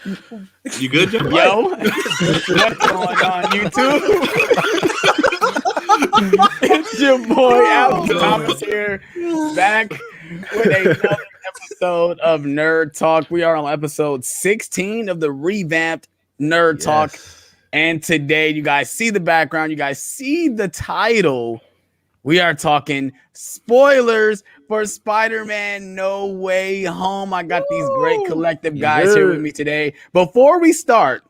You good, John? Yo, what's going on YouTube? It's your boy Alex Thomas here, back with another episode of Nerd Talk. We are on episode 16 of the revamped Nerd Talk. And today, you guys see the background, you guys see the title. We are talking spoilers for Spider-Man No Way Home. I got these great collective guys here with me today. Before we start,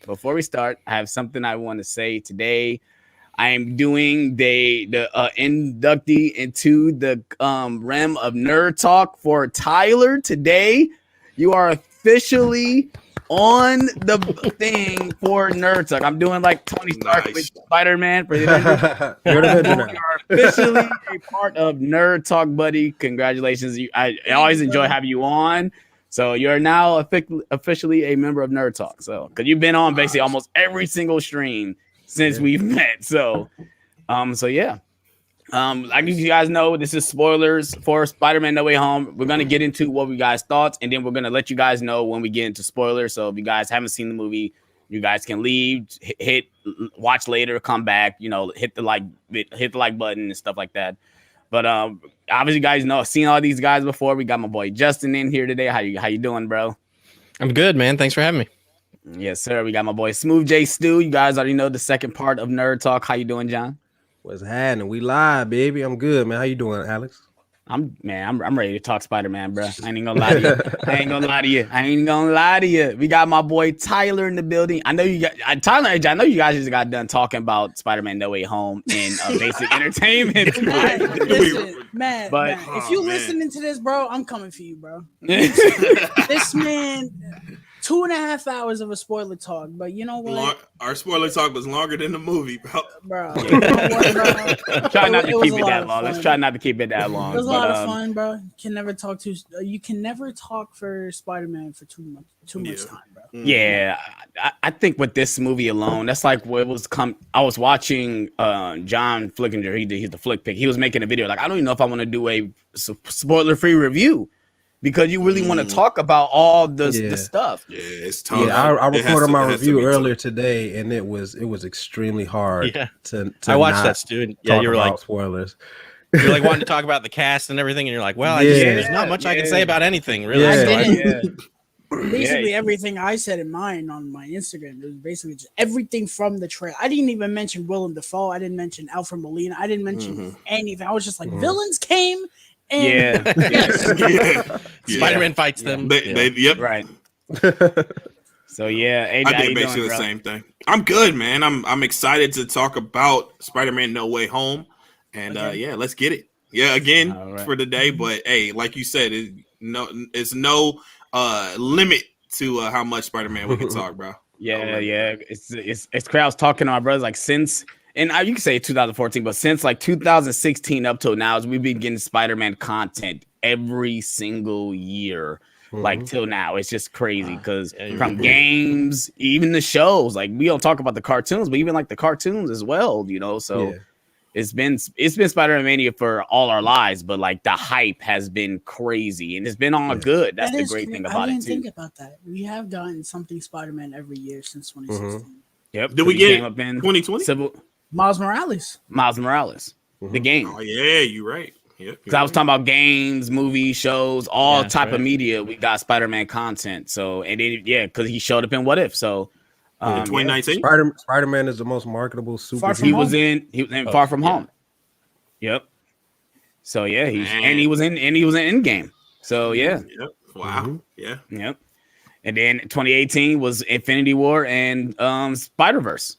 I have something I want to say today. I am doing the inductee into the realm of Nerd Talk for Tyler today. You are officially on the thing for Nerd Talk. I'm doing like Tony Stark with Spider-Man for the You are officially a part of Nerd Talk, buddy. Congratulations. I always enjoy having you on. So you're now officially a member of Nerd Talk. So because you've been on basically almost every single stream since we've met. So yeah. Like you guys know, this is spoilers for Spider-Man No Way Home. We're gonna get into what we guys thoughts, and then we're gonna let you guys know when we get into spoilers. So if you guys haven't seen the movie, you guys can leave, watch later, come back, hit the like button and stuff like that. But obviously, you guys know I've seen all these guys before. We got my boy Justin in here today. How you doing, bro? I'm good, man. Thanks for having me. Yes, sir. We got my boy Smooth J Stu. You guys already know the second part of Nerd Talk. How you doing, John? What's happening? We live, baby. I'm good, man. How you doing, Alex? I'm ready to talk Spider-Man, bro. I ain't even gonna lie to you. We got my boy Tyler in the building. I know you got Tyler. I know you guys just got done talking about Spider-Man No Way Home and basic entertainment. Man, if you listening to this, bro, I'm coming for you, bro. This man. 2.5 hours of a spoiler talk, but you know what? Our spoiler talk was longer than the movie, bro. Try not to keep it that long. Let's try not to keep it that long. It was a lot of fun, bro. You can never talk for Spider-Man for too much time, bro. Yeah, I think with this movie alone, that's like what was I was watching John Flickinger. He's the Flick Pick. He was making a video like, I don't even know if I want to do a spoiler-free review. Because you really want to talk about all the stuff. Yeah, it's tough. Yeah, I recorded my review earlier today, and it was extremely hard to I watched that, Stu. Yeah, you were like spoilers. You're like wanting to talk about the cast and everything, and you're like, well, there's not much I can say about anything, really. Basically, everything I said in mine on my Instagram, it was basically just everything from the trailer. I didn't even mention Willem Dafoe. I didn't mention Alfred Molina. I didn't mention anything. I was just like, villains came. Spider-Man fights them. Right. So I did basically the same thing. I'm good, man. I'm excited to talk about Spider-Man No Way Home, and let's get it. Yeah, again for the day. But hey, like you said, it's no limit to how much Spider-Man we can talk, bro. Yeah. It's crowds talking to my brothers like since. And you can say 2014, but since like 2016 up till now, as we've been getting Spider-Man content every single year, like till now, it's just crazy because from games, even the shows, like we don't talk about the cartoons, but even like the cartoons as well, So it's been Spider-Man Mania for all our lives, but like the hype has been crazy and it's been all good. That's the great thing about it too. I didn't think about that. We have gotten something Spider-Man every year since 2016. Yep. Did we get up in 2020? Miles Morales, the game. Oh yeah, you're right. Yep. Because I was talking about games, movies, shows, all type of media. We got Spider-Man content. So because he showed up in What If. So in 2019, Spider-Man is the most marketable superhero. He was in Far From Home. Yep. So he was in Endgame. So yeah. Yep. Wow. Yeah. Yep. And then 2018 was Infinity War and Spider-Verse.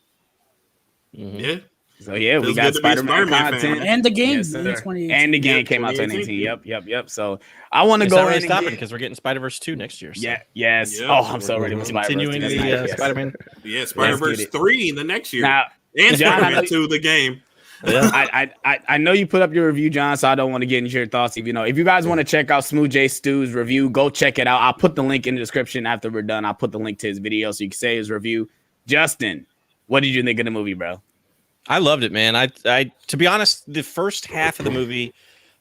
Yeah. So we got Spider-Man content and the game in 2018. And the game came out 2018. Yep. So I want to go and stop it because we're getting Spider-Verse 2 next year. So. Yes. Yep. Oh, I'm so ready for Spider-Verse. Continuing the Spider-Man. Yeah, Spider-Verse 3 in the next year. Now, and Spider-Man 2 the game. Yeah. I know you put up your review, John, so I don't want to get into your thoughts. If you guys want to check out Smooth J Stu's review, go check it out. I'll put the link in the description after we're done. I'll put the link to his video so you can say his review. Justin, what did you think of the movie, bro? I loved it, man. I to be honest, the first half of the movie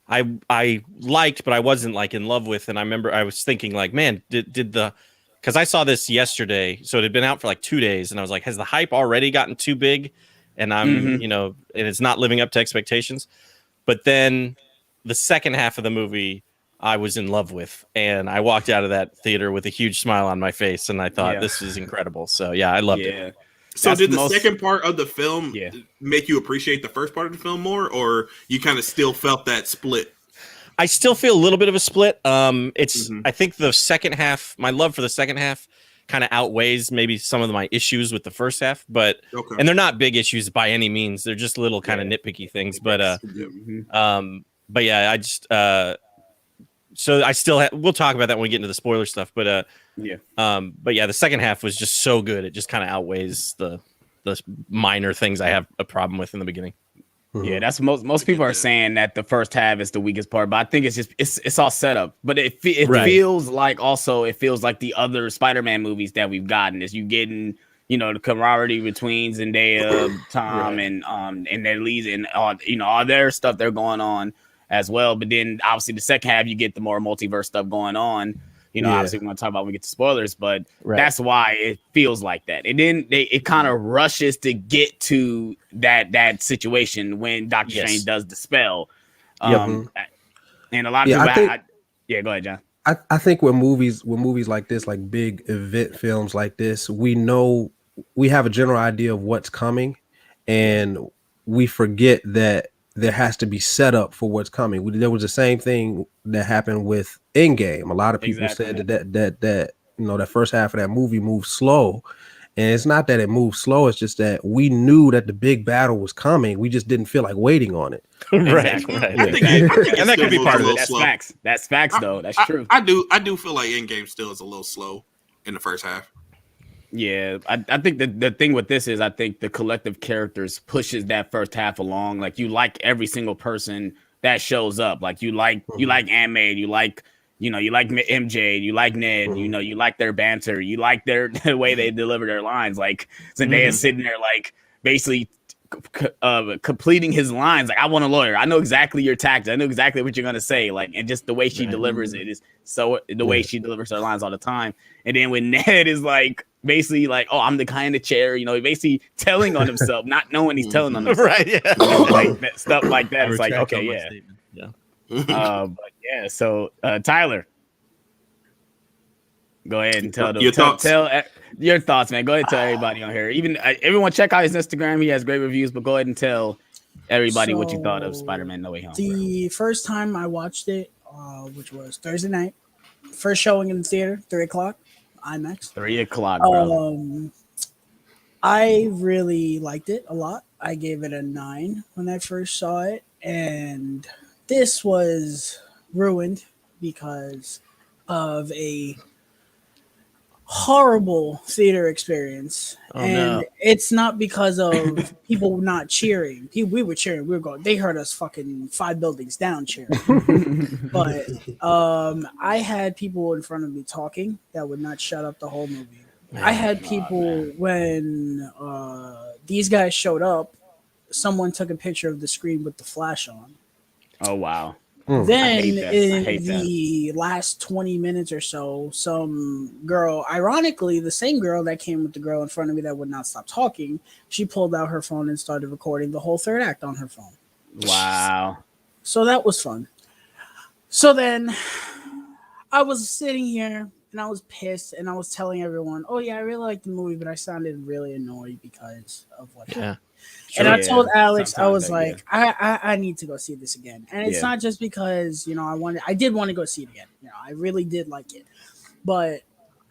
I liked, but I wasn't like in love with. And I remember I was thinking like, man, did the because I saw this yesterday, so it had been out for like 2 days, and I was like, has the hype already gotten too big? And I'm, and it's not living up to expectations. But then the second half of the movie, I was in love with, and I walked out of that theater with a huge smile on my face, and I thought this is incredible. So yeah, I loved it. So did the second part of the film make you appreciate the first part of the film more, or you kind of still felt that split? I still feel a little bit of a split. I think the second half, my love for the second half kind of outweighs maybe some of my issues with the first half, but and they're not big issues by any means. They're just little kind of nitpicky things. But yeah, I just so I still we'll talk about that when we get into the spoiler stuff. But yeah, the second half was just so good. It just kind of outweighs the minor things I have a problem with in the beginning. Yeah, that's most people are saying that the first half is the weakest part, but I think it's just it's all set up. But it feels like the other Spider-Man movies that we've gotten is you getting the camaraderie between Zendaya, Tom, and their leads and all their stuff they're going on as well. But then obviously the second half you get the more multiverse stuff going on. Obviously we're going to talk about when we get to spoilers, but that's why it feels like that. And then it kind of rushes to get to that situation when Doctor Strange does the spell. And a lot of people, go ahead, John. I think when movies like this, like big event films like this, we have a general idea of what's coming, and we forget that there has to be setup for what's coming. There was the same thing that happened with Endgame. A lot of people said that that first half of that movie moved slow, and it's not that it moved slow. It's just that we knew that the big battle was coming. We just didn't feel like waiting on it. Right. I think and that could be part of it. That's facts. That's facts, though. That's true. I do feel like Endgame still is a little slow in the first half. Yeah, I think the thing with this is I think the collective characters pushes that first half along. Like you like every single person that shows up. Like you like Aunt May, you like MJ, you like Ned, you like their banter, you like the way they deliver their lines. Like Zendaya sitting there like basically completing his lines. Like I want a lawyer. I know exactly your tactics. I know exactly what you're gonna say. Like and just the way she delivers it is so the way she delivers her lines all the time. And then when Ned is like basically like, oh, I'm the guy in the chair, basically telling on himself, not knowing he's telling on himself. Right, yeah. Like that, stuff like that. It's like, okay, yeah. But yeah, so Tyler, go ahead and tell your thoughts, man. Go ahead and tell everybody on here. Even everyone check out his Instagram. He has great reviews, but go ahead and tell everybody what you thought of Spider-Man No Way Home. The first time I watched it, which was Thursday night, first showing in the theater, 3:00. IMAX. 3:00, bro. I really liked it a lot. I gave it a 9 when I first saw it, and this was ruined because of a horrible theater experience. It's not because of people not cheering. We were cheering. We were going. They heard us fucking 5 buildings down cheering. But I had people in front of me talking that would not shut up the whole movie. I had people when these guys showed up. Someone took a picture of the screen with the flash on. Oh wow. Then in the last 20 minutes or so, some girl, ironically, the same girl that came with the girl in front of me that would not stop talking, she pulled out her phone and started recording the whole third act on her phone. Wow. So that was fun. So then I was sitting here and I was pissed and I was telling everyone, oh yeah, I really like the movie, but I sounded really annoyed because of what happened. And I told Alex, I was like, I need to go see this again. And it's not just because, I did want to go see it again. I really did like it. But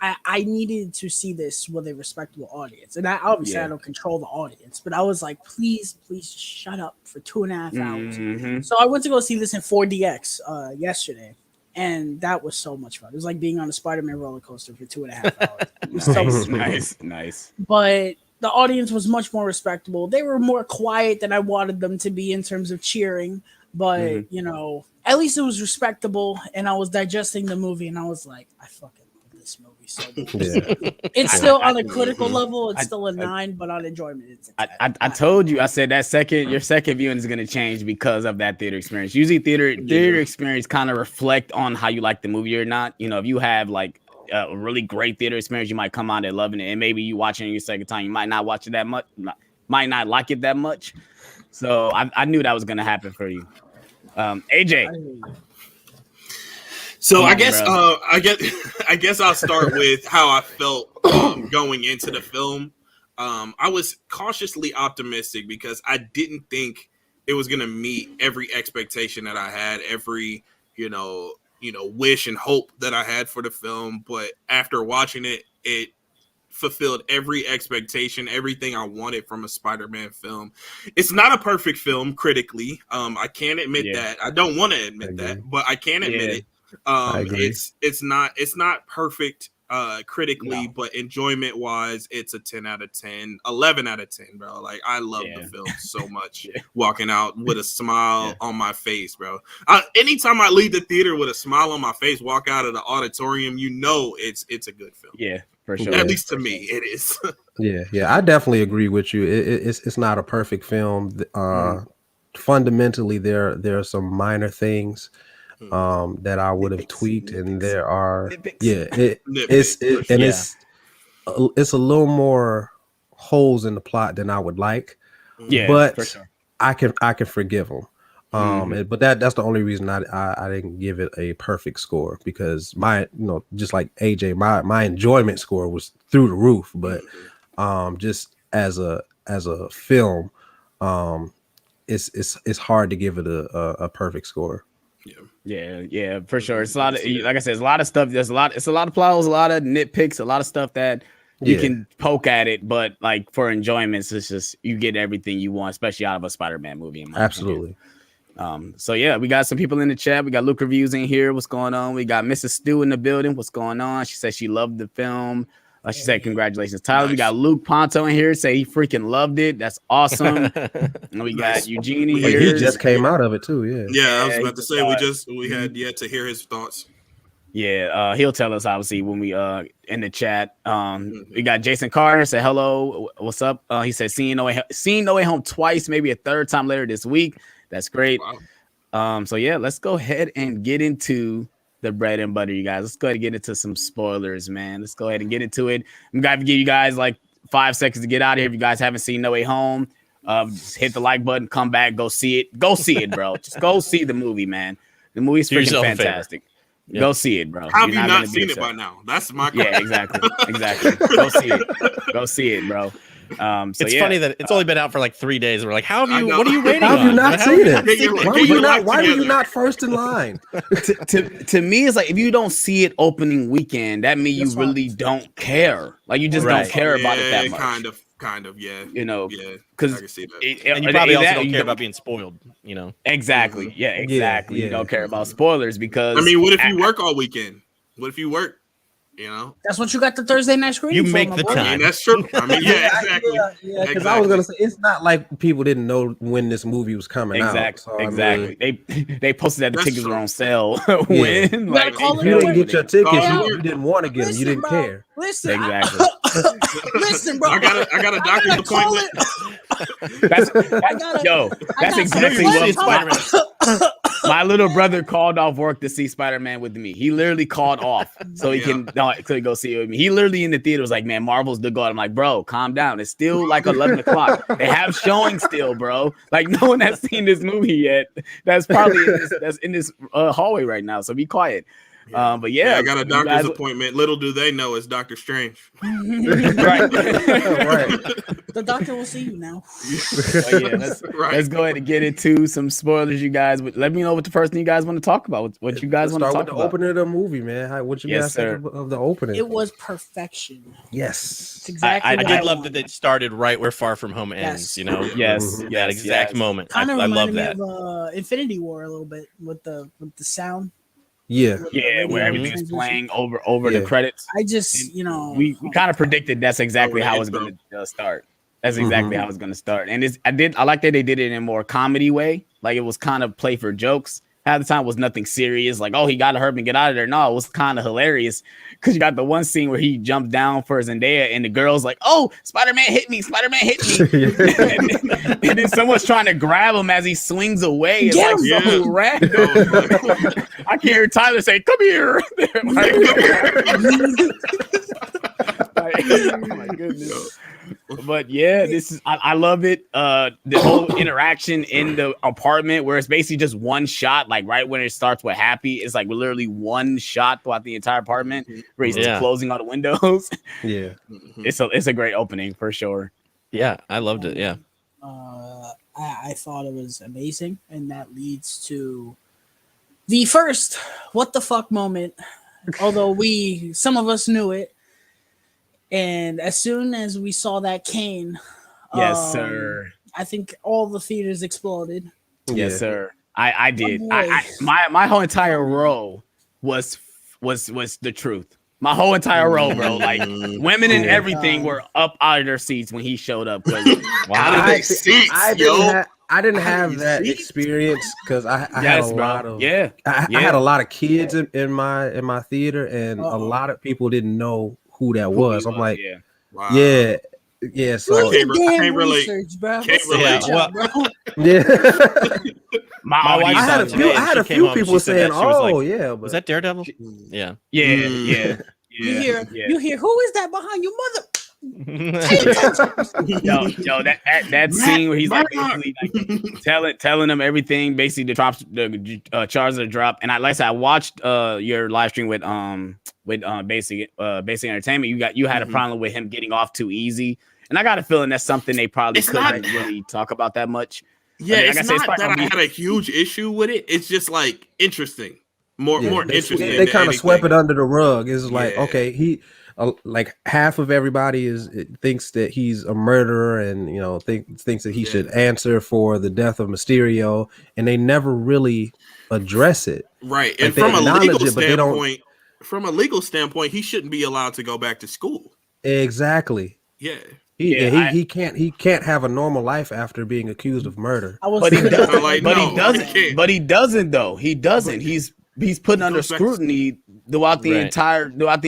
I needed to see this with a respectable audience. And I don't control the audience. But I was like, please shut up for 2.5 hours. So I went to go see this in 4DX yesterday. And that was so much fun. It was like being on a Spider-Man roller coaster for 2.5 hours. Nice. But the audience was much more respectable. They were more quiet than I wanted them to be in terms of cheering. But, at least it was respectable. And I was digesting the movie and I was like, I fucking love this movie so good. It's still on a critical level. It's still a 9, but on enjoyment, it's a 10. I told you, I said your second viewing is going to change because of that theater experience. Usually theater experience kind of reflect on how you like the movie or not. If you have like, a really great theater experience. You might come out there loving it, and maybe you watching it your second time, you might not watch it that much, might not like it that much. So I knew that was gonna happen for you, AJ. So I guess I'll start with how I felt going into the film. I was cautiously optimistic because I didn't think it was gonna meet every expectation that I had, every wish and hope that I had for the film. But after watching it, it fulfilled every expectation, everything I wanted from a Spider-Man film. It's not a perfect film critically. I can't admit that. I don't want to admit that, but I can admit it. It's not perfect critically, but enjoyment wise, it's a 10 out of 10, 11 out of 10, bro. Like, I love the film so much. Walking out with a smile on my face, bro. Anytime I leave the theater with a smile on my face, walk out of the auditorium, it's a good film. Yeah, for sure. At least to me, it is. yeah, I definitely agree with you. It's not a perfect film. Fundamentally, there are some minor things that I would have tweaked, and there are it's a little more holes in the plot than I would like. Yeah, but for sure. I can forgive them. But that's the only reason I didn't give it a perfect score, because just like AJ, my enjoyment score was through the roof. But just as a film, it's hard to give it a perfect score. Yeah, for sure. It's a lot of, like I said, it's a lot of stuff. It's a lot of flaws, a lot of nitpicks, a lot of stuff that you can poke at it, but like for enjoyments, it's just you get everything you want, especially out of a Spider-Man movie. Absolutely. So yeah, we got some people in the chat. We got Luke Reviews in here. What's going on? We got Mrs. Stu in the building. What's going on? She said she loved the film. She said congratulations, Tyler. Nice. We got Luke Ponto in here. Say he freaking loved it. That's awesome. And we got Eugenie here. He just came out of it too. Yeah, I was about to say we had yet to hear his thoughts. Yeah, he'll tell us obviously when we in the chat. We got Jason Carter say hello. What's up? He said seeing No Way Home twice, maybe a third time later this week. That's great. Wow. So yeah, let's go ahead and get into the bread and butter, you guys. Let's go ahead and get into some spoilers, man. Let's go ahead and get into it. I'm going to give you guys like 5 seconds to get out of here. If you guys haven't seen No Way Home, just hit the like button, come back, go see it. Go see it, bro. Just go see the movie, man. The movie's freaking fantastic. Yep. Go see it, bro. How have you not seen it by now? That's my question. Yeah, exactly. Go see it. Go see it, bro. It's funny that it's only been out for like 3 days. We're like, what are you rating? How have you not seen it? Why were you not first in line? to me, it's like if you don't see it opening weekend, that means you really don't care. Like you just don't care about it that much. Kind of, yeah. Because I can see that. And you probably also don't care about being spoiled, Exactly. Yeah, exactly. Yeah. You don't care about spoilers because what if you work all weekend? What if you work? That's what you got the Thursday night screening. You make the time. I mean, that's true. I mean, exactly. Yeah, because I was gonna say it's not like people didn't know when this movie was coming out. So, exactly. They posted that the tickets were on sale. When like if you didn't get your tickets, you didn't want to get them. You didn't care. Listen, exactly. Listen, bro. I got a doctor's appointment. That's exactly what Spider-Man. My little brother called off work to see Spider-Man with me. He literally called off so he can go see it with me. He literally in the theater was like, "Man, Marvel's the god." I'm like, "Bro, calm down. It's still like 11 o'clock. They have showing still, bro. Like no one has seen this movie yet. That's probably in this hallway right now. So be quiet." But I got a doctor's appointment. Little do they know it's Doctor Strange. Right. The doctor will see you now. Let's go ahead and get into some spoilers, you guys. Let me know what the first thing you guys want to talk about. What you guys want to talk about? The opening of the movie, man. What you guys think of the opening? It was perfection. Yes. It's exactly. I did love that it started right where Far From Home ends. That exact moment. I love that. Me of, Infinity War a little bit with the sound. Yeah, where everything's playing over the credits. I just, we kind of predicted that's exactly how it's going to start. That's exactly how it's going to start. And I like that they did it in a more comedy way. Like it was kind of play for jokes. half the time was nothing serious. Like, oh, he got to hurt and get out of there. No, it was kind of hilarious because you got the one scene where he jumped down for Zendaya and the girl's like, oh, Spider-Man hit me. Spider-Man hit me. and then someone's trying to grab him as he swings away. It's like so random. I can hear Tyler say, come here. Oh my goodness. But yeah, this is I love it. The whole interaction in the apartment where it's basically just one shot, like right when it starts with Happy, it's like literally one shot throughout the entire apartment where he's just closing all the windows. Yeah, it's a great opening for sure. Yeah, I loved it. Yeah, I thought it was amazing, and that leads to the first what the fuck moment. Although some of us knew it. And as soon as we saw that cane, yes, sir, I think all the theaters exploded. Yes, sir. I did. My whole entire row was the truth. My whole entire row, bro. Like women and everything were up out of their seats when he showed up. I didn't have that experience because I had a lot of I had a lot of kids in my theater, and a lot of people didn't know who that was. I'm like, yeah. So I can't relate. Bro. Can't relate. My wife. I had a few people saying, "Oh, like, yeah." Was that Daredevil? Yeah. You hear who is that behind your mother? yo, that scene where he's like basically like telling them everything, basically the drops, the charges are dropped. And I watched your live stream with basic entertainment. You had a problem with him getting off too easy, and I got a feeling that's something they probably couldn't really talk about that much. Yeah, I mean, it's not that I had a huge issue with it. It's just like interesting, more interesting. They kind of swept it under the rug. It's like okay, he. Like half of everybody thinks that he's a murderer, and thinks that he should answer for the death of Mysterio, and they never really address it. Right, like and from a legal standpoint, he shouldn't be allowed to go back to school. Exactly. Yeah. He can't have a normal life after being accused of murder. But he doesn't though. He doesn't. He's put under scrutiny throughout the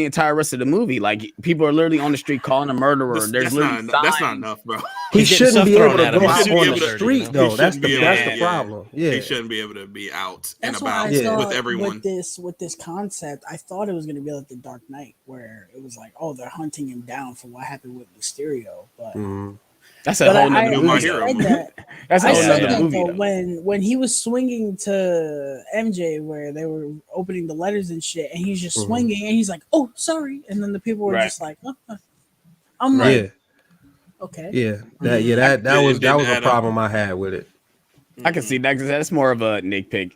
entire rest of the movie. Like people are literally on the street calling him a murderer. That's not enough, bro. He shouldn't be able to go out on the street though. That's the problem. Yeah, he shouldn't be able to be out and about with everyone. With this concept, I thought it was going to be like the Dark Knight, where it was like, oh, they're hunting him down for what happened with Mysterio, but. That's a whole nother movie. That's a whole nother movie. When he was swinging to MJ, where they were opening the letters and shit, and he's just swinging, and he's like, "Oh, sorry," and then the people were just like, "I'm like, okay, that was a problem I had with it." I can see that because that's more of a nitpick.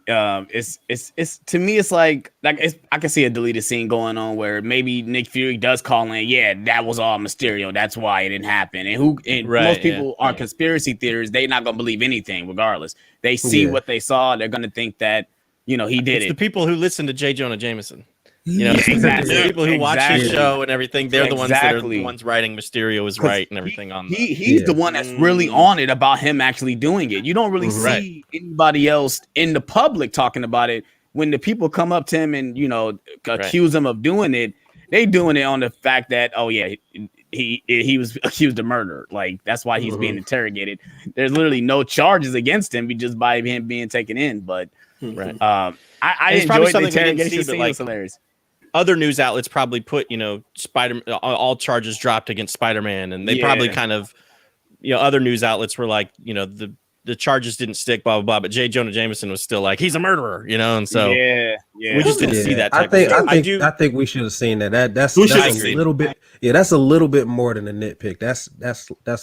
It's to me, it's like I can see a deleted scene going on where maybe Nick Fury does call in, yeah, that was all Mysterio, that's why it didn't happen. And most people are conspiracy theorists; they're not gonna believe anything, regardless. They see what they saw, they're gonna think that he did it. It's the people who listen to J. Jonah Jameson. Exactly. The people who watch his show and everything, they're the ones that are the ones writing Mysterio is right and everything on that. He's the one that's really on it about him actually doing it. You don't really see anybody else in the public talking about it. When the people come up to him and accuse him of doing it, they doing it on the fact that he was accused of murder. Like that's why he's being interrogated. There's literally no charges against him just by him being taken in. But I enjoyed the interrogation scene. It was hilarious. Other news outlets probably put, all charges dropped against Spider-Man, and they probably kind of, other news outlets were like, the charges didn't stick, blah blah blah. But J. Jonah Jameson was still like, he's a murderer, and so we just didn't see that. I think we should have seen that. That's a little bit. Yeah, that's a little bit more than a nitpick. That's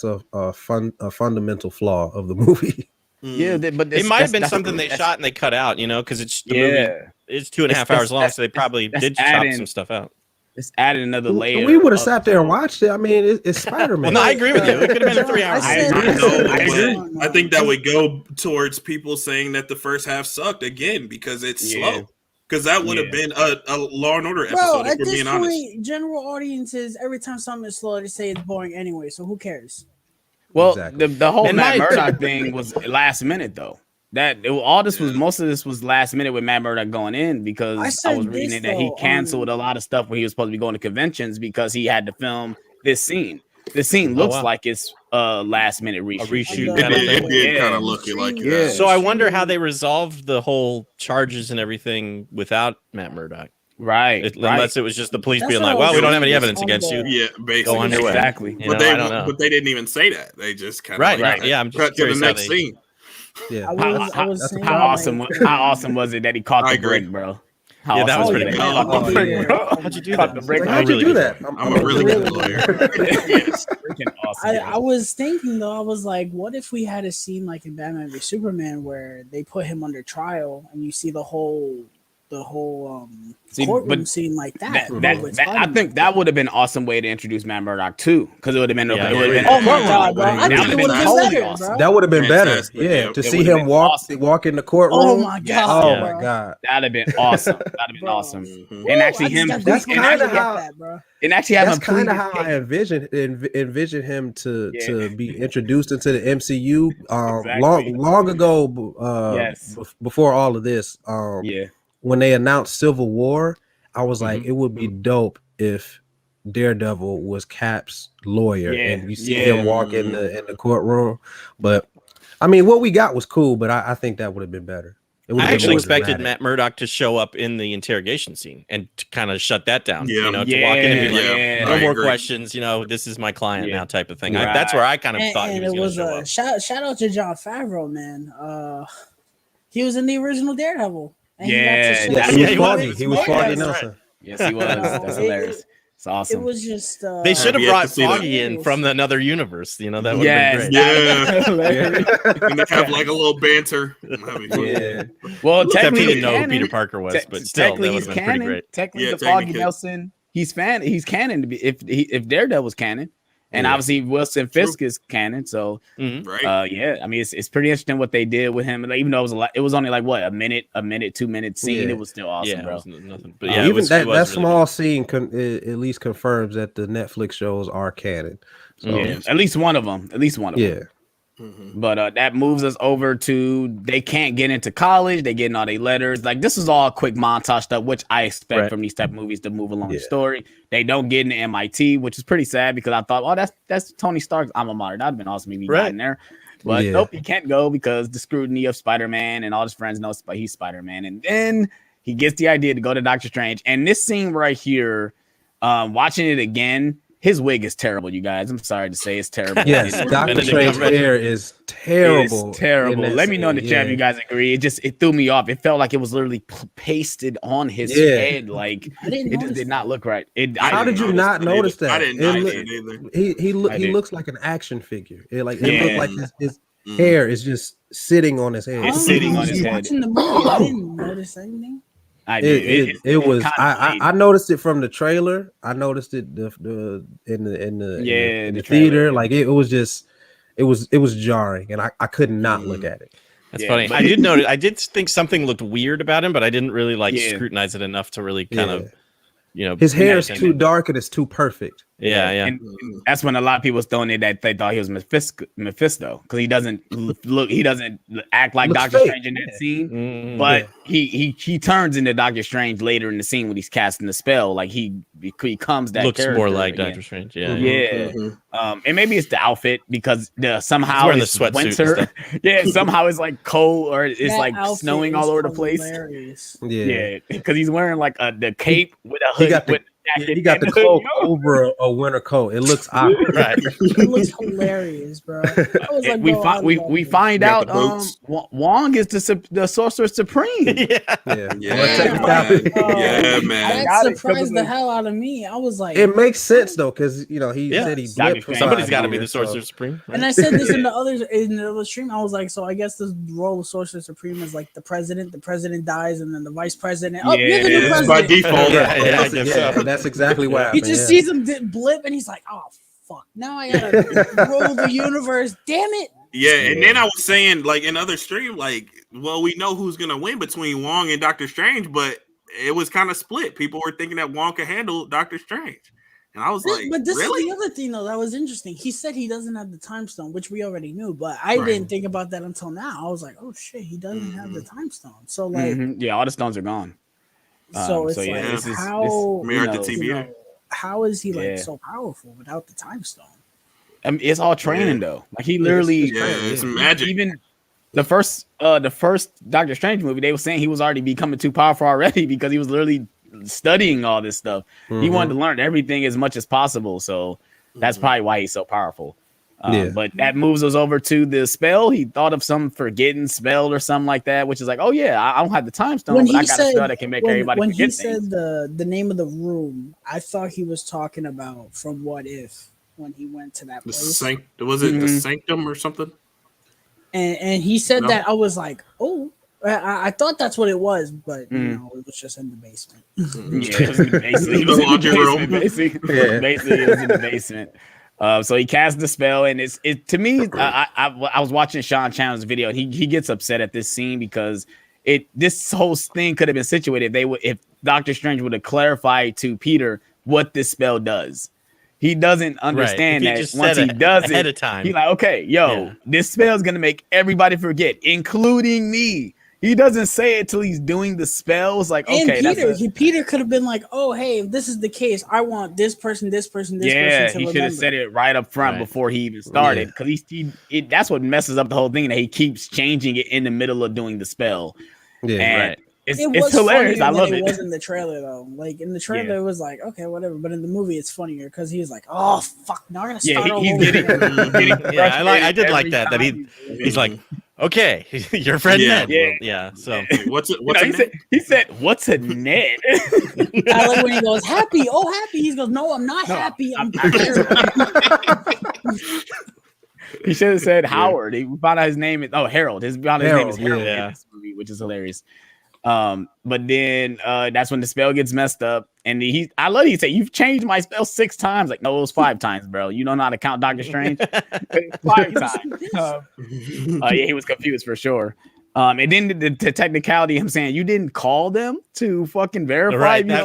a fundamental flaw of the movie. Yeah, but it might have been something they shot and they cut out, because it's the movie. It's 2.5 hours long, so they probably did chop some stuff out. It's added another layer. We would have sat there and watched it. I mean, it's Spider-Man. Well, no, I agree with you. It could have been 3 hours. I think that would go towards people saying that the first half sucked again because it's slow. Because that would have been a Law and Order episode. If we're being honest, general audiences, every time something is slow, they say it's boring anyway. So who cares? Well, the whole Matt Murdock thing was last minute though. Most of this was last minute with Matt Murdock going in because I was reading that he canceled a lot of stuff where he was supposed to be going to conventions because he had to film this scene. This scene looks like it's last minute reshoot. A reshoot. It did kind of look like that. So I wonder how they resolved the whole charges and everything without Matt Murdock. Right. Unless it was just the police being like, well, we don't have any evidence against you. Yeah, basically. Go on your way. Exactly. But they didn't even say that. They just kind of right. Yeah, I'm just cut to the next scene. Yeah. I was saying, how awesome was it that he caught the brick, bro? Yeah, that was pretty cool. How'd you do that? How'd you do that? I'm a really good lawyer. Yes. Awesome, I was thinking though, I was like, what if we had a scene like in Batman v Superman where they put him under trial and you see the whole courtroom scene like that. I think that would have been an awesome way to introduce Matt Murdock too, because it would have been. Oh my god, bro! I think it would have been better, bro. That would have been better. Yeah, to see him walk in the courtroom. Oh my god! Oh my god! That'd have been awesome. That'd have been awesome. And actually, that's kind of how. And actually, have that's kind of how I envision him to be introduced into the MCU. Long ago, before all of this. When they announced Civil War, I was like, it would be dope if Daredevil was Cap's lawyer and you see him walk in the courtroom. But I mean, what we got was cool, but I think that would have been better. I actually expected Matt Murdock to show up in the interrogation scene and to kind of shut that down. You know, to walk in and be like, no more questions. You know, this is my client now, type of thing. That's where I kind of thought he was going to show up. Shout out to Jon Favreau, man. He was in the original Daredevil. And he was Foggy Nelson. Yes, he was. That's hilarious. It's awesome. It was just they should have brought Foggy in from another universe. You know, that would have been great. And they have like a little banter. Well, technically, he didn't know who Peter Parker was, but still, that would have been pretty great. Technically, Foggy Nelson, he's canon to be if Daredevil was canon. And obviously Wilson Fisk is canon, so I mean it's pretty interesting what they did with him. And even though it was only like what a minute, 2 minute scene, it was still awesome, bro. Nothing. But even that small scene at least confirms that the Netflix shows are canon. So at least one of them. Yeah. But that moves us over to they can't get into college. They getting all their letters. Like this is all quick montage stuff, which I expect from these type of movies to move along the story. They don't get into MIT, which is pretty sad because I thought, oh, that's Tony Stark's alma mater. That'd been awesome if he got in there. But nope, he can't go because the scrutiny of Spider-Man and all his friends know he's Spider-Man. And then he gets the idea to go to Doctor Strange. And this scene right here, watching it again. His wig is terrible, you guys. I'm sorry to say it's terrible. Yes, Doctor Strange's hair is terrible. It's terrible. Let me know in the chat if you guys agree. It threw me off. It felt like it was literally pasted on his head. Like it did not look right. How did you not notice that? I didn't notice it either. He looks like an action figure. It looks like his hair is just sitting on his head. It's sitting on his head. Watching the movie, I didn't notice anything. It was. I noticed it from the trailer. I noticed it in the theater. Like it was just, it was jarring, and I could not look at it. That's funny. I did notice. I did think something looked weird about him, but I didn't really scrutinize it enough to really kind of, his hair is too dark and it's too perfect. Yeah. And that's when a lot of people was throwing it that they thought he was Mephisto because he doesn't act like Doctor Strange in that scene. But he turns into Doctor Strange later in the scene when he's casting the spell. Like he becomes that looks character more like again. Doctor Strange. And maybe it's the outfit because somehow it's the winter. Somehow it's like cold or it's that like snowing all over the place. Hilarious. Yeah, because he's wearing like the cape with a hood. He got the cloak over a winter coat. It looks odd. Right. It looks hilarious, bro. We find out Wong is the Sorcerer Supreme. Man. That surprised the hell out of me. I was like, it makes sense though, because he said he blipped. Somebody's got to be the Sorcerer Supreme. Right? And I said this in the other stream. I was like, so I guess the role of Sorcerer Supreme is like the president. The president dies, and then the vice president. You're the new president. By default. I guess so. That's exactly what happened. He just sees him blip, and he's like, "Oh fuck! Now I gotta roll the universe. Damn it!" Yeah, and then I was saying, like in other stream, like, well, we know who's gonna win between Wong and Doctor Strange, but it was kind of split. People were thinking that Wong could handle Doctor Strange, And I was like, but this really? is the other thing though that was interesting. He said he doesn't have the time stone, which we already knew, but I didn't think about that until now. I was like, oh shit, he doesn't have the time stone. So like, yeah, all the stones are gone. So it's yeah, like this is- how this- We are at the know, TVA. you know, how is he like Yeah. so powerful without the time stone? I mean, it's all training though. Like he literally, it's magic. Even the first Doctor Strange movie, they were saying he was already becoming too powerful already because he was literally studying all this stuff. He wanted to learn everything as much as possible. So that's probably why he's so powerful. But that moves us over to the spell. He thought of some forgetting spell or something like that, which is like, oh yeah, I don't have the time stone, but I got a spell that can make everybody when forget he things. said the name of the room, I thought he was talking about from What If when he went to that The place. was it the Sanctum or something? And he said No. that I was like, oh, I thought that's what it was, but you know, it was just in the basement. Yeah, it was in the basement. The laundry room. Basically, Yeah. basically, it was in the basement. So he cast the spell, and it to me. I was watching Sean Chandler's video, and he gets upset at this scene because this whole thing could have been situated if Doctor Strange would have clarified to Peter what this spell does. He doesn't understand If he that just once said he it does ahead it, of time. he's like, okay, yo, this spell is gonna make everybody forget, including me. He doesn't say it till he's doing the spells. Like, And okay, Peter could have been like, oh, hey, if this is the case, I want this person, this person, this person to he should have remember. said it right up front before he even started, because that's what messes up the whole thing. That he keeps changing it in the middle of doing the spell. Yeah, And it's was hilarious. I funnier love than it. was in the trailer though. Like in the trailer, it was like okay, whatever. But in the movie, it's funnier because he's like, "Oh fuck, now I gotta start all he's over getting, again." getting I did like every that time he's like, okay, your friend Yeah. Ned. Yeah. So What's it? he said, "What's a Ned?" I like when he goes, "Happy, oh happy." He goes, "No, I'm not happy. I'm tired." He should have said Howard. He found out his name is Harold. His name is Harold yeah. in this movie, which is hilarious. But then that's when the spell gets messed up, and I love he said, "You've changed my spell 6 times." Like, no, it was 5 times, bro. You don't know how to count Doctor Strange. 5 times. Yeah, he was confused for sure. And then the technicality, him saying you didn't call them to fucking verify. Right, you that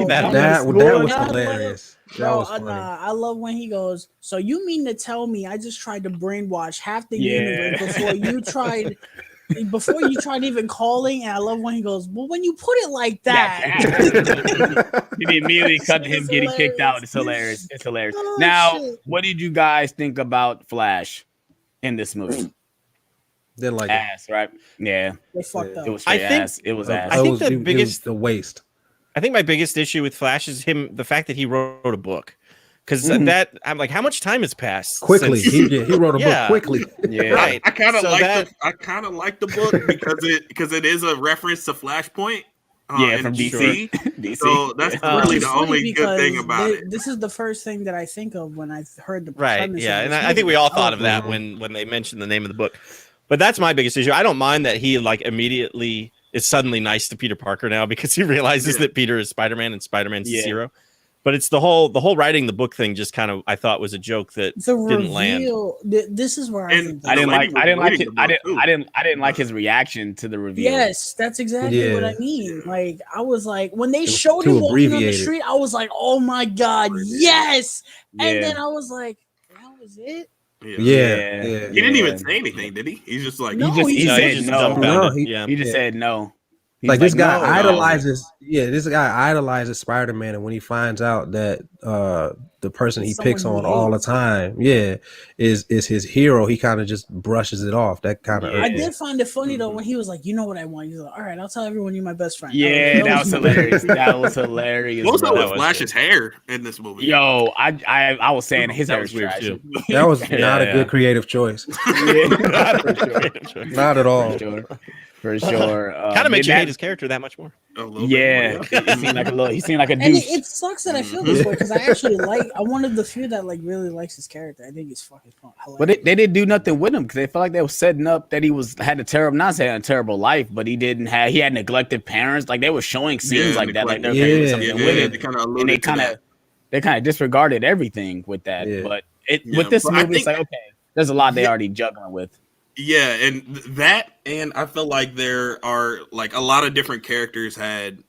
was Yeah, hilarious. That Bro, was funny. I love when he goes, "So you mean to tell me I just tried to brainwash half the Yeah. universe before you tried even calling?" And I love when he goes, "Well, when you put it like that." He immediately cut to him It's getting kicked out. hilarious. It's hilarious. Oh, Now, shit. what did you guys think about Flash in this movie? Didn't like it. Ass, right? Yeah, They fucked up. it was straight ass. It was ass. I think It the was biggest the waste. I think my biggest issue with Flash is the fact that he wrote a book. Because that I'm like, how much time has passed? Quickly, since- he wrote a Yeah. book quickly. Yeah, Right. I kind of So like the book because it is a reference to Flashpoint. In from DC. DC. So that's really It's the funny only good thing because about it. This is the first thing that I think of when I heard the Right. premise Yeah. of And this I think we movie. all thought of Oh, that when they mentioned the name of the book. But that's my biggest issue. I don't mind that he like immediately is suddenly nice to Peter Parker now because he realizes that Peter is Spider-Man and Spider-Man's Zero. But it's the whole writing the book thing just kind of I thought was a joke that didn't land. This is where I think I didn't I like his reaction to the reveal. Yes, that's exactly what I mean. Like I was like, when they showed too him walking on the abbreviated. street, I was like, "Oh my god, yes!" And Yeah. then I was like, "That was it." Yeah. He didn't even say anything, did he? He's just like, No, he No, said he's just no. dumbfounded. No, Yeah. He just said no. He's Like this guy no. idolizes. Yeah, this guy idolizes Spider-Man, and when he finds out that the person he Someone picks he on all the hates. time, is his hero, he kind of just brushes it off. That kind of I did find it funny though when he was like, "You know what I want." He's like, "All right, I'll tell everyone you're my best friend." Yeah, that was hilarious. That was hilarious. what's up bro. with Flash's hair in this movie? Yo, I was saying his That hair was is weird, trash. too. That was Yeah, not a yeah. good creative choice. Yeah, for sure. Not at all. For sure. Kind of makes you did hate that- his character that much more. A little bit Yeah, more, he seemed like a And douche. it sucks that I feel this way because I actually I'm one of the few that like really likes his character. I think he's fucking fun. But they didn't do nothing with him because they felt like they were setting up that he had a terrible, not saying a terrible life, but he had neglected parents. Like they were showing scenes like that, like they're doing something with it. They kind of And they kind of disregarded everything with that. Yeah. But with this but I movie, it's like, okay, there's a lot they already juggling with. Yeah, and and I feel like there are like a lot of different characters had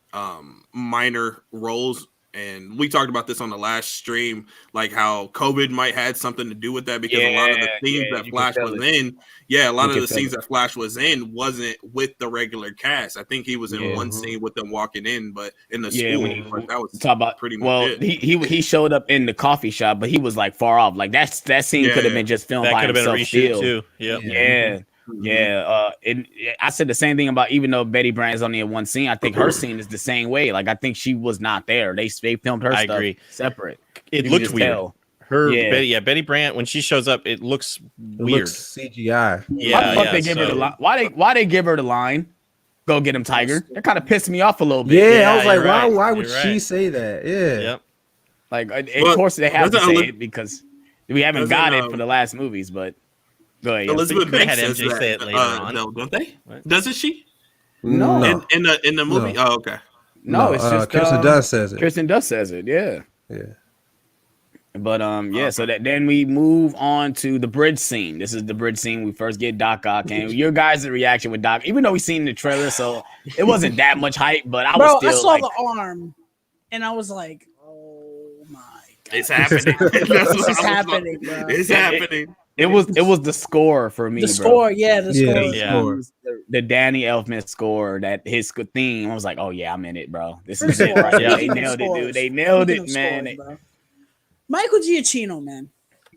minor roles And we talked about this on the last stream, like how COVID might had something to do with that because a lot of the scenes that Flash was in, a lot of the scenes that Flash was in wasn't with the regular cast. I think he was in one scene with them walking in, but in the school, that was talk about pretty much it. He showed up in the coffee shop, but he was like far off. Like that scene could have been just filmed by himself. That could have been a reshoot too. I said the same thing about, even though Betty Brant's only in one scene, I think her scene is the same way. Like I think she was not there. They filmed her stuff separate. It looked weird. Betty Brant, when she shows up, it looks weird. Looks CGI. Why the fuck they give her the line? Why they give her the line? Go get him, Tiger. That kind of pissed me off a little bit. I was like, why would she say that? Yep. Like, of course they have to say it because we haven't got it for the last movies, but. Go ahead. Elizabeth Banks had MJ say it later on. No, don't they? Doesn't she? No. In the movie? No. Oh, okay. No, it's just Kirsten Dunst says it. Kirsten Dunst says it. Yeah. Yeah. But so that then we move on to the bridge scene. This is the bridge scene. We first get Doc Ock, and your guys' reaction with Doc, even though we seen the trailer, so it wasn't that much hype. But I was still I saw the arm, and I was like, "Oh my god, it's happening! It's happening, bro. It's happening." It was the score for me. The score. The Danny Elfman score, that his theme. I was like, "Oh yeah, I'm in it, bro. This is it, right? They nailed it, dude. They nailed it, man." Michael Giacchino, man.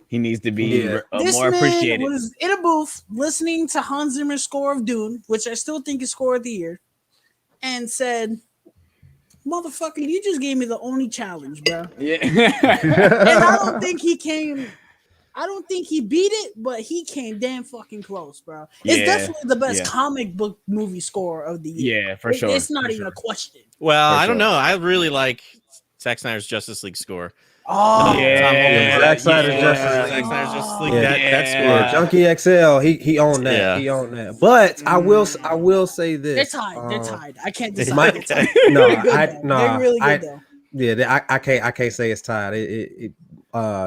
He needs to be more man appreciated. Was in a booth listening to Hans Zimmer's score of Dune, which I still think is score of the year, and said, "Motherfucker, you just gave me the only challenge, bro." Yeah. And I don't think he beat it, but he came damn fucking close, bro. It's definitely the best comic book movie score of the year. Yeah, for sure. It's not even a question. Well, I don't know. I really like Zack Snyder's Justice League score. Oh, Zack Snyder's Justice League. That score. Junkie XL, he owned that. Yeah. He owned that. But I will say this. They're tied. They're tied. I can't decide. They're really good though. Yeah, I can't say it's tied.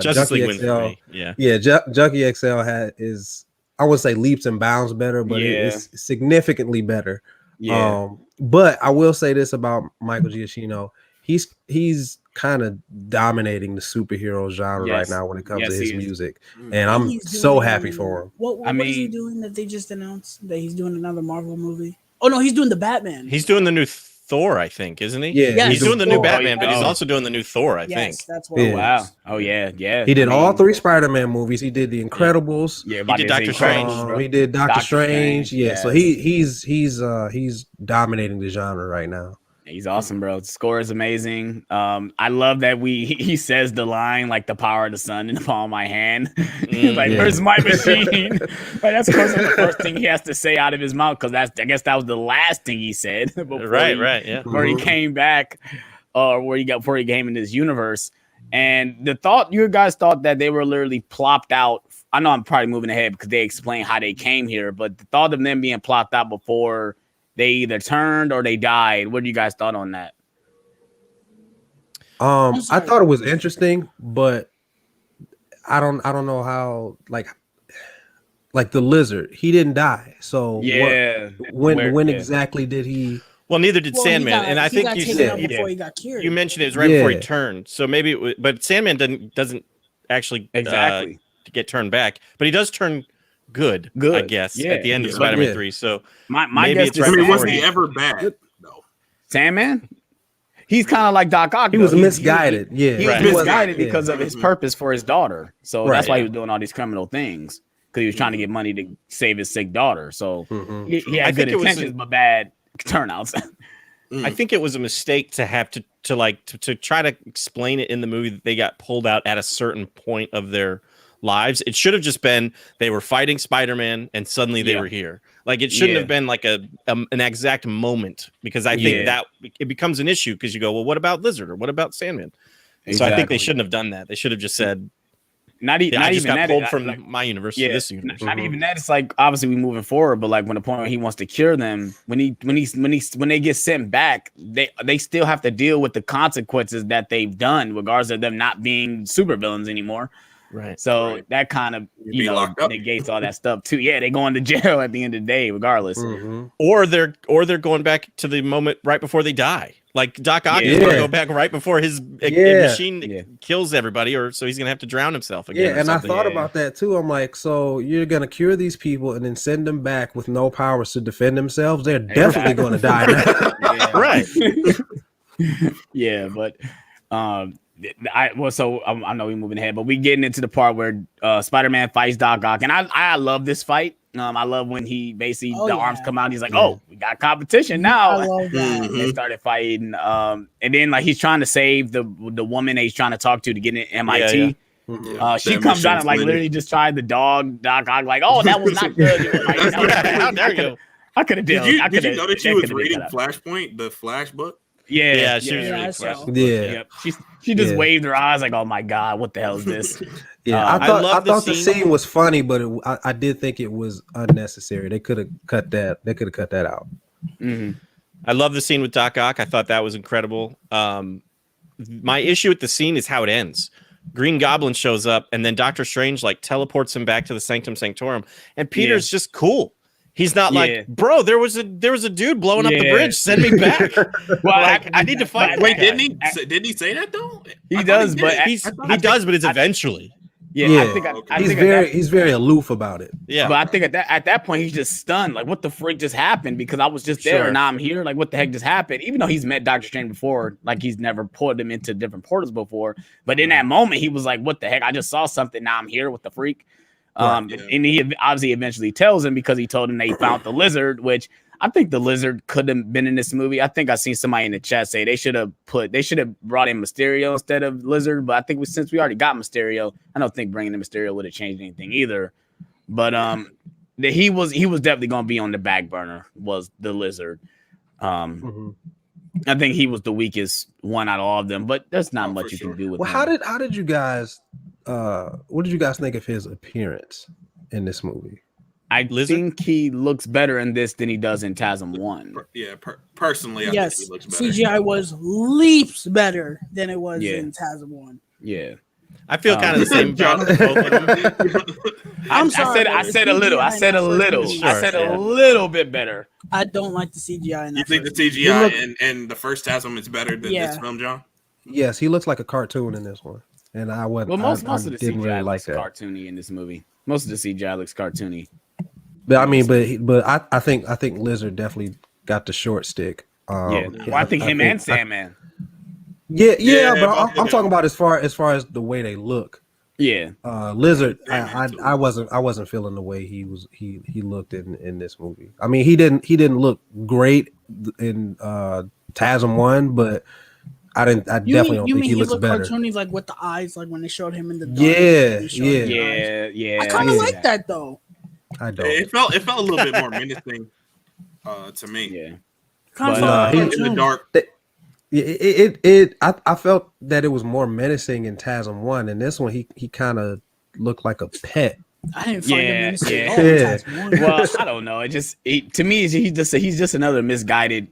Justice Junkie League XL, Junkie XL is, I would say, leaps and bounds better, but it's significantly better. Yeah. But I will say this about Michael Giacchino: he's kind of dominating the superhero genre right now when it comes to his music, and I'm so happy for him. What is he doing that they just announced that he's doing another Marvel movie? Oh no, he's doing the Batman. He's doing the new Thor, I think, isn't he? Yeah, he's doing the new Batman, but he's also doing the new Thor, I think. That's what. Oh wow! Oh yeah. He did all 3 Spider-Man movies. He did The Incredibles. Yeah, he did Doctor Strange. He did Doctor Strange. Yeah, so he's dominating the genre right now. He's awesome, bro. The score is amazing. I love that he says the line like the power of the sun in the palm of my hand. Where's my machine? That's the first thing he has to say out of his mouth, because I guess that was the last thing he said before he came back, before he came into this universe. And you guys thought that they were literally plopped out. I know I'm probably moving ahead because they explain how they came here, but the thought of them being plopped out before they either turned or they died. What do you guys thought on that? I thought it was interesting, but I don't know how, like the lizard, he didn't die. So when exactly did he? Well, neither did Sandman, and I think you said before he got cured. You mentioned it was right before he turned, so maybe it was, but Sandman doesn't actually get turned back, but he does turn good, I guess, at the end of Spider-Man 3. So my guess is, was he ever bad? No. Sandman? He's kind of like Doc Ock. He was misguided. He was misguided because of his purpose for his daughter. So that's why he was doing all these criminal things, because he was trying to get money to save his sick daughter. So he had good intentions, but bad turnouts. I think it was a mistake to have to try to explain it in the movie that they got pulled out at a certain point of their lives. It should have just been they were fighting Spider-Man and suddenly they were here. Like, it shouldn't have been like an exact moment, because I think that it becomes an issue, because you go, well, what about Lizard, or what about Sandman? Exactly. So I think they shouldn't have done that. They should have just said, not even got pulled from my universe to this universe. Not even that. It's like, obviously we moving forward, but like when the point where he wants to cure them, when they get sent back, they still have to deal with the consequences that they've done, regardless of them not being supervillains anymore. Right. So that kind of negates all that stuff too. Yeah, they go into jail at the end of the day, regardless. Or they're going back to the moment right before they die. Like Doc Ock is Yeah. going to go back right before his Yeah. machine kills everybody, or so he's going to have to drown himself again. Yeah, or and I something. thought about that too. I'm like, so you're gonna cure these people and then send them back with no powers to defend themselves? They're definitely going to die now. Yeah. Right. Yeah, but I know we're moving ahead, but we getting into the part where Spider-Man fights Doc Ock, and I love this fight. I love when he basically arms come out. And he's like, "Oh, we got competition now." I love that. They started fighting, and then like he's trying to save the woman that he's trying to talk to get in MIT. She comes out and like literally just tried the dog Doc Ock, like, "Oh, that was not good." Like, How dare you? I could have Did you know that she was reading Flashpoint, the Flash book? Yeah, she was reading Flash. Yeah. She just waved her eyes like, "Oh my god, what the hell is this?" Yeah, I love thought the the scene was funny, but I did think it was unnecessary. They could have cut that. They could have cut that out. Mm-hmm. I love the scene with Doc Ock. I thought that was incredible. My issue with the scene is how it ends. Green Goblin shows up, and then Doctor Strange like teleports him back to the Sanctum Sanctorum, and Peter's just cool. He's not like, bro, there was a dude blowing up the bridge. Send me back. Well, like, I need to fight. Wait, didn't he say that though? He does, but he does, but it's eventually. Yeah, I think he's very aloof about it. Yeah, but I think at that point he's just stunned. Like, what the freak just happened? Because I was just there and now I'm here. Like, what the heck just happened? Even though he's met Doctor Strange before, like he's never pulled him into different portals before. But in that moment, he was like, "What the heck? I just saw something. Now I'm here with the freak." And he obviously eventually tells him because he told him that he found the lizard, which I think the lizard could have been in this movie. I think I seen somebody in the chat say they should have brought in Mysterio instead of Lizard. But I think since we already got Mysterio, I don't think bringing in Mysterio would have changed anything either. But he was definitely going to be on the back burner. Was the Lizard? I think he was the weakest one out of all of them. But there's not much you can do with him. How did you guys? What did you guys think of his appearance in this movie? I think he looks better in this than he does in TASM 1. Yeah, personally, I think he looks better. CGI was leaps better than it was in TASM 1. Yeah. I feel kind of the same about both of them. I'm sorry. I said a little. I said a little bit better. I don't like the CGI in that. You think the CGI and the first TASM is better than this film, John? Yes, he looks like a cartoon in this one. And I went. Well, most of the didn't CGI really like looks that. cartoony in this movie. Most of the CGI looks cartoony. But I mean, but I think Lizard definitely got the short stick. I think him and Sandman. Yeah, but I'm talking about as far as the way they look. Yeah. Lizard, I wasn't feeling the way he looked in this movie. I mean, he didn't look great in TASM 1, but I definitely don't think he looks better. Cartoony, like with the eyes, like when they showed him in the dark. Yeah. I kind of like that though. I don't. It felt a little bit more menacing to me. Yeah. But, in the dark. I felt that it was more menacing in TASM 1, and this one he kind of looked like a pet. I didn't find him menacing at all Yeah. in TASM 1. Well, I don't know. To me, he's just another misguided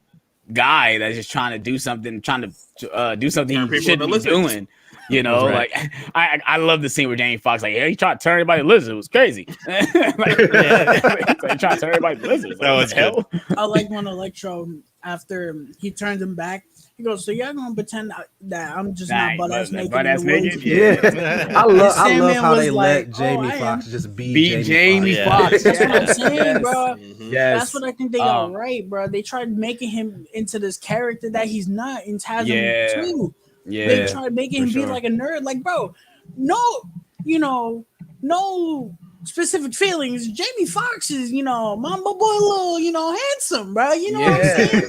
guy that's just trying to do something, he shouldn't be doing. You know, Right. like I love the scene where Jamie Foxx like, he tried to turn everybody lizard. It was crazy. Like, he tried to turn everybody lizard. That was good. I like when Electro, after he turns him back, he goes, "So y'all gonna pretend that I'm just not butt ass naked?" Yeah. I love Sandman how they was let like, Jamie I Foxx am. just be Jamie Foxx. Foxx. That's what I'm saying, bro. Yes. That's what I think they got right, bro. They tried making him into this character that he's not in TASM 2. Yeah. They tried making him be like a nerd. Like, bro, no specific feelings. Jamie Foxx is, mama boy, little, handsome, bro. You know what I'm saying?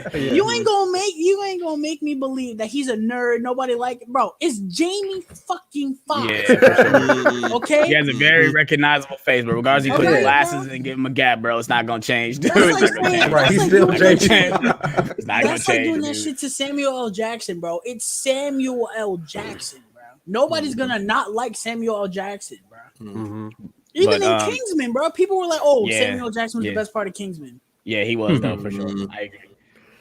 Like, you ain't gonna make me believe that he's a nerd. Nobody like it, bro. It's Jamie fucking Foxx. Yeah. Okay. He has a very recognizable face, but regardless, you put the glasses and give him a gap, bro. It's not gonna change, dude. That's It's like not gonna saying- change. Right, he's That's still like Jamie It's not That's gonna like change. doing that dude. shit to Samuel L. Jackson, bro. It's Samuel L. Jackson, bro. Nobody's gonna not like Samuel L. Jackson, bro. Mm-hmm. Even But, in Kingsman, bro, people were like, "Oh, yeah, Samuel L. Jackson was yeah. the best part of Kingsman." Yeah, he was though for sure. I agree.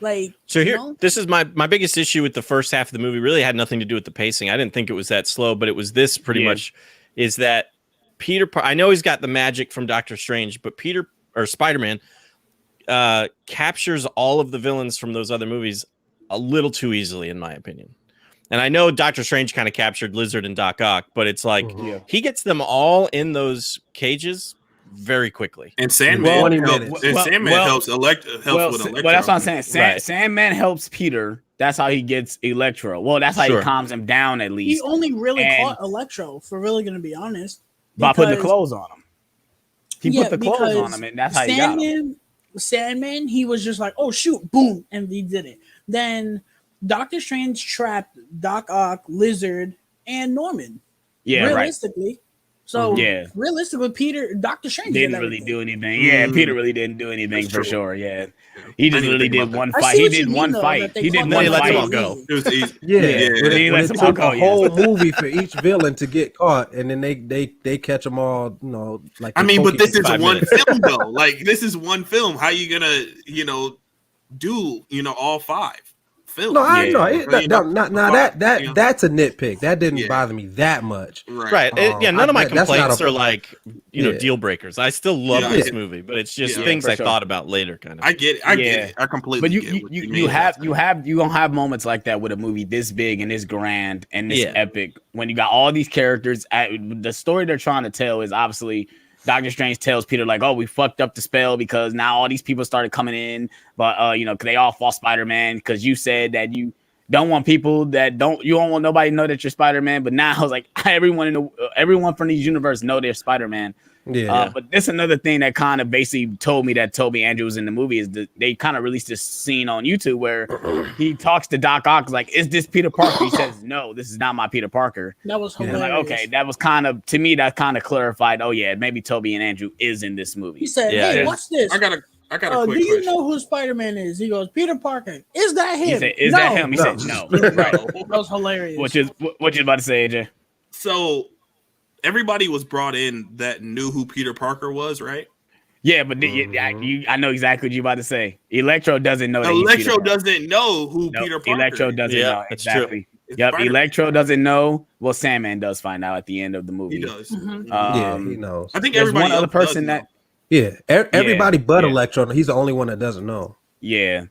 Like, So here, you know? this is my biggest issue with the first half of the movie. Really had nothing to do with the pacing. I didn't think it was that slow, but it was this pretty much. Is that I know he's got the magic from Doctor Strange, but Spider-Man captures all of the villains from those other movies a little too easily, in my opinion. And I know Doctor Strange kind of captured Lizard and Doc Ock, but it's like he gets them all in those cages very quickly. And Sandman helps with Electro. Well, that's what I'm saying. Sandman helps Peter. That's how he gets Electro. Well, that's how he calms him down at least. He only really caught Electro, for really going to be honest. By putting the clothes on him. He put the clothes on him, and that's how he got him. Sandman, he was just like, oh, shoot, boom, and he did it. Then Doctor Strange trapped Doc Ock, Lizard, and Norman. Yeah, realistically. So, realistically, Doctor Strange didn't really do anything. Yeah, Peter really didn't do anything for sure. Yeah. He just really did one fight. He did one fight. He did one fight. Let go. It was easy. It took a whole movie for each villain to get caught, and then they catch them all. You know, like but this is one film though. Like this is one film. How you gonna, do all 5 films? No, I know. That's a nitpick. That didn't bother me that much. Right. None of my complaints are like deal breakers. I still love this movie, but it's just things I thought about later. Kind of. I get it. I completely. But you gonna have moments like that with a movie this big and this grand and this epic when you got all these characters. The story they're trying to tell is obviously. Doctor Strange tells Peter like, "Oh, we fucked up the spell because now all these people started coming in, but cause they all fought Spider-Man because you said that you don't want people that you don't want nobody to know that you're Spider-Man, but now it's like everyone from these universe know they're Spider-Man." But this another thing that kind of basically told me that Toby Andrews in the movie is that they kind of released this scene on YouTube where he talks to Doc Ock like, "Is this Peter Parker?" He says, "No, this is not my Peter Parker." That was hilarious. Like, okay, that was kind of to me that kind of clarified. Oh yeah, maybe Toby and Andrew is in this movie. He said, "Hey, watch this. I got a quick question. Do you know who Spider-Man is?" He goes, "Peter Parker." Is that him? He said, "Is that him?" He said, "No." Right. That was hilarious. What you about to say, AJ? So. Everybody was brought in that knew who Peter Parker was, right? Yeah, but I know exactly what you're about to say. Electro doesn't know. Electro doesn't know who Peter Parker. Electro doesn't know exactly. Yep, Electro doesn't know. Well, Sandman does find out at the end of the movie. He does. He knows. I think there's everybody one other person that. Everybody but Electro. He's the only one that doesn't know. Yeah.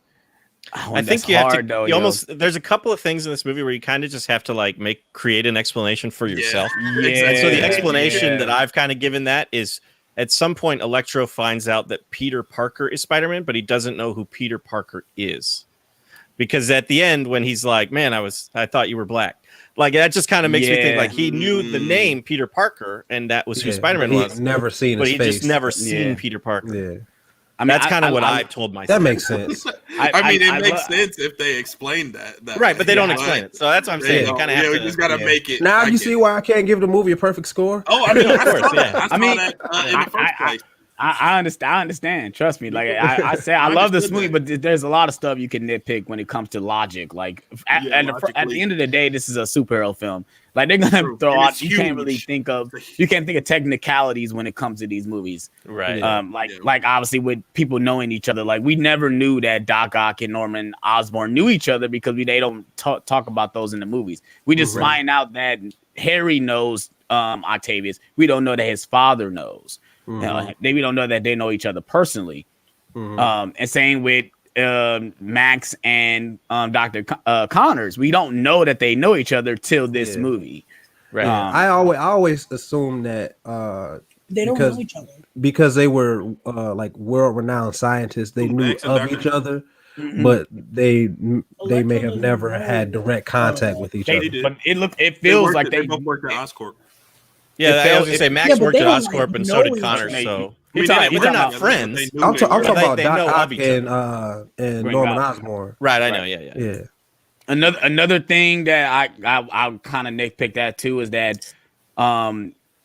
I think you have to. You almost. There's a couple of things in this movie where you kind of just have to create an explanation for yourself. Yeah. So the explanation that I've kind of given that is at some point Electro finds out that Peter Parker is Spider-Man, but he doesn't know who Peter Parker is, because at the end when he's like, "Man, I thought you were black," like that just kind of makes me think like he knew the name Peter Parker and that was who Spider-Man was. Never seen, but his he face. just never seen Peter Parker. Yeah. I mean, that's kind of what I told myself. That makes sense. It makes sense if they explain that right, but they don't explain it. So that's what I'm saying. You kind of have to. We just gotta make it. Now you see why I can't give the movie a perfect score. Oh, I mean, of course, I mean, in the first place. I understand. Trust me. Like I say, I love this movie, but there's a lot of stuff you can nitpick when it comes to logic. Like at the end of the day, this is a superhero film. Like they're gonna throw out. You can't think of technicalities when it comes to these movies. Right. Like obviously with people knowing each other. Like we never knew that Doc Ock and Norman Osborn knew each other because they don't talk about those in the movies. We just find out that Harry knows Octavius. We don't know that his father knows. We don't know that they know each other personally. And same with Max and Dr. Connors. We don't know that they know each other till this movie. Right. I always assume that they don't know each other because they were world-renowned scientists. They knew of each other, but they may have never had direct contact with each other. But it feels like they both worked at Oscorp. Yeah, I was gonna say Max worked at Oscorp and so did Connors. So they're not friends. I'm talking about Doc Ock and Norman Osborn. Right, I know. Yeah. Another thing that I kind of nitpick that too is that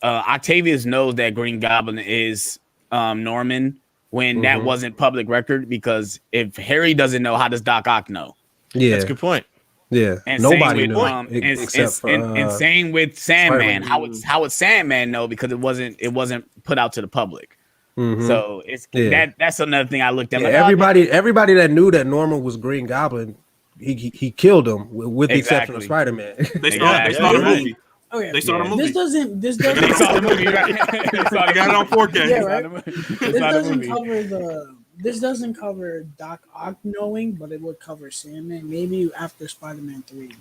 Octavius knows that Green Goblin is Norman when that wasn't public record, because if Harry doesn't know, how does Doc Ock know? Yeah, that's a good point. Yeah, and nobody knew. And same with Sandman. How would Sandman know, because it wasn't put out to the public? So that's another thing I looked at. Everybody that knew that Norman was Green Goblin, he killed him with the exception of Spider-Man. They saw the movie. Okay. They saw the movie. This doesn't. They saw the movie. Right? They got it on 4K. Yeah, right. This doesn't cover this doesn't cover Doc Ock knowing, but it would cover Sandman. Maybe after Spider-Man 3.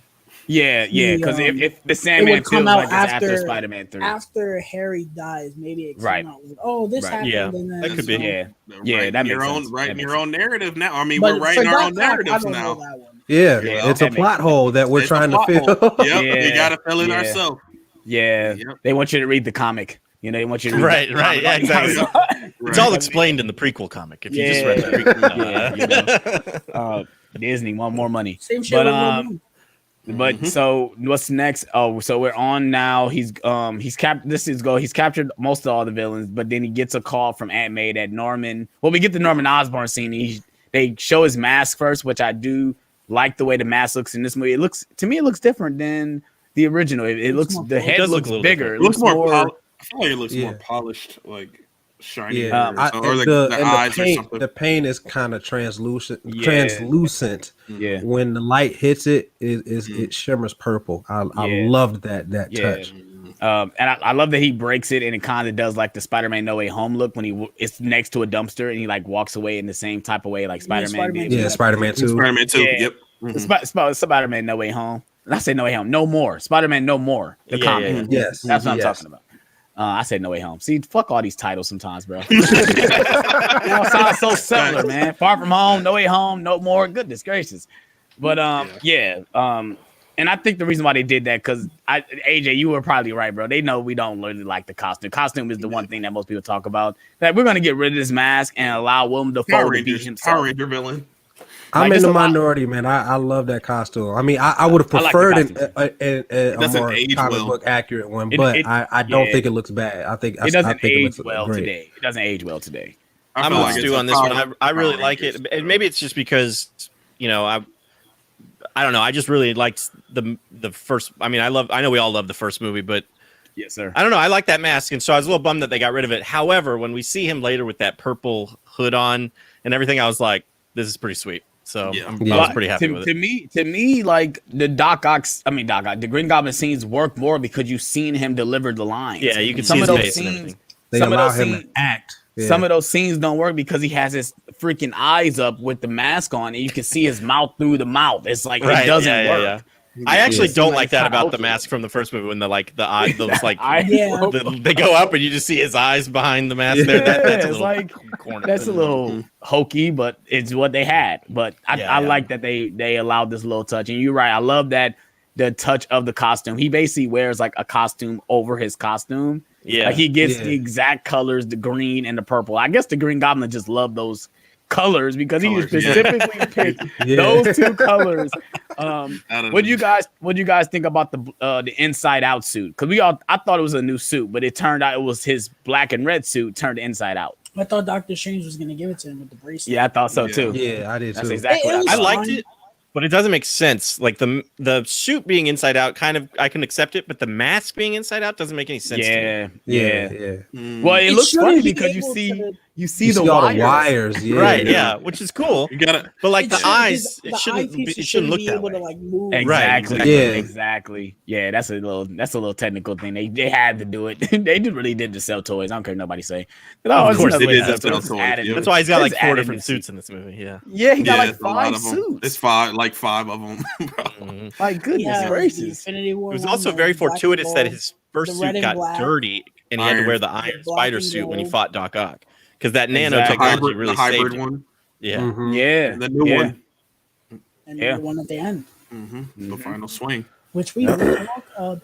Yeah, because if the It Sandman would come feels out like it's after Spider-Man 3. After Harry dies, maybe it Right. Out with, oh, this Right. happened. Yeah, and then, that could be. Yeah, that makes sense. Writing That your makes own narrative now. I mean, But we're writing for our Doc own Ock, I narratives don't know now. that one. Yeah, Yeah, it's a that plot hole that we're It's a trying to plot fill. hole. Yep, Yeah. we gotta fill it Yeah. ourselves. Yeah, Yep. they want you to read the comic. You know, they want you to read Right, the right, comic. yeah, exactly. It's all Right. explained in the prequel comic. If you just Yeah. read the prequel, Yeah, Disney want more money. Same shit But with Will Blue. But so what's next? Oh, so we're on now. He's captured most of all the villains, but then he gets a call from Aunt May that Norman. Well, we get the Norman Osborn scene. They show his mask first, which I do like the way the mask looks in this movie. It looks different than the original. It looks more the head does look looks a little bigger. different. It looks more. I feel like it looks more Yeah. polished, like shiny, Yeah, or like the eyes or paint, something. the paint is kind of translucent. Yeah. Translucent. Yeah. When the light hits it, it shimmers purple. I Yeah. loved that Yeah. touch. And I love that he breaks it and it kind of does like the Spider-Man No Way Home look when it's next to a dumpster and he like walks away in the same type of way like Spider-Man Spider-Man did. Yeah, Spider-Man 2. Spider-Man 2. Yeah. Yep. Spider-Man No Way Home. And I say No Way Home. No More. Spider-Man No More. The Yeah, comic. yeah. Yes. That's what I'm Yes. talking about. I said No Way Home. See, fuck all these titles sometimes, bro. They all sound so similar, man. Far From Home, No Way Home, No More. Goodness gracious. But and I think the reason why they did that because AJ, you were probably right, bro. They know we don't really like the costume. Costume is the one thing that most people talk about. That we're gonna get rid of this mask and allow Willem Dafoe Power to be Rangers, himself. Power Ranger villain. I'm Like, in it's the a lot- minority, man. I love that costume. I mean, I would have I like the preferred costume. a doesn't more age comic well. book accurate one, It- but it- I don't yeah. think it looks bad. I think It doesn't I think age looks well great. today. It doesn't age well today. I I'm feel with like Stu it's a on this one. Power- I really Power like Rangers. it, and maybe it's just because I don't know. I just really liked the first. I mean, I know we all love the first movie, but Yes, sir. I don't know. I like that mask, and so I was a little bummed that they got rid of it. However, when we see him later with that purple hood on and everything, I was like, "This is pretty sweet." So Yeah. I was pretty happy to, with to it. to me, like the the Green Goblin scenes work more because you've seen him deliver the lines. Yeah, you can Some see of his those face and scenes. everything. They Some of allow those him scenes, to act. Yeah. some of those scenes don't work because he has his freaking eyes up with the mask on, and you can see his mouth through the mouth. It's like Right, it doesn't yeah, yeah, work. yeah. I actually Yeah. don't Like, like that kinda about the hokey. mask from the first movie when the eyes, those like Yeah. they go up and you just see his eyes behind the mask. There, that's a it's little like corny. that's a little hokey, but it's what they had. But I Yeah. like that they allowed this little touch. And you're right. I love that the touch of the costume. He basically wears like a costume over his costume. Yeah. Like he gets Yeah. the exact colors, the green and the purple. I guess the Green Goblin just loved those colors because he Colors, yeah. specifically picked Yeah. those two colors. I don't What do know. you guys think about the Inside Out suit? Because I thought it was a new suit, but it turned out it was his black and red suit turned inside out. I thought Doctor Strange was gonna give it to him with the bracelet. Yeah, I thought so Yeah. too. Yeah, I did That's too. exactly It what was I I thought. liked fine. it, but it doesn't make sense. Like the suit being inside out, kind of I can accept it, but the mask being inside out doesn't make any sense. To me. Yeah, Yeah, yeah. yeah. Mm. Well, it It looks shouldn't funny be because you able see to- you see You the see all wires. the wires, yeah. Right, yeah, which is cool. You gotta. But like It the should- eyes, the it shouldn't eyepiece it shouldn't look be that able way. to like move. Exactly. exactly. Yeah. Exactly. Yeah, that's a little technical thing. They had to do it. They really did to sell toys. I don't care what nobody say. Of course they did to That's sell toys, yeah. That's why he's got like Just 4 added different this- suits in this movie. Yeah. Yeah, he got Yeah, like it's a lot 5 of them. suits. It's five of them. Mhm. Like goodness Yeah, the gracious. Infinity War It was one, also the very black fortuitous and that gold. his first the red suit and got black. dirty and he had to wear the Iron. Iron Black Spider and suit when he gold. fought Doc Ock because that Exactly. nanotechnology really the hybrid saved him. one. Yeah. Mhm. Yeah. The new yeah. one. and Yeah. the one at the end, The final swing. which we will talk about.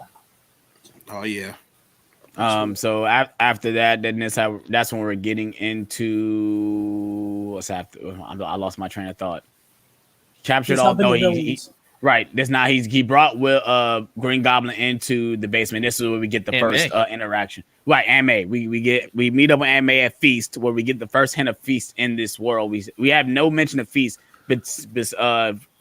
Oh yeah. So after that, then that's when we're getting into what's after. I lost my train of thought. Captured He's all. helping No, the he villains. right. That's not. He brought Green Goblin into the basement. This is where we get the Aunt first May. interaction. Right, Aunt May. We meet up with Aunt May at Feast, where we get the first hint of Feast in this world. We have no mention of Feast, but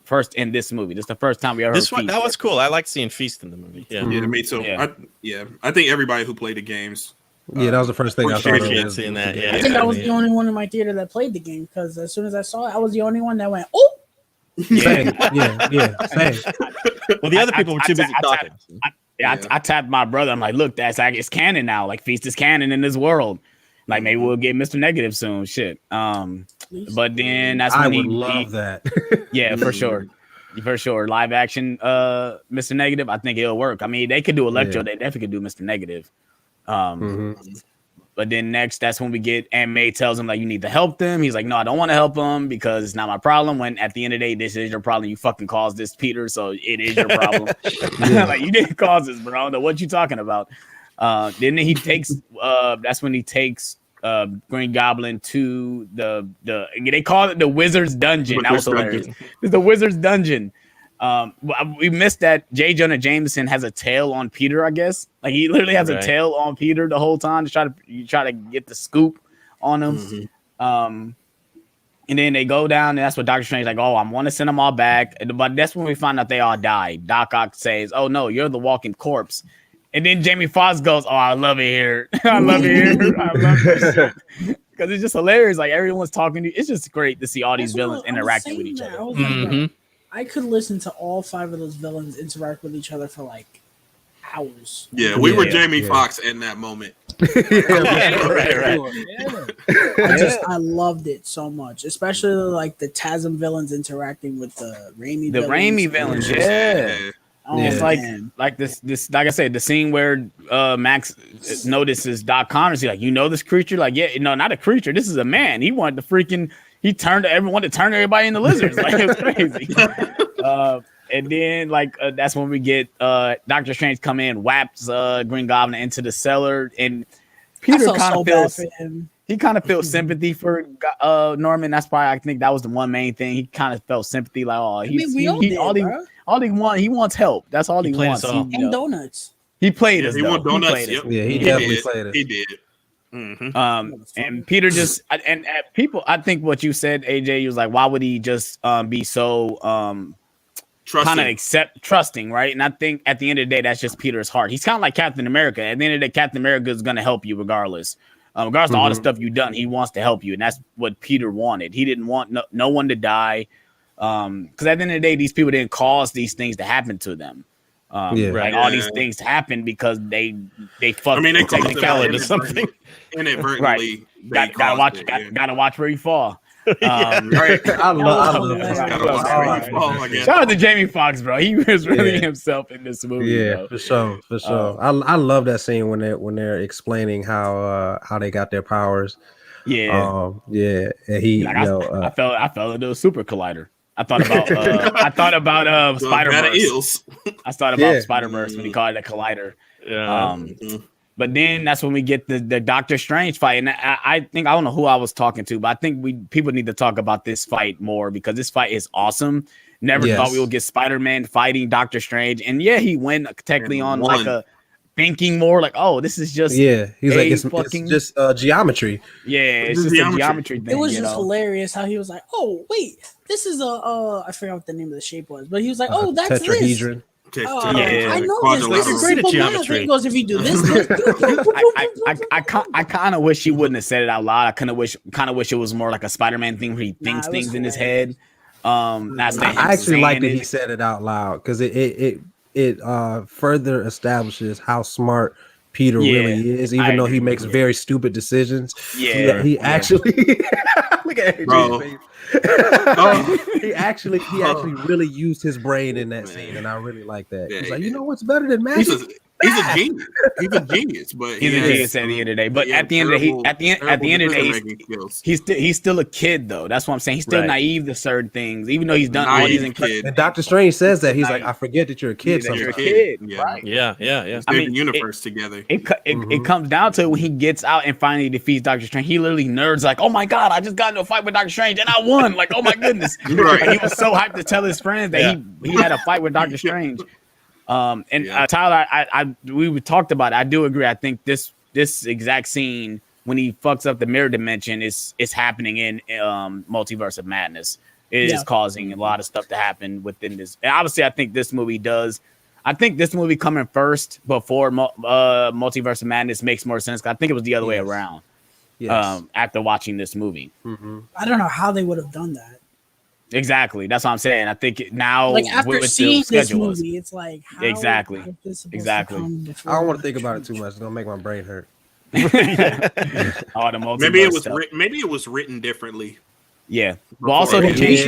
first in this movie. This is the first time we ever heard This one Feast. that was cool. I like seeing Feast in the movie. Yeah. Yeah, me too. Yeah. I think everybody who played the games. Yeah, that was the first thing I thought Appreciate of. seeing that, yeah. I think I was the only one in my theater that played the game because as soon as I saw it, I was the only one that went, "Oh, Same. Yeah, same. Well, the other people were too busy talking. I tapped my brother. I'm like, look, that's like it's canon now. Like Feast is canon in this world. Like maybe we'll get Mr. Negative soon. Shit. please. But then that's I when would love that. Yeah, for sure. For sure. Live action Mr. Negative, I think it'll work. I mean, they could do Electro, they definitely could do Mr. Negative. But then next, that's when we get Aunt May tells him like you need to help them. He's like, no, I don't want to help them because it's not my problem. When at the end of the day, this is your problem. You fucking caused this, Peter. So it is your problem. Like you didn't cause this, bro. I don't know what you talking about. Then he takes. That's when he takes Green Goblin to the they call it the Wizard's Dungeon. That was hilarious. It's the Wizard's Dungeon. We missed that J. Jonah Jameson has a tail on Peter, I guess. Like he literally has a tail on Peter the whole time to try to get the scoop on him. And then they go down, and that's what Doctor Strange like, oh, I want to send them all back. But that's when we find out they all died. Doc Ock says, oh no, you're the walking corpse. And then Jamie Foxx goes, oh, I love it here. I love it here. I love it. Because it's just hilarious. Like everyone's talking to you. It's just great to see all these villains interacting with each other. I could listen to all 5 of those villains interact with each other for like hours. Yeah, we were Jamie Foxx in that moment. I loved it so much, especially like the TASM villains interacting with the Raimi villains. Raimi villains, It's like this, like I said, the scene where Max notices Doc Connors. He's like, you know this creature? Like, yeah, no, not a creature. This is a man. He wanted to freaking. He turned everyone to turn everybody into lizards. Like it was crazy. And then that's when we get Doctor Strange come in, whaps Green Goblin into the cellar, and Peter kind of feels sympathy for Norman. That's why I think that was the one main thing. He kind of felt sympathy, like, oh, he wants help. That's all he wants. And donuts. He played us. He wants donuts. He definitely played it. He did. And Peter just and people, I think what you said, AJ, he was like, why would he just be so kind of trusting, right? And I think at the end of the day, that's just Peter's heart. He's kind of like Captain America. At the end of the day, Captain America is going to help you regardless. Regardless of all the stuff you've done, he wants to help you, and that's what Peter wanted. He didn't want no one to die, because at the end of the day, these people didn't cause these things to happen to them. All these things happen because they fucked. I mean, they technicality to something. Inadvertently, gotta watch where you fall. I love that. Shout out to Jamie Foxx, bro. He was really himself in this movie. Yeah, bro. for sure. I love that scene when they're explaining how they got their powers. Yeah, and he, I fell into a super collider. I thought about Spider-Verse. I thought about Spider-Verse when he called it a collider. But then that's when we get the Doctor Strange fight. And I think, I don't know who I was talking to, but I think people need to talk about this fight more because this fight is awesome. Never thought we would get Spider-Man fighting Doctor Strange. And he went technically on like a thinking more like, oh, this is just he's like it's just geometry. Yeah, it's just a geometry thing. It was just hilarious how he was like, oh wait, this is I forgot what the name of the shape was, but he was like, oh, that's tetrahedron. I know this. It's great at geometry. He goes, if you do this, I kind of wish he wouldn't have said it out loud. I kind of wish it was more like a Spider-Man thing where he thinks things in his head. I actually like that he said it out loud because it further establishes how smart Peter really is, even though he makes very stupid decisions. He actually look at AJ's face. He actually really used his brain in that scene, and I really like that. He's like, you know what's better than magic? He's a genius. He's a genius, but he's a genius at the end of the day. But at the end of the day, he's still a kid, though. That's what I'm saying. He's still naive to certain things, even though he's done all these incredible. And Doctor Strange says that he's like, I forget that you're a kid. You're a kid, right? Yeah. I mean, universe together. It comes down to when he gets out and finally defeats Doctor Strange. He literally nerds like, oh my god, I just got into a fight with Doctor Strange and I won. Like, oh my goodness. And he was so hyped to tell his friends that he had a fight with Doctor Strange. Tyler, we talked about it. I do agree. I think this exact scene when he fucks up the mirror dimension is happening in Multiverse of Madness. It is causing a lot of stuff to happen within this. And obviously, I think this movie does. I think this movie coming first before Multiverse of Madness makes more sense. I think it was the other way around. After watching this movie, I don't know how they would have done that. Exactly. That's what I'm saying. I think now, like after seeing this movie, it's like exactly. I don't want to think about it too much. It's gonna make my brain hurt. Maybe it was written differently. Yeah. Well, also they changed.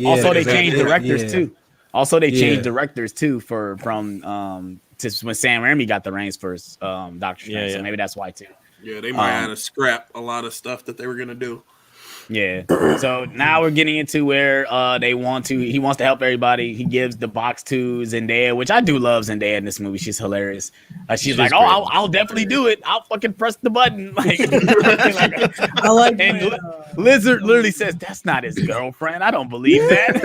Also they changed directors too. Also they changed directors too from to when Sam Raimi got the reins first. Doctor Strange. So maybe that's why too. Yeah, they might have to scrap a lot of stuff that they were gonna do. Yeah. So now we're getting into where he wants to help everybody. He gives the box to Zendaya, which I do love Zendaya in this movie. She's hilarious. She's like, I'll definitely do it. I'll fucking press the button. Like, I like and Lizard literally says, that's not his girlfriend. I don't believe that.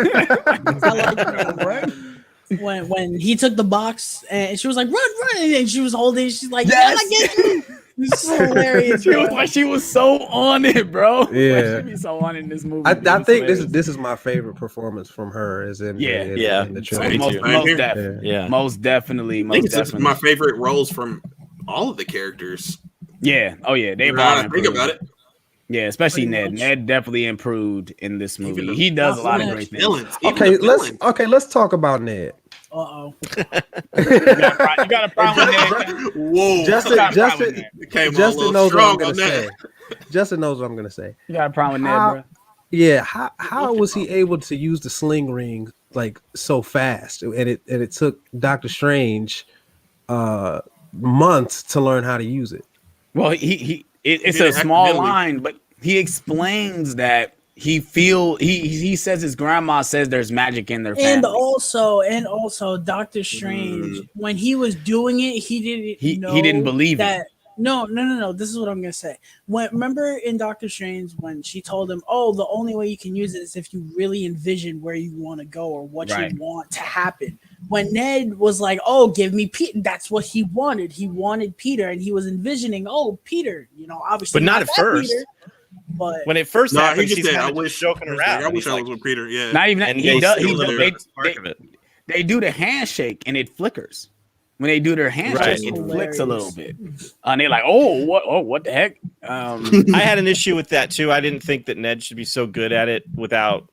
when he took the box and she was like, run, and she was holding it. She's like, yes, I get you. It's so hilarious. She was so on it, bro. Yeah, she be so on it in this movie. I think this is my favorite performance from her. Is in the trilogy. Most definitely. This is my favorite roles from all of the characters. Yeah. Oh yeah. They've all think about it. Yeah, especially Ned. Ned definitely improved in this movie. He does a lot of great things. Let's talk about Ned. Uh-oh. You got a problem with Ned? Whoa. Justin knows what I'm gonna say. Justin knows what I'm gonna say. You got a problem with Ned, bro? Yeah. How was he able to use the sling ring like so fast? And it took Doctor Strange months to learn how to use it. Well, it's a small line, but he explains that he says his grandma says there's magic in their family. And also Doctor Strange, when he was doing it, he didn't believe that. No. This is what I'm gonna say. Remember in Doctor Strange when she told him, "Oh, the only way you can use it is if you really envision where you want to go or what you want to happen." When Ned was like, "Oh, give me Peter," that's what he wanted. He wanted Peter, and he was envisioning, "Oh, Peter," obviously, but not at first. Peter, but when it first happened, he she's said, kind of just joking around. I wish I was with Peter. Yeah, not even. And he does. They do the handshake, and it flickers. When they do their handshake, it flicks a little bit, and they're like, "Oh, what the heck?" I had an issue with that too. I didn't think that Ned should be so good at it without.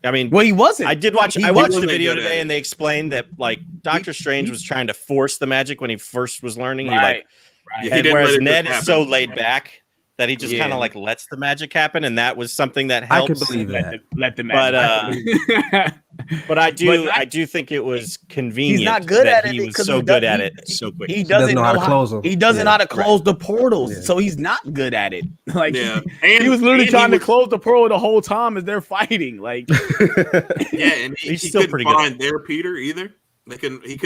I mean, well, he wasn't. I watched the video today, and they explained that like Doctor Strange was trying to force the magic when he first was learning. Right. Whereas Ned is so laid back that he just kind of like lets the magic happen, and that was something that helps. I can believe that. Let the magic. But I do think it was convenient. He's not good at it. He was so good at it so quick. He doesn't know how to close them. He doesn't know how to close the portals, so he's not good at it. Like he was literally trying to close the portal the whole time as they're fighting. Like and he still couldn't find their Peter either. He couldn't. He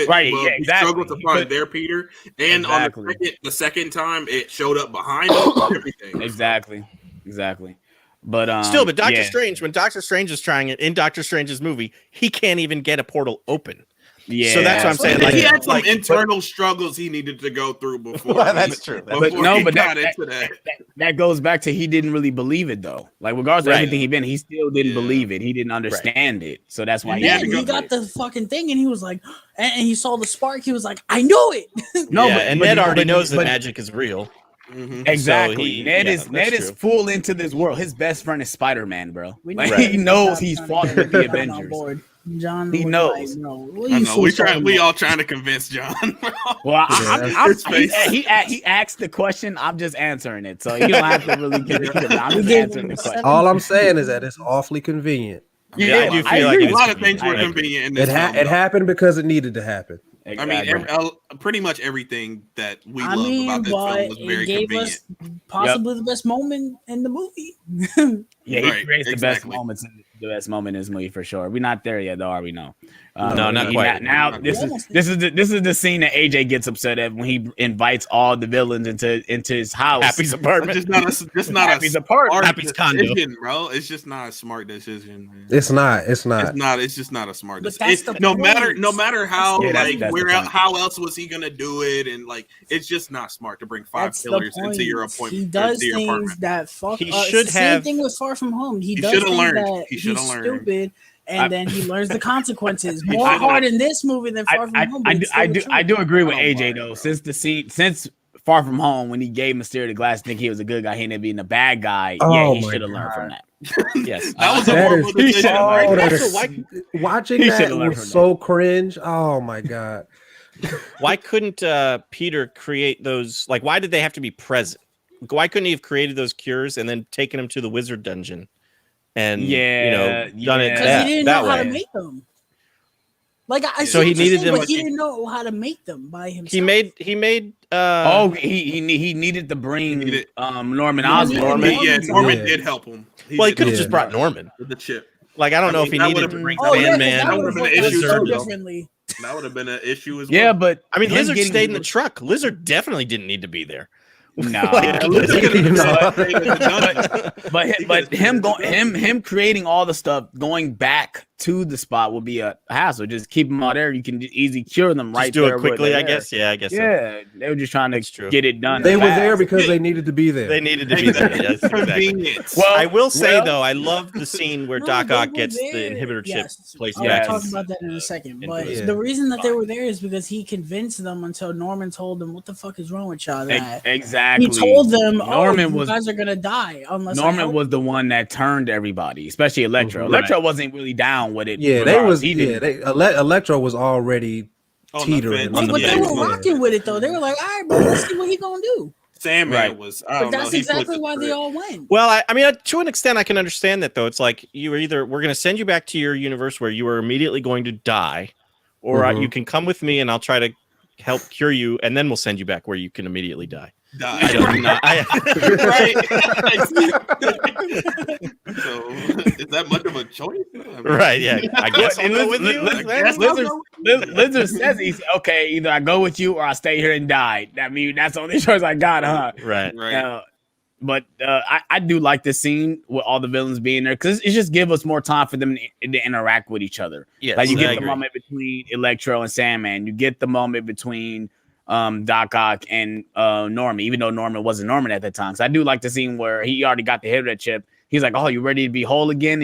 struggled to find their Peter, and on the second time it showed up behind him. Everything exactly. But Doctor Strange, when Doctor Strange is trying it in Doctor Strange's movie, he can't even get a portal open. Yeah, so that's what I'm saying. Like, he had some internal struggles he needed to go through before. That's true. That goes back to he didn't really believe it though. Like regardless of everything he'd been, he still didn't believe it. He didn't understand it. So that's why he got the fucking thing, and he was like, and he saw the spark. He was like, I know it. And Ned already knows that magic is real. Mm-hmm. Exactly. So Ned is full into this world. His best friend is Spider-Man, bro. He knows he's fought with the Avengers. John, he knows. We all trying to convince John. Well, he asked the question. I'm just answering it, so you don't have to really get it. I'm just answering the question. All I'm saying is that it's awfully convenient. Yeah, I do feel like a lot of things were convenient. In this it happened because it needed to happen. Exactly. I mean, pretty much everything that we love about this film was very convenient. Possibly the best moment in the movie. He creates the best moments. The best moment in this movie for sure. We're not there yet, though, are we? No, not quite. Now this is the scene that AJ gets upset at when he invites all the villains into his house. Happy's apartment. Just not Happy's apartment. Happy's condo, bro. It's just not a smart decision. Man. It's not. It's just not a smart decision. No matter how how else was he gonna do it, and like it's just not smart to bring five killers into your appointment. He does things that fuck. He should have. Same thing with Far From Home. He does things that he's stupid, and then he learns the consequences. More hard in this movie than Far From Home. I do agree with AJ though. Since Far From Home, when he gave Mysterio the glass, think he was a good guy, he ended up being a bad guy. He should have learned from that. Yes, watching that was so cringe. Oh my god. Why couldn't Peter create those? Like, why did they have to be present? Why couldn't he have created those cures and then taken them to the wizard dungeon and done it because he didn't know how way. to make them. Like I So he needed them. but he didn't know how to make them by himself. He made. he needed to bring Norman Osborn. Norman did help him. He could have just brought Norman with the chip. Like I don't know if he needed to bring Sandman. That would have been an issue. Differently. That would have been an issue as well. Yeah, but I mean, Lizard stayed in the truck. Lizard definitely didn't need to be there. No, but him creating all the stuff going back to the spot will be a hassle. Just keep them out there. You can easily cure them right do there. it quickly, I guess. Yeah, I guess. Yeah, they were just trying to get it done. They were there because they needed to be there. They needed to be there. Yes, exactly. Well, I will say though, I love the scene where Doc Ock gets the inhibitor chip placed back. I'll talk about that in a second. But the reason that they were there is because he convinced them until Norman told them, "What the fuck is wrong with y'all?" Exactly. He told them, you guys are gonna die unless Norman was the one that turned everybody, especially Electro. Electro wasn't really down with it. Yeah, Electro was already teetering. But they were rocking with it though. They were like, "All right, bro, let's see what he gonna do." Sandman was. But that's exactly why they all went. Well, I mean, to an extent, I can understand that though. It's like we're going to send you back to your universe where you are immediately going to die, or you can come with me and I'll try to help cure you, and then we'll send you back where you can immediately die. I don't know. So is that much of a choice? Right? Yeah, I guess I'll go with you. Lizard says he's okay. Either I go with you or I stay here and die. I mean, that's the only choice I got, huh? Right. But I do like this scene with all the villains being there because it just gives us more time for them to interact with each other. Yes, like you get the moment between Electro and Sandman. You get the moment between Doc Ock and Norman, even though Norman wasn't Norman at that time. So I do like the scene where he already got the inhibitor chip. He's like, "Oh, you ready to be whole again?"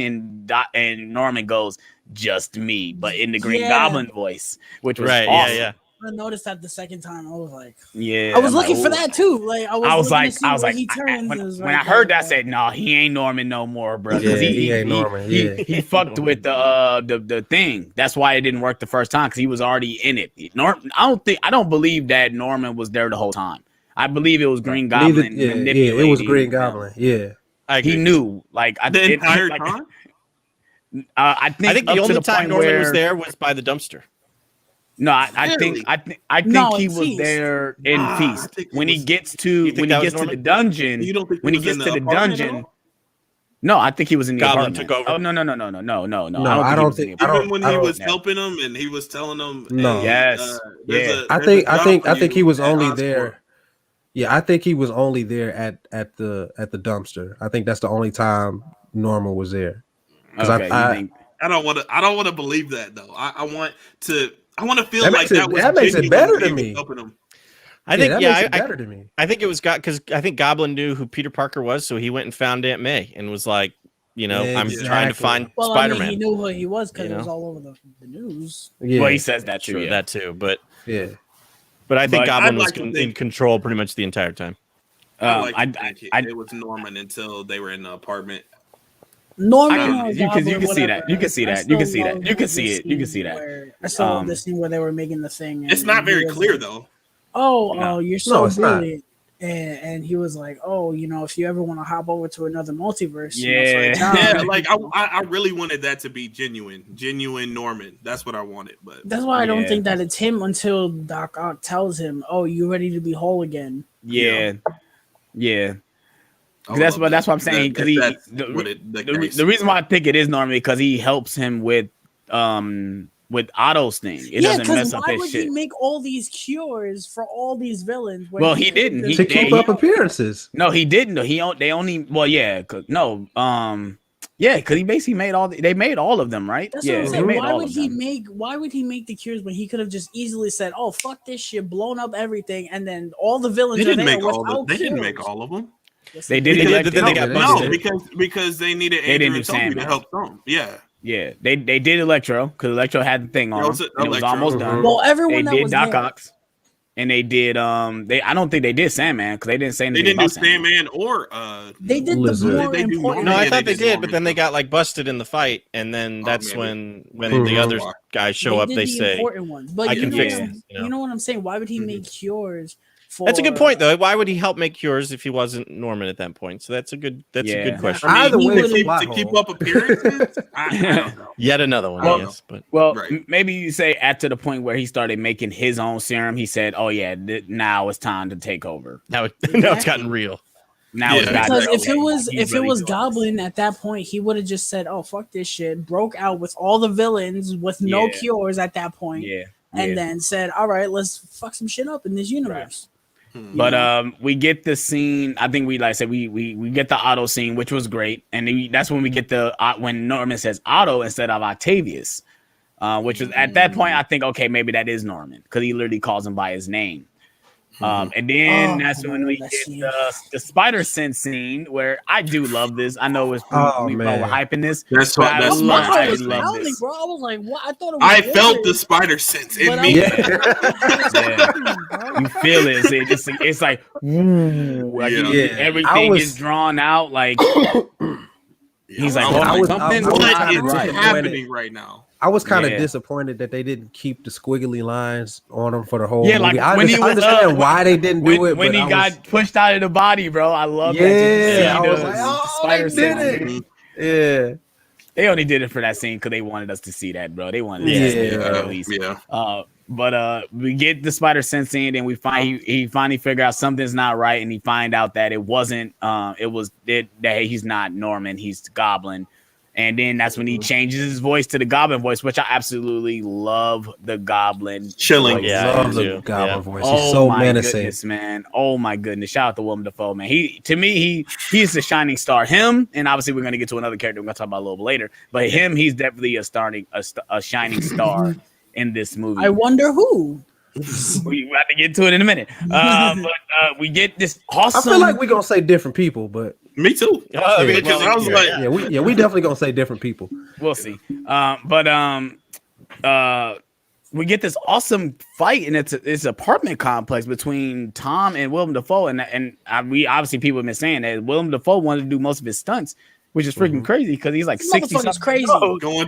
And Norman goes, "Just me," but in the Green Goblin voice, which was awesome. Yeah. I noticed that the second time. I was like, "Yeah." I was looking for that too. Like I was like, when I heard that, I said, "No, he ain't Norman no more, bro." Yeah, he ain't Norman. He fucked with the thing. That's why it didn't work the first time because he was already in it. I don't believe that Norman was there the whole time. I believe it was Green Goblin. It was Green Goblin. Yeah, he knew. Like the entire time. I think the only time Norman was there was by the dumpster. No, I think he was there in Feast when he gets to the dungeon. You don't think when he gets to the dungeon? No, I think he was in the Goblin apartment. took over. Oh no! I don't think. Even when he was helping him and he was telling them, no, I think he was only there. Yeah, I think he was only there at the dumpster. I think that's the only time Norman was there. Okay, I don't want to believe that though. I want to feel like that makes it better to me. I think better to me. I think it was because I think Goblin knew who Peter Parker was, so he went and found Aunt May and was like, I'm trying to find Spider-Man. I mean, he knew who he was because it was all over the news. Yeah. Well, he says that too. Sure, that too, but yeah. But I think Goblin was in control pretty much the entire time. It was Norman until they were in the apartment. Norman, you can see that. You can see that. You can see that. You can see it. You can see that. I saw the scene where they were making the thing. It's not very clear though. Oh, you're so brilliant. And he was like, "Oh, if you ever want to hop over to another multiverse, like I really wanted that to be genuine Norman. That's what I wanted, but that's why I don't think that it's him until Doc Ock tells him, "Oh, you ready to be whole again?" Yeah. That's what I'm saying. The reason why I think it is Norman because he helps him with Otto's thing. It doesn't mess up his shit. Why would he make all these cures for all these villains? Well, he didn't. To keep up appearances. No, he didn't. They only. Well, yeah. Because he basically made they made all of them, right? That's what I'm saying. Why would he make the cures when he could have just easily said, "Oh, fuck this shit, blown up everything," and then all the villains they didn't make all of them. Yes, they did. They got busted. No, because they needed Andrew and Toby to help them. Yeah, they did Electro because Electro had the thing on. It was almost done. Well, everyone they did Doc Ock, and they did. I don't think they did Sandman because they didn't say anything. They didn't about do Sandman or they did Lizard. the more important. No, I thought they did, but then they got like busted in the fight, and then that's when the other guys show up. They say important ones, but I can fix it. You know what I'm saying? Why would he make cures That's a good point, though. Why would he help make cures if he wasn't Norman at that point? So that's a good question. Either way, to keep up appearances. I don't know. Yet another one, Well, yes. But Maybe you say at to the point where he started making his own serum. He said, "Oh yeah, now it's time to take over." now it's gotten real. Now it's gotten because real. if it was Goblin at that point, he would have just said, "Oh fuck this shit," broke out with all the villains with no cures at that point, and then said, "All right, let's fuck some shit up in this universe." Right. But we get the scene. I think we get the Otto scene, which was great, and that's when we get the when Norman says Otto instead of Octavius, which was at that point I think okay maybe that is Norman because he literally calls him by his name. And then that's when we get the spider sense scene where I do love this. I know it's we were hyping this. That's what I love this. Bro, I was like, what? I thought it was felt the spider sense in me. You feel it. It's like, everything is drawn out. Like he's like, something's happening right now. I was kind of disappointed that they didn't keep the squiggly lines on him for the whole movie. Like I understand why they didn't do it. When he got pushed out of the body, bro. I love that. Yeah, I was like, spider sense. Yeah. They only did it for that scene because they wanted us to see that, bro. They wanted us to see it at least. But we get the spider sense scene, and we he finally figure out something's not right, and he find out that it wasn't that he's not Norman, he's Goblin. And then that's when he changes his voice to the Goblin voice, which I absolutely love. The Goblin, chilling, love the Goblin voice. He's so menacing, goodness, man. Oh my goodness! Shout out to Willem Dafoe, man. He's a shining star. Him, and obviously we're gonna get to another character we're gonna talk about a little bit later. But he's definitely a shining star in this movie. I wonder who. We have to get to it in a minute. But we get this awesome. I feel like we're gonna say different people, but. Me too. We definitely gonna say different people. We'll see. We get this awesome fight, and it's apartment complex between Tom and Willem Dafoe, and we obviously people have been saying that Willem Dafoe wanted to do most of his stunts, which is freaking crazy because he's like 60 something crazy, going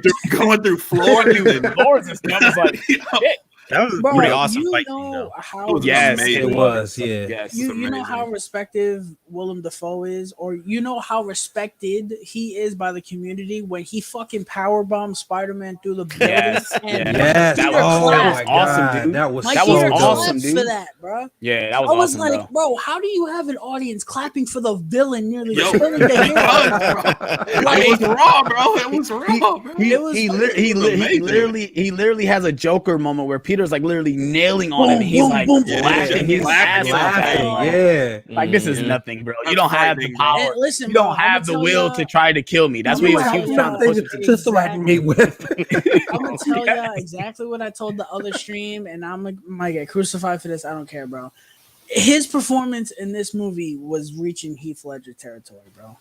through floors and stuff. It's like shit. That was a pretty awesome fight scene, though. It was. You know how respected Willem Dafoe is, or you know how respected he is by the community when he fucking powerbombed Spider-Man through the building. Yes. That was awesome, dude. That was awesome, dude. For that, bro. Yeah, that was awesome. I was like, bro, how do you have an audience clapping for the villain nearly killing the hero? It was raw, bro. It was raw, bro. He literally has a Joker moment where Peter's like literally nailing on him. He's like laughing his ass off. Yeah, like this is nothing, bro. You don't have the power. Listen, you don't have the will to try to kill me. That's what he was trying to push it to threaten me with. I'm gonna tell you exactly what I told the other stream, and might get crucified for this. I don't care, bro. His performance in this movie was reaching Heath Ledger territory, bro.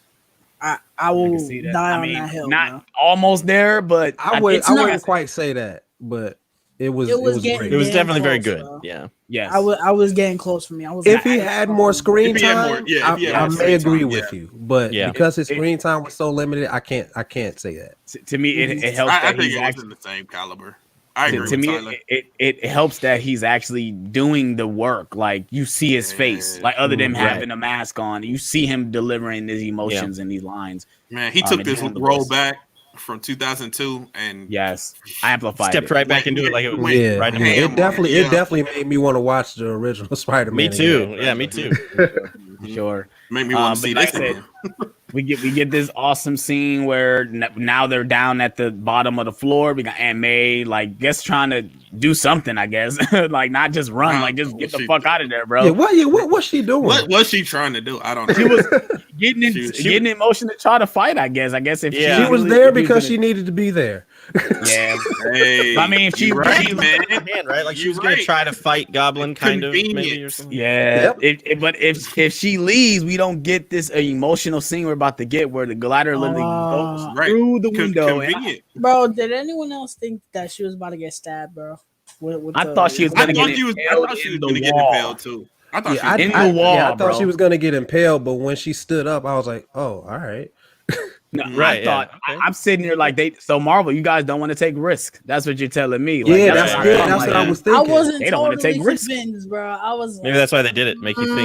I will die on that hill. Not almost there, but I wouldn't quite say that, but. It was great. It was definitely very good. Bro. Yeah. Yes. I was getting close for me. If he had more screen time, I may agree with you. But because his screen time was so limited, I can't say that. To me, it helps. I think it was in the same caliber. I agree. To me, it helps that he's actually doing the work. Like you see his face, like other than having a mask on, you see him delivering his emotions in these lines. Man, he took this role back from 2002 and I amplified stepped right back into it like it was right in it definitely made me want to watch the original Spider-Man. Me too. Me too. Sure. Made me want to see this again. We get this awesome scene where now they're down at the bottom of the floor. We got Aunt May, like, trying to do something, I guess. Like, not just run, like, just get the fuck out of there, bro. Yeah, what's she doing? What was she trying to do? I don't know. She was getting in motion to try to fight, I guess. If she was there because she needed to be there. Yeah. Hey, I mean, if she right, man, right? Like she was gonna try to fight Goblin, kind of, maybe, or something. Yeah. But if she leaves, we don't get this emotional scene we're about to get where the glider literally goes through the window. Bro, did anyone else think that she was about to get stabbed, bro? I thought she was gonna get impaled too. I thought she was in the wall. I thought she was gonna get impaled, but when she stood up, I was like, oh, all right. No, Right, I thought yeah, okay. I'm sitting here like so Marvel, you guys don't want to take risk. That's what you're telling me. Like, Yeah, that's that's good. That's what I was I thinking. wasn't They don't wanna totally take risks. convinced, bro. I was Maybe like, that's why they did it. Make you think.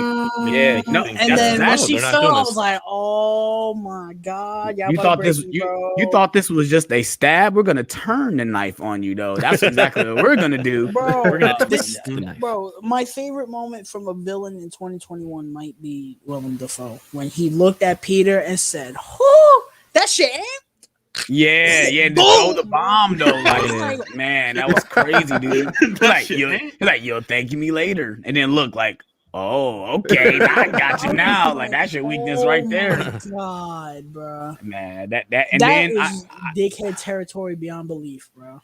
Yeah, make you no, think, and that's then when exactly- she they're not fell, doing I this. was like, "Oh my god, y'all you about to thought break this me, bro. you thought this was just a stab. We're gonna turn the knife on you, though. That's exactly what we're gonna do. Bro, We're gonna this, twist the knife. bro, my favorite moment from a villain in 2021 might be Willem Dafoe when he looked at Peter and said, "Whoo, that shit ain't." Yeah, to Boom! throw the bomb though. Like, Yeah. man, that was crazy, dude. He's like, you'll thank me later. And then look like, oh, okay, now I got you now. Like, that's your weakness right there. Oh my god, bro. Man, that and That then is dickhead territory beyond belief, bro.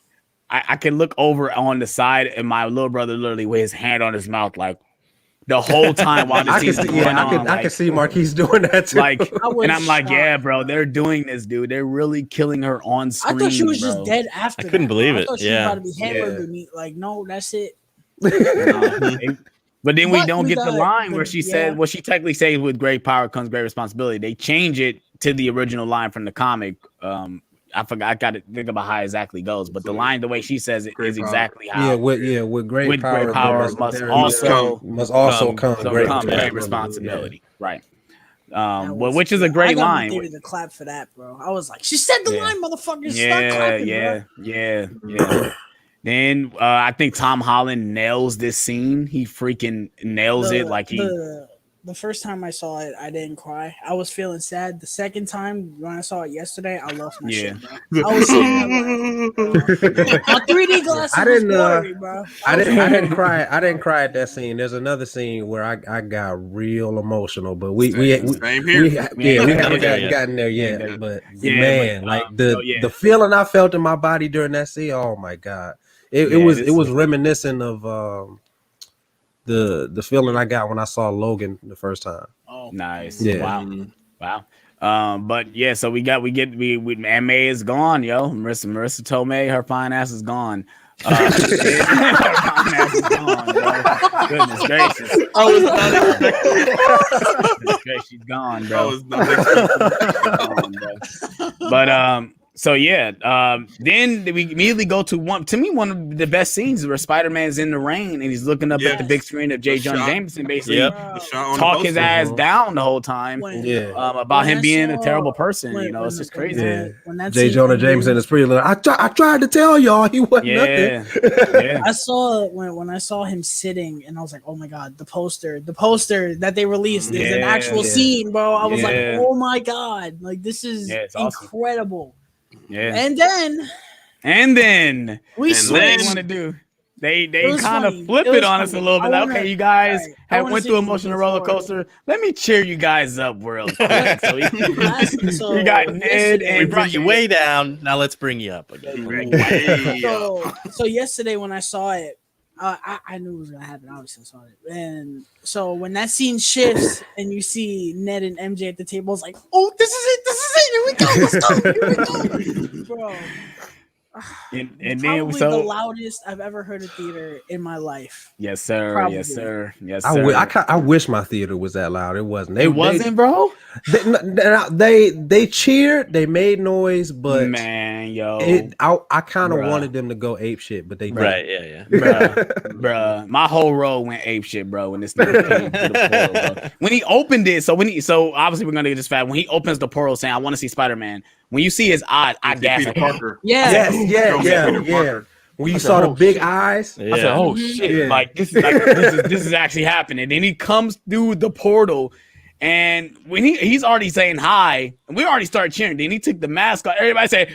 I can look over on the side and my little brother literally with his hand on his mouth like the whole time while this I can scene's see, going on. I can see Marquise doing that too. Like, was and I'm like, shocked, yeah, bro, they're doing this, dude. They're really killing her on screen. I thought she was bro. just dead after. I couldn't that, believe bro. it. I thought she Yeah. was about to be hamburger meat. Like, no, that's it. But then we But don't we get the got line the- where she yeah. said what she technically says with great power comes great responsibility. They change it to the original line from the comic. I forgot. I got to think about how it exactly goes, but the line, the way she says it, Great is power. exactly how. with great power, must there also come so great come great responsibility. responsibility. Right. That Well, was- which is a I great got line. my theater to clap for that, bro. I was like, she said the Yeah. line, motherfuckers. Start clapping, Yeah. Then I think Tom Holland nails this scene. He freaking nails it. Like the first time I saw it, I didn't cry. I was feeling sad. The second time when I saw it yesterday, I lost my shit, bro. I was sitting there like, on 3D glasses. I didn't, was blurry, bro. I didn't cry. I didn't cry at that scene. There's another scene where I got real emotional, but we Same here. we haven't Yeah. gotten there Yeah. yet. But Yeah, man, but, like so, yeah. the feeling I felt in my body during that scene. Oh my god, it was reminiscent of the feeling I got when I saw Logan the first time. Oh, nice. Yeah. Wow. But yeah, so we Aunt May is gone, yo. Marissa Tomei, her fine ass is gone. Her fine ass is gone, bro. Goodness gracious. I was not expecting. Goodness gracious, she's gone, I bro. was not expecting. She's gone, bro. But so yeah, then we immediately go to one of the best scenes where Spider-Man's in the rain and he's looking up at the big screen of J. The Jonah shot. Jameson, basically Yep. The shot on the talk his poster. ass down the whole time. Yeah. About When him I being a saw- terrible person, when- you know, it's when- just crazy. Yeah. When that J. scene Jonah ended, Jameson is pretty little. I tried to tell y'all he wasn't Yeah, nothing. yeah. I saw it when I saw him sitting, and I was like, "Oh my god, the poster that they released is an Yeah, actual yeah. scene, bro." I was like, Yeah. "Oh my god, like this is Yeah, it's awesome. incredible." Yeah. And then And then we And what switched. they then- want to do? They It was kind of funny. flip It it was on us a funny. little bit. I wanna- Okay, you guys alright, I have wanna went see through what emotional this roller for. coaster. Let me cheer you guys up real quick. So So you got Ned yesterday- We and brought you way down. Now let's bring you up again. Way so yesterday when I saw it, I knew it was gonna happen. Obviously, I saw it, and so when that scene shifts and you see Ned and MJ at the table, it's like, oh, this is it. This is it. Here we go. Let's go. Here we go, bro. and Probably then the loudest I've ever heard a theater in my life. yes sir, Probably. yes sir, yes I, sir. I wish my theater was that loud. It wasn't. it wasn't, bro. They cheered. They made noise, but Man, yo, I kind of Bruh. wanted them to go ape shit, but they didn't. Right, yeah. bruh, my whole row went ape shit, bro. When this thing came through the portal, bro. When he opened it, so obviously we're gonna get this fast. When he opens the portal, saying, "I want to see Spider-Man," when you see his eyes, I gasped. Peter Parker. Yeah. Yeah. When you saw the big eyes, I said, "Oh shit!" Yeah. Like this is actually happening. Then he comes through the portal, and when he's already saying hi, and we already started cheering. Then he took the mask off. Everybody said,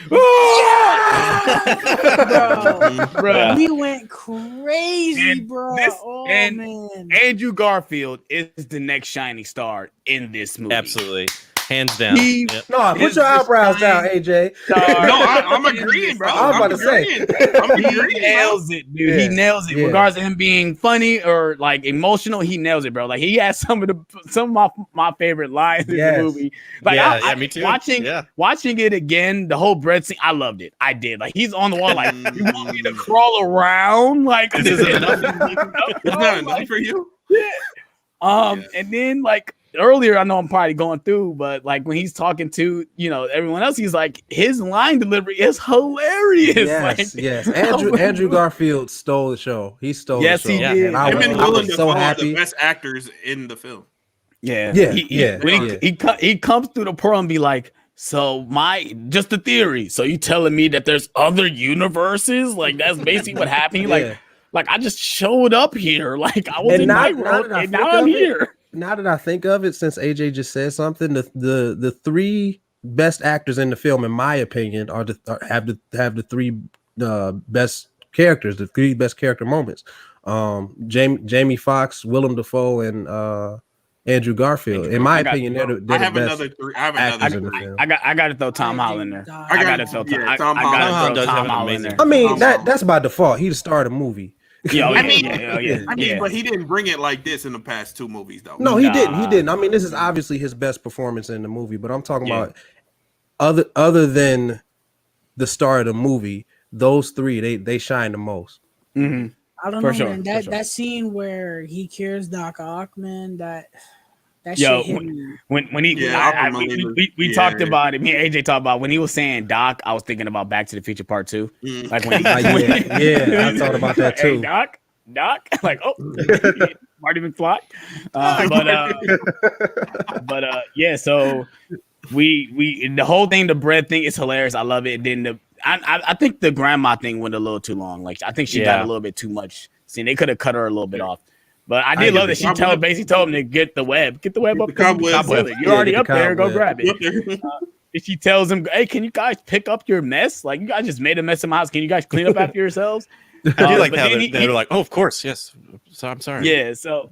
Bro, we went crazy, And bro. this- Oh and- man. Andrew Garfield is the next shining star in this movie. Absolutely. Hands down. He- Yep. no, put His your eyebrows down, design- AJ. No, I'm agreeing, bro. I was about to say. I'm He agreeing, bro. nails it, dude. He Yeah. nails it. Yeah. Regardless of him being funny or like emotional, he nails it, bro. Like he has some of my favorite lines in Yes. the movie. Like Yeah, me too. Watching it again, the whole bread scene, I loved it. I did. Like he's on the wall, like you want me to crawl around? Like This isn't enough. It's not enough for you. And then like earlier, I know I'm probably going through, but like when he's talking to everyone else, he's like his line delivery is hilarious. Yes, yes. Andrew Garfield stole the show. He stole. Yes, the show. he did. And I was so happy. The best actors in the film. Yeah, yeah. He comes through the portal and be like, so just the theory. So you telling me that there's other universes? Like that's basically what happened. Like I just showed up here. Like I was in my world, and now I'm here. Now that I think of it, since AJ just said something, the three best actors in the film, in my opinion, have the three best characters, the three best character moments. Jamie Foxx, Willem Dafoe, and Andrew Garfield. In my opinion, they're the best. I got to throw Tom Holland in there. I got to throw Tom Holland in there. I mean, that's by default. He the star of the movie. I mean, but he didn't bring it like this in the past two movies, though. No, he didn't. I mean, this is obviously his best performance in the movie, but I'm talking about other than the star of the movie, those three they shine the most. Mm-hmm. I don't know, man. That scene where he cures Doc Ock, man, that shit hit me. When he we talked about it. Me and AJ talked about when he was saying Doc, I was thinking about Back to the Future Part 2. Like when I thought about that too. Hey, Doc, like Marty McFly. Yeah. So we the whole thing, the bread thing is hilarious. I love it. And then I think the grandma thing went a little too long. Like I think she got a little bit too much. See, they could have cut her a little bit off. But I did love that she basically told him to get the web up. The You're already up there. Go grab it. And she tells him, "Hey, can you guys pick up your mess? Like you guys just made a mess in my house. Can you guys clean up after yourselves?" I do like how they're like, "Oh, of course, yes." So I'm sorry. Yeah. So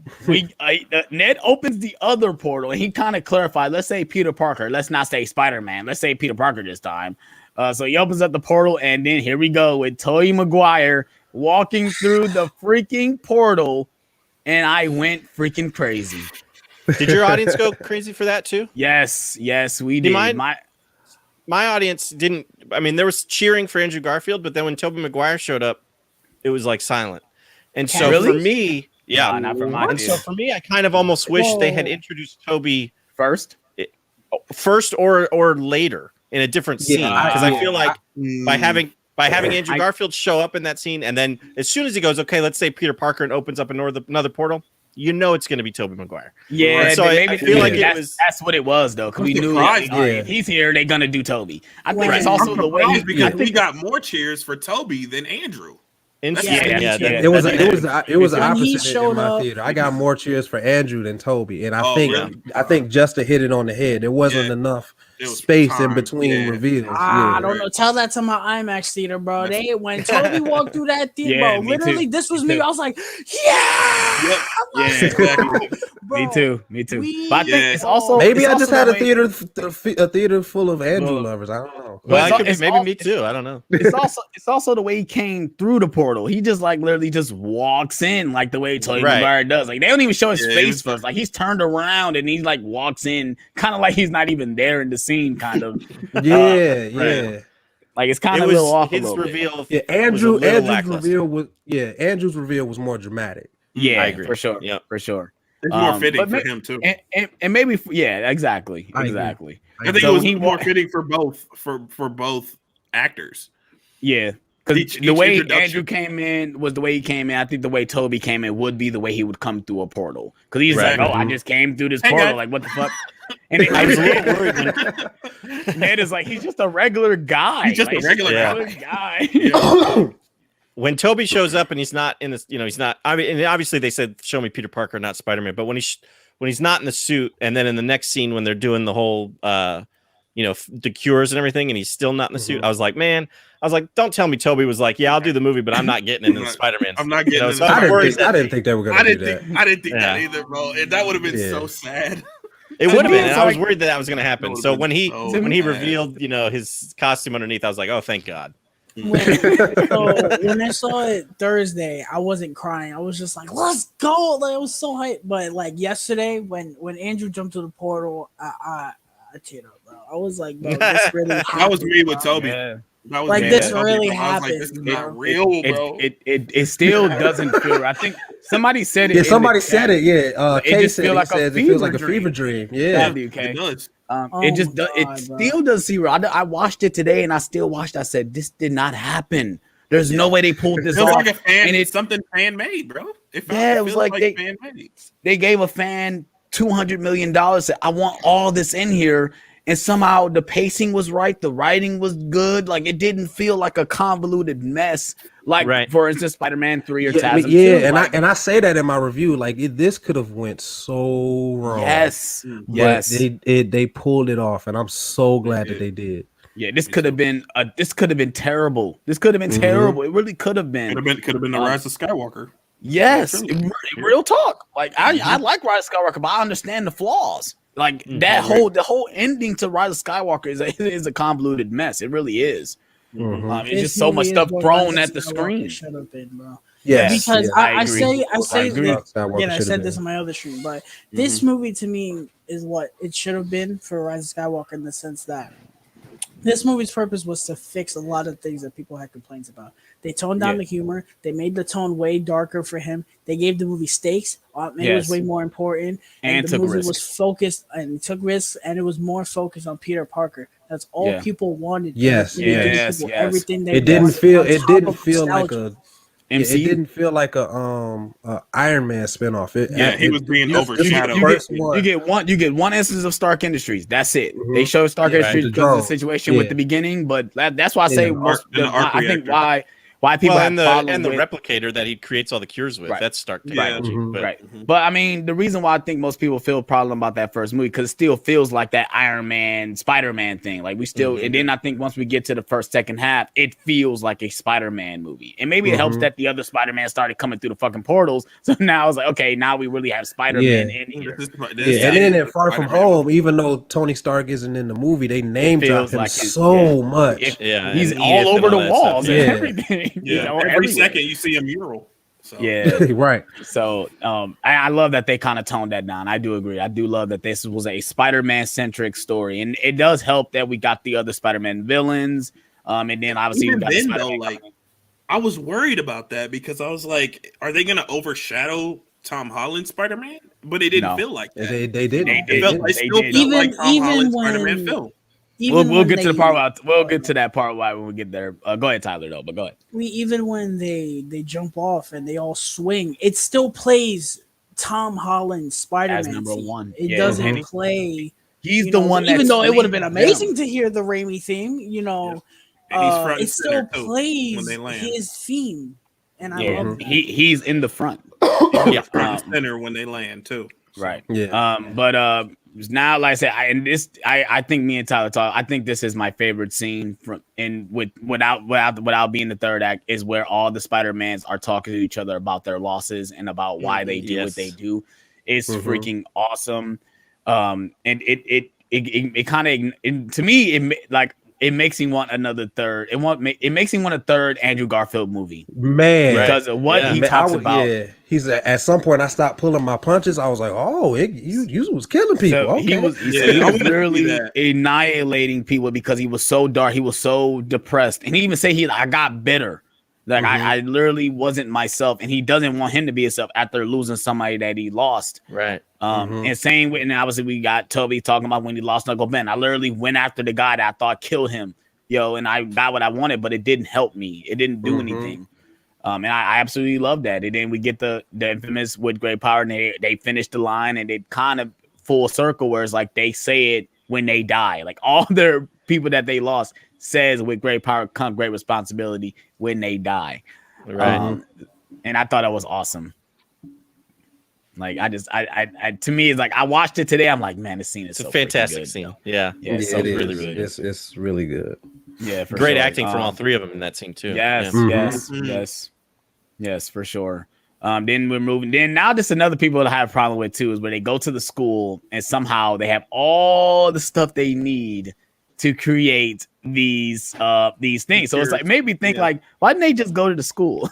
Ned opens the other portal and he kind of clarified. Let's say Peter Parker. Let's not say Spider-Man. Let's say Peter Parker this time. So he opens up the portal and then here we go with Tobey Maguire walking through the freaking portal. And I went freaking crazy. Did your audience go crazy for that too? Yes, we did. My audience didn't. I mean, there was cheering for Andrew Garfield, but then when Tobey Maguire showed up, it was like silent. And so for me, not for my. And so for me, I kind of almost wish they had introduced Tobey first or later in a different scene, because I feel like by having Andrew Garfield show up in that scene, and then as soon as he goes, okay, let's say Peter Parker and opens up another portal, it's going to be Tobey Maguire. Yeah, so I feel like that's what it was though, because we knew if he's here, they're going to do Tobey. I think it's also the way because we got more cheers for Tobey than Andrew. It was the opposite in my theater. I got more cheers for Andrew than Tobey, and I think just to hit it on the head, there wasn't enough space in between reveals. I don't know. Tell that to my IMAX theater, bro. When Tobey walked through that theater, bro, literally, this was me. I was like, exactly. Bro, me too. But I think it's also maybe I just had a theater full of Andrew lovers. I don't know. Well, maybe me too. I don't know. It's also the way he came through the portal. He just like literally just walks in like the way Tobey Maguire does. Like they don't even show his face first. Like he's turned around and he like walks in, kind of like he's not even there in the scene, kind of. Like it's kind of a little off. His reveal. Andrew's reveal was more dramatic. Yeah, I agree. For sure. Yeah, for sure. It's more fitting for him too, and maybe exactly. I think it was more fitting for both actors. Yeah, because the way Andrew came in was the way he came in. I think the way Tobey came in would be the way he would come through a portal. Because he's like, I just came through this portal. Like, what the fuck? And I was a little worried. Ned is like, he's just a regular guy. He's just a regular guy. When Tobey shows up and he's not in this, he's not. I mean, and obviously they said, "Show me Peter Parker, not Spider-Man." But when he's not in the suit, and then in the next scene when they're doing the whole, the cures and everything, and he's still not in the suit, I was like, don't tell me Tobey was like, "Yeah, I'll do the movie, but I'm not getting into the Spider-Man." I'm not getting. So I didn't think they were going to do that. I didn't think that either, bro. And that would have been so sad. It would have been. And I was worried that was going to happen. So when he revealed, his costume underneath, I was like, "Oh, thank God." When I saw it Thursday, I wasn't crying. I was just like, "Let's go!" Like I was so hyped. But like yesterday, when Andrew jumped to the portal, I teared up, bro. I was like, "Bro, this really happened." That was me with Tobey. Like, this really happened. This is not real, bro. It still doesn't feel. I think somebody said it. Yeah, somebody said it. Yeah, it just feels like it feels like a fever dream. Yeah, it does. Oh It just my it God, still doesn't see real. I watched it today and I still watched. I said this did not happen. There's no way they pulled this It feels off. like a fan, and it's something fan made, bro. It was like fan made. They gave a fan $200 million. Said, I want all this in here. And somehow the pacing was right, the writing was good. Like, it didn't feel like a convoluted mess. Like, for instance, Spider-Man 3 or TASM 2. And I say that in my review. Like, this could have went so wrong. Yes, but they pulled it off, and I'm so glad that they did. Yeah, this could have been terrible. This could have been terrible. It really could have been. Could have been the Rise of Skywalker. Yes, real talk. Like, I like Rise of Skywalker, but I understand the flaws. Like the whole ending to Rise of Skywalker is a convoluted mess. It really is. It's just so much stuff thrown at the screen. Should have been, bro. Yes, because I say agree. I said this on my other stream, but this movie to me is what it should have been for Rise of Skywalker, in the sense that this movie's purpose was to fix a lot of things that people had complaints about. They toned down the humor. They made the tone way darker for him. They gave the movie stakes. It was way more important. And the movie was focused and took risks, and it was more focused on Peter Parker. That's all people wanted. Yes. Everything they it didn't feel like nostalgia. It didn't feel like a Iron Man spinoff. He was being overshadowed. You get one instance of Stark Industries. That's it. They show Stark Industries because of the situation with the beginning, but that's why I say I think why people and the replicator that he creates all the cures with. That's Stark technology. But I mean, the reason why I think most people feel a problem about that first movie, because it still feels like that Iron Man, Spider-Man thing. Like, we still, and then I think once we get to the second half, it feels like a Spider-Man movie. And maybe it helps that the other Spider-Man started coming through the fucking portals. So now it's like, okay, now we really have Spider-Man in here. And then in Far From Home, even though Tony Stark isn't in the movie, they name drop him so much. He's all over the walls and everything. Every second you see a mural. So. Right. So I love that they kind of toned that down. I do agree. I do love that this was a Spider-Man centric story, and it does help that we got the other Spider-Man villains. And then obviously we got Spider-Man. I was worried about that because I was like, are they going to overshadow Tom Holland's Spider-Man? But it didn't feel like that. They didn't. It still felt like Tom Holland's Spider-Man film. We'll get to the part. We'll get to that part when we get there. Go ahead, Tyler. Though, but go ahead. Even when they jump off and they all swing, it still plays Tom Holland's Spider-Man as number one. It doesn't play. He's the one. Even though it would have been amazing to hear the Raimi theme, it still plays his theme, and I love that. He's in the front. Front and center when they land too. Right. Yeah. But now, like I said, I think me and Tyler talk. I think this is my favorite scene without being the third act, is where all the Spider-Mans are talking to each other about their losses and about why they do what they do. It's freaking awesome. And it kind of, to me, it makes me want another third. It makes me want a third Andrew Garfield movie, man, because of what he talks about. Yeah, he's at some point I stopped pulling my punches. I was like, oh, you was killing people. So he was literally annihilating people because he was so dark. He was so depressed, and he even said I got bitter. Like I literally wasn't myself, and he doesn't want him to be himself after losing somebody that he lost. Right. And same with, and obviously we got Toby talking about when he lost Uncle Ben. I literally went after the guy that I thought killed him, and I got what I wanted, but it didn't help me. It didn't do anything. And I absolutely love that. And then we get the infamous with great power, and they finish the line, and it kind of full circle where it's like they say it when they die. Like, all their people that they lost says with great power comes great responsibility when they die. Right. And I thought that was awesome. Like, I to me, it's like, I watched it today. I'm like, man, this scene is a fantastic scene. Yeah. It's really good. It's really good. Yeah. Great acting from all three of them in that scene too. Yes, for sure. Then we're moving. Then now, just another people that I have a problem with too is where they go to the school and somehow they have all the stuff they need to create these things. So it's like, maybe think like, why didn't they just go to the school?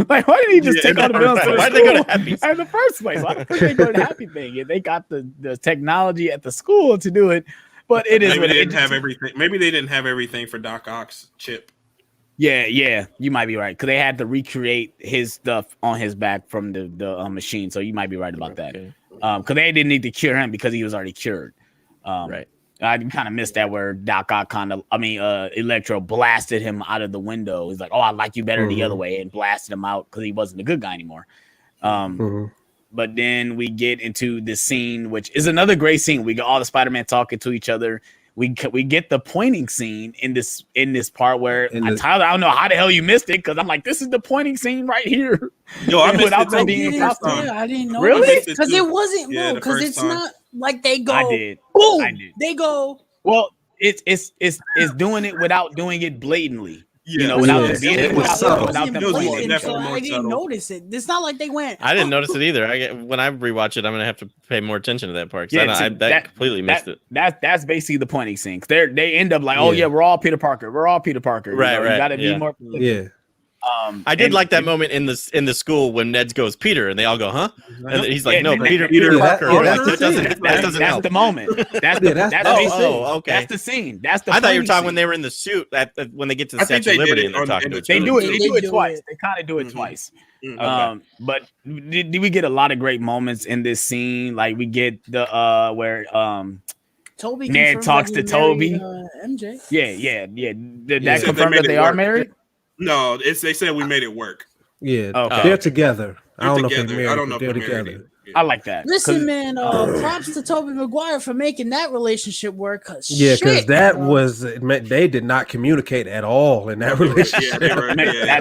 Like, why didn't he just take all the bills to the school? They go to Happy in the first place? Why couldn't they go to Happy Thing? If they got the technology at the school to do it. But it is. Maybe they didn't have everything. Maybe they didn't have everything for Doc Ock's chip. Yeah, you might be right because they had to recreate his stuff on his back from the machine. So you might be right about that. Because they didn't need to cure him because he was already cured. Right. I kind of missed that where Doc Ock Electro blasted him out of the window. He's like, "Oh, I like you better the other way," and blasted him out because he wasn't a good guy anymore. But then we get into the scene, which is another great scene. We got all the Spider-Man talking to each other. We get the pointing scene in this part where Tyler, I don't know how the hell you missed it because I'm like, this is the pointing scene right here. Yo, I missed it. I didn't know. Really? Because it wasn't because it's not like they go. I did. Boom. I did. They go. Well, it's doing it without doing it blatantly. Yeah. You know, without Yeah. being It was subtle. without It them wasn't playing. blatant, so Definitely I didn't subtle. notice it. It's not like they went. I didn't notice it either. When I rewatch it, I'm gonna have to pay more attention to that part. Yeah, I completely missed it. That's basically the pointing scene. They end up like, oh yeah, we're all Peter Parker. We're all Peter Parker. Right, You right, gotta be yeah. more. Yeah. I did like that moment in the school when Ned goes Peter and they all go, huh? And he's like, no, Peter Parker. That doesn't That's help. the moment. That's Yeah, the that's scene. okay. That's the scene. That's the. I thought you were pointing talking when scene. they were in the suit when they get to the I think Statue of they did Liberty it and they're on- talking in to the each other. They do it. They They do it do twice. it. They kind of do it twice. Okay. But did we get a lot of great moments in this scene? Like we get the where Toby Ned confirmed talks that he to Toby. married, MJ. yeah. Did Yeah, that they confirm made that it they are work. married? No, they said we made it work. Yeah. Okay. They're together. I don't know if Together. they're married. I don't know but if they're they're married together. either. I like that. Listen, man, props to Tobey Maguire for making that relationship work. Yeah, because shit, that bro. was they did not communicate at all in that relationship. Yeah, they were, Man, yeah.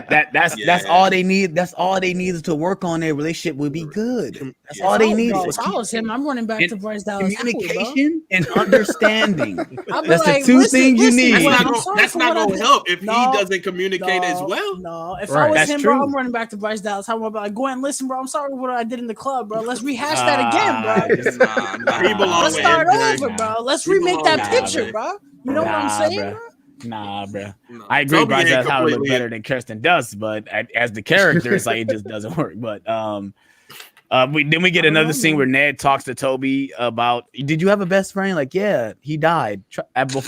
that's all they need. That's all they needed to work on. Their relationship would be good. That's all they need. If I was him, I'm running back to Bryce Dallas Howard, bro. Communication and understanding. I'd be That's the like, two listen, things you listen, need. bro, That's I'm not sorry gonna, for what I did. help if No, he doesn't communicate as well. No, if Right. I was That's him, true. bro, I'm running back to Bryce Dallas Howard. I'd be like, Gwen, listen, bro, I'm sorry for what I did in the club, bro. Let's rehash that again, bro. Nah, he belongs Let's with start MJ. over, bro. Let's He remake that belongs- picture, Nah, bro. You know what I'm saying, bruh. bro? Nah, bro. No. I agree. Toby Bryce ain't Dallas Howard look completely- better than Kirsten Dunst, but as the character, it's like it just doesn't work. But we get another scene where Ned talks to Toby about. Did you have a best friend? Like, yeah, he died after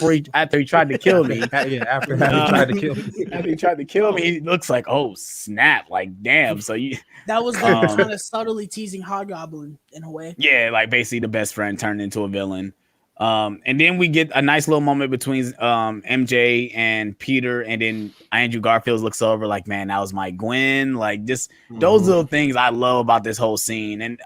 he tried to kill me. Yeah, after he tried to kill me. After he tried to kill me, he looks like, oh snap! Like, damn. So you, That was like kind of subtly teasing Hobgoblin in a way. yeah, like basically the best friend turned into a villain. And then we get a nice little moment between MJ and Peter, and then Andrew Garfield looks over like, man, that was my Gwen. Like, just those little things I love about this whole scene. And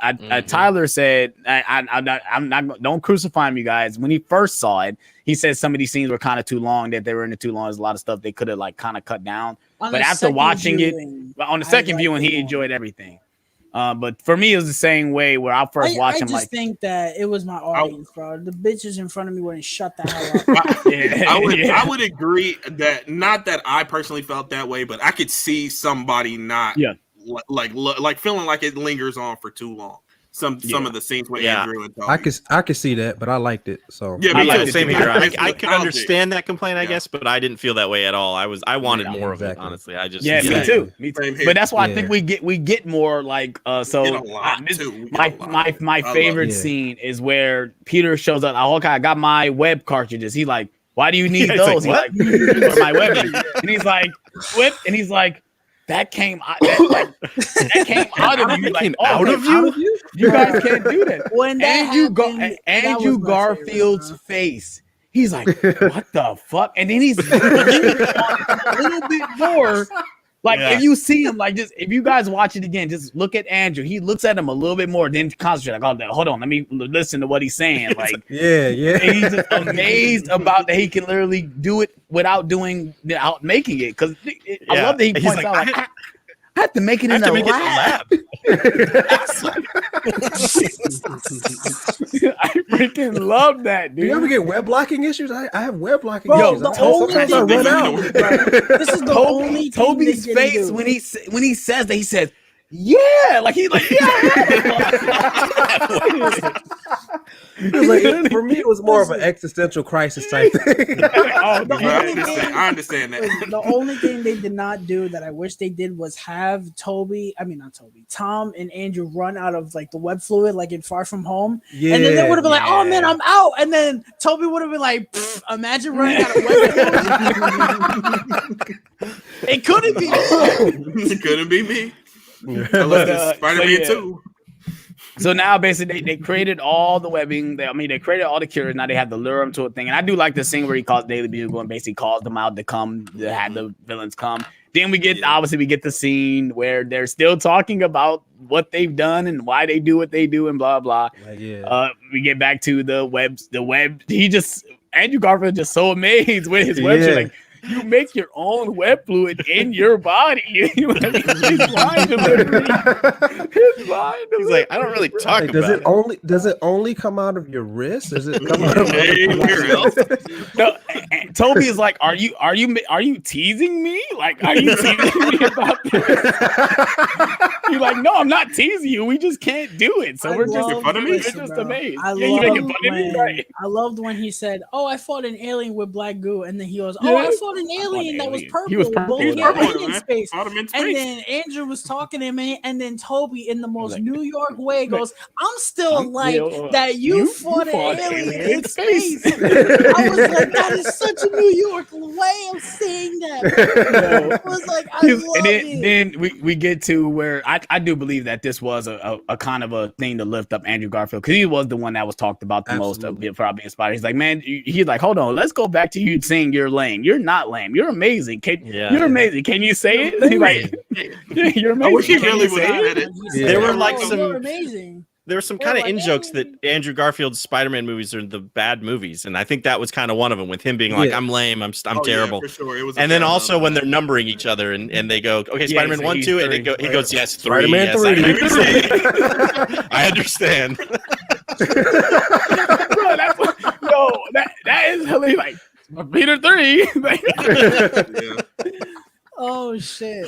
Tyler said, I'm not, don't crucify me, guys. When he first saw it, he said some of these scenes were kind of too long, that they were in it too long. There's a lot of stuff they could have like kind of cut down. On But the after second watching viewing, it, on the I second liked viewing, it he more. enjoyed everything. But for me, it was the same way where I first watched I him. just Like, think that it was my audience, bro. The bitches in front of me wouldn't shut the hell up. yeah, I would agree that not that I personally felt that way, but I could see somebody not like feeling like it lingers on for too long. Some of the scenes with Andrew and Toby. I could see that, but I liked it. So Yeah, I me like too. the same here. I can Logic. understand that complaint, I guess, but I didn't feel that way at all. I wanted more of it, exactly. honestly. I just me too. Me too. Same here. But that's why I Yeah. think we get more like so. Get a lot, too. We get a lot. My I love favorite it. scene is where Peter shows up. Oh, okay, I got my web cartridges. He like, why do you need Yeah, those? it's like, He's like, for my web. And he's like, whip, and he's like, that came out. That came out of you. Like, oh, out it of came you? You guys can't do that. When that happened, Andrew that was my Garfield's favorite, face. He's like, what the fuck? And then he's a little bit more. Like, Yeah. if you see him, like, just if you guys watch it again, just look at Andrew. He looks at him a little bit more, then concentrate. Like, oh, hold on, let me listen to what he's saying. Like, yeah. and he's just amazed about that he can literally do it without making it. Because I love that he He's points like, out, like, I have to make it I in have the to make lab. it in the lab. I freaking love that, Do you dude. ever get web blocking issues? I have web blocking Bro, issues. the only Sometimes I thing run they out. This is the only thing Toby's they didn't face do. when he says that, he says, "Yeah," like he's like, "Yeah." Like, for me, it was more of an existential crisis type thing. I understand that. The only thing they did not do that I wish they did was have Tom and Andrew run out of like the web fluid, like in Far From Home. Yeah, and then they would have been like, "Oh man, I'm out." And then Toby would have been like, "Imagine running out of web fluid." It couldn't be. It couldn't be me. Unless it's Spider-Man 2. So now basically they created all the webbing. They created all the cures. Now they have to lure them to a thing. And I do like the scene where he calls Daily Bugle and basically calls them out to have the villains come. Then we get the scene where they're still talking about what they've done and why they do what they do and blah blah. We get back to the web. Andrew Garfield just so amazed with his web. Like, you make your own web fluid in your body. His line delivery. He's like, I don't really talk about it. Does it only come out of your wrist? Does it come out of anywhere else? No, and Toby is like, are you teasing me? Like, are you teasing me about this? You're like, no, I'm not teasing you. We just can't do it. So we're just amazed. I loved when he said, "Oh, I fought an alien with black goo," and then he goes, "Oh, I fought an alien that was purple." He was purple. In space. And then Andrew was talking to me, and then Toby, in the most New York way, goes, "I'm still that you fought an alien in space." I was like, that is such a New York way of saying that. I was like, I love it. Then we get to where I do believe that this was a kind of a thing to lift up Andrew Garfield, because he was the one that was talked about the most of it, probably inspired. He's like, man, he's like, hold on, let's go back to you saying you're lame. You're not lame. You're amazing. You're amazing. Can you say it? He's like, you're amazing. I wish he really was at it. There were like you're amazing. There were some kind of in-jokes that Andrew Garfield's Spider-Man movies are the bad movies, and I think that was kind of one of them, with him being like, I'm lame, I'm terrible. Yeah, for sure. It was and then also when they're numbering each other and they go, okay, Spider-Man 1, 2, and he goes, yes, 3. Spider-Man 3. I understand. Bro, that is hilarious. Like, Peter 3. Oh shit!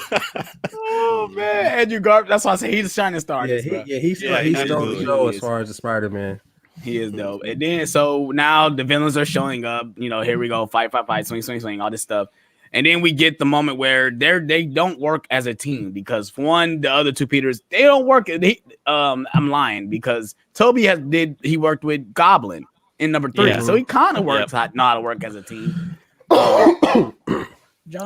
Oh man, Andrew Garfield. That's why I say he's a shining star. He's stole the show as far as the Spider-Man. He is dope. And then so now the villains are showing up. You know, here we go, fight, swing, all this stuff. And then we get the moment where they don't work as a team, because for one, the other two Peters, they don't work. I'm lying, because Toby he worked with Goblin in number 3, so he kind of works not how to work as a team.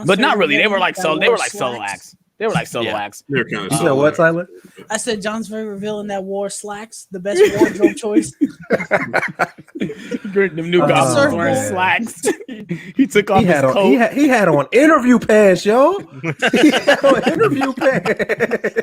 But not really. They were like solo acts. They were like solo acts. They're kind of. You said what, Tyler? I said John's favorite villain that wore slacks, the best wardrobe choice. The new Goblin wearing slacks. He took off his coat. He had on interview pants, yo. He had on interview pants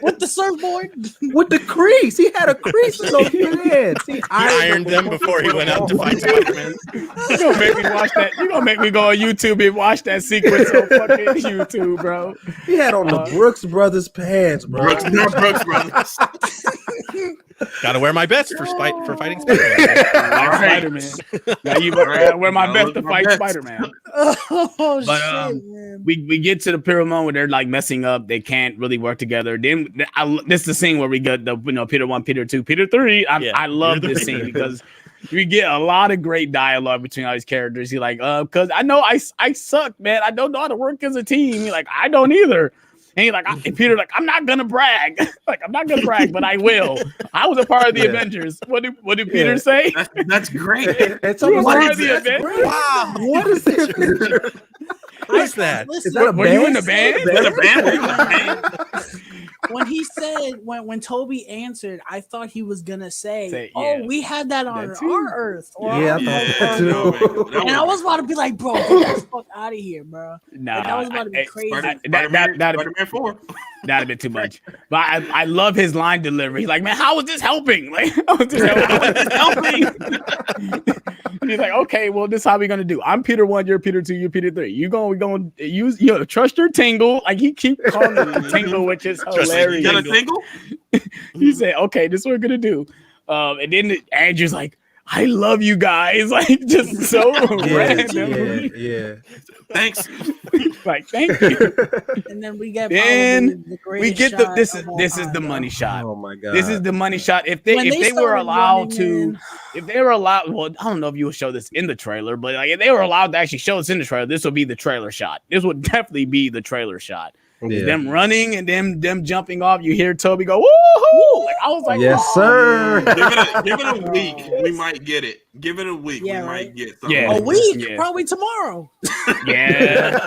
with the surfboard, with the crease. He had a crease in those pants. He ironed them before he went out to fight Spider-Man. You gonna make me watch that? You gonna make me go on YouTube and watch that sequence on fucking YouTube, bro? He had on the Brooks Brothers pants, bro. Brooks Brothers. Gotta wear my best for fighting Spider-Man. Spider-Man. Now you wear my best to fight Spider-Man. Oh but shit, man. we get to the pyramid where they're like messing up. They can't really work together. Then this is the scene where we get the Peter 1, Peter 2, Peter 3. I love this scene because we get a lot of great dialogue between all these characters. He's like, because I know I suck, man. I don't know how to work as a team. He's like, I don't either. And he's like, Peter, like, I'm not gonna brag. I'm not gonna brag, but I will. I was a part of the Avengers. What did Peter say? That's great. It's a part of the Avengers. Wow. What is the Avengers? What is that? Is that a Were you in the band? When he said, when Toby answered, I thought he was gonna say, yeah. we had that on our Earth. Or I thought that too. And I was about to be like, bro, get the fuck out of here, bro. Nah, like, that was about to be crazy. Spider-Man 4. That'd have been too much. But I love his line delivery. He's like, man, how is this helping? Like, how is this helping? And he's like, okay, well, this is how we're gonna do. I'm Peter 1, you're Peter 2, you're Peter 3. We're gonna use trust your tingle. Like, he keep calling it tingle, which is hilarious. You got a tingle? He said, okay, this is what we're gonna do. And then Andrew's like, I love you guys. Like just so random. Yeah. Thanks. Like thank you. And then we get Then the we greatest get the shot this of is all this is time, the bro. money shot. Oh my god. This is the money shot. If When they were started allowed running to, in- if they were allowed, well, I don't know if you would show this in the trailer, but like if they were allowed to actually show this in the trailer, this would be the trailer shot. This would definitely be the trailer shot. Yeah. Them running and them jumping off. You hear Toby go woohoo! Like I was like, Yes, oh, sir. Give it a week. We might get it. Give it a week. Yeah, we right. might get something. Yeah. A week, Yeah. probably tomorrow. Yeah,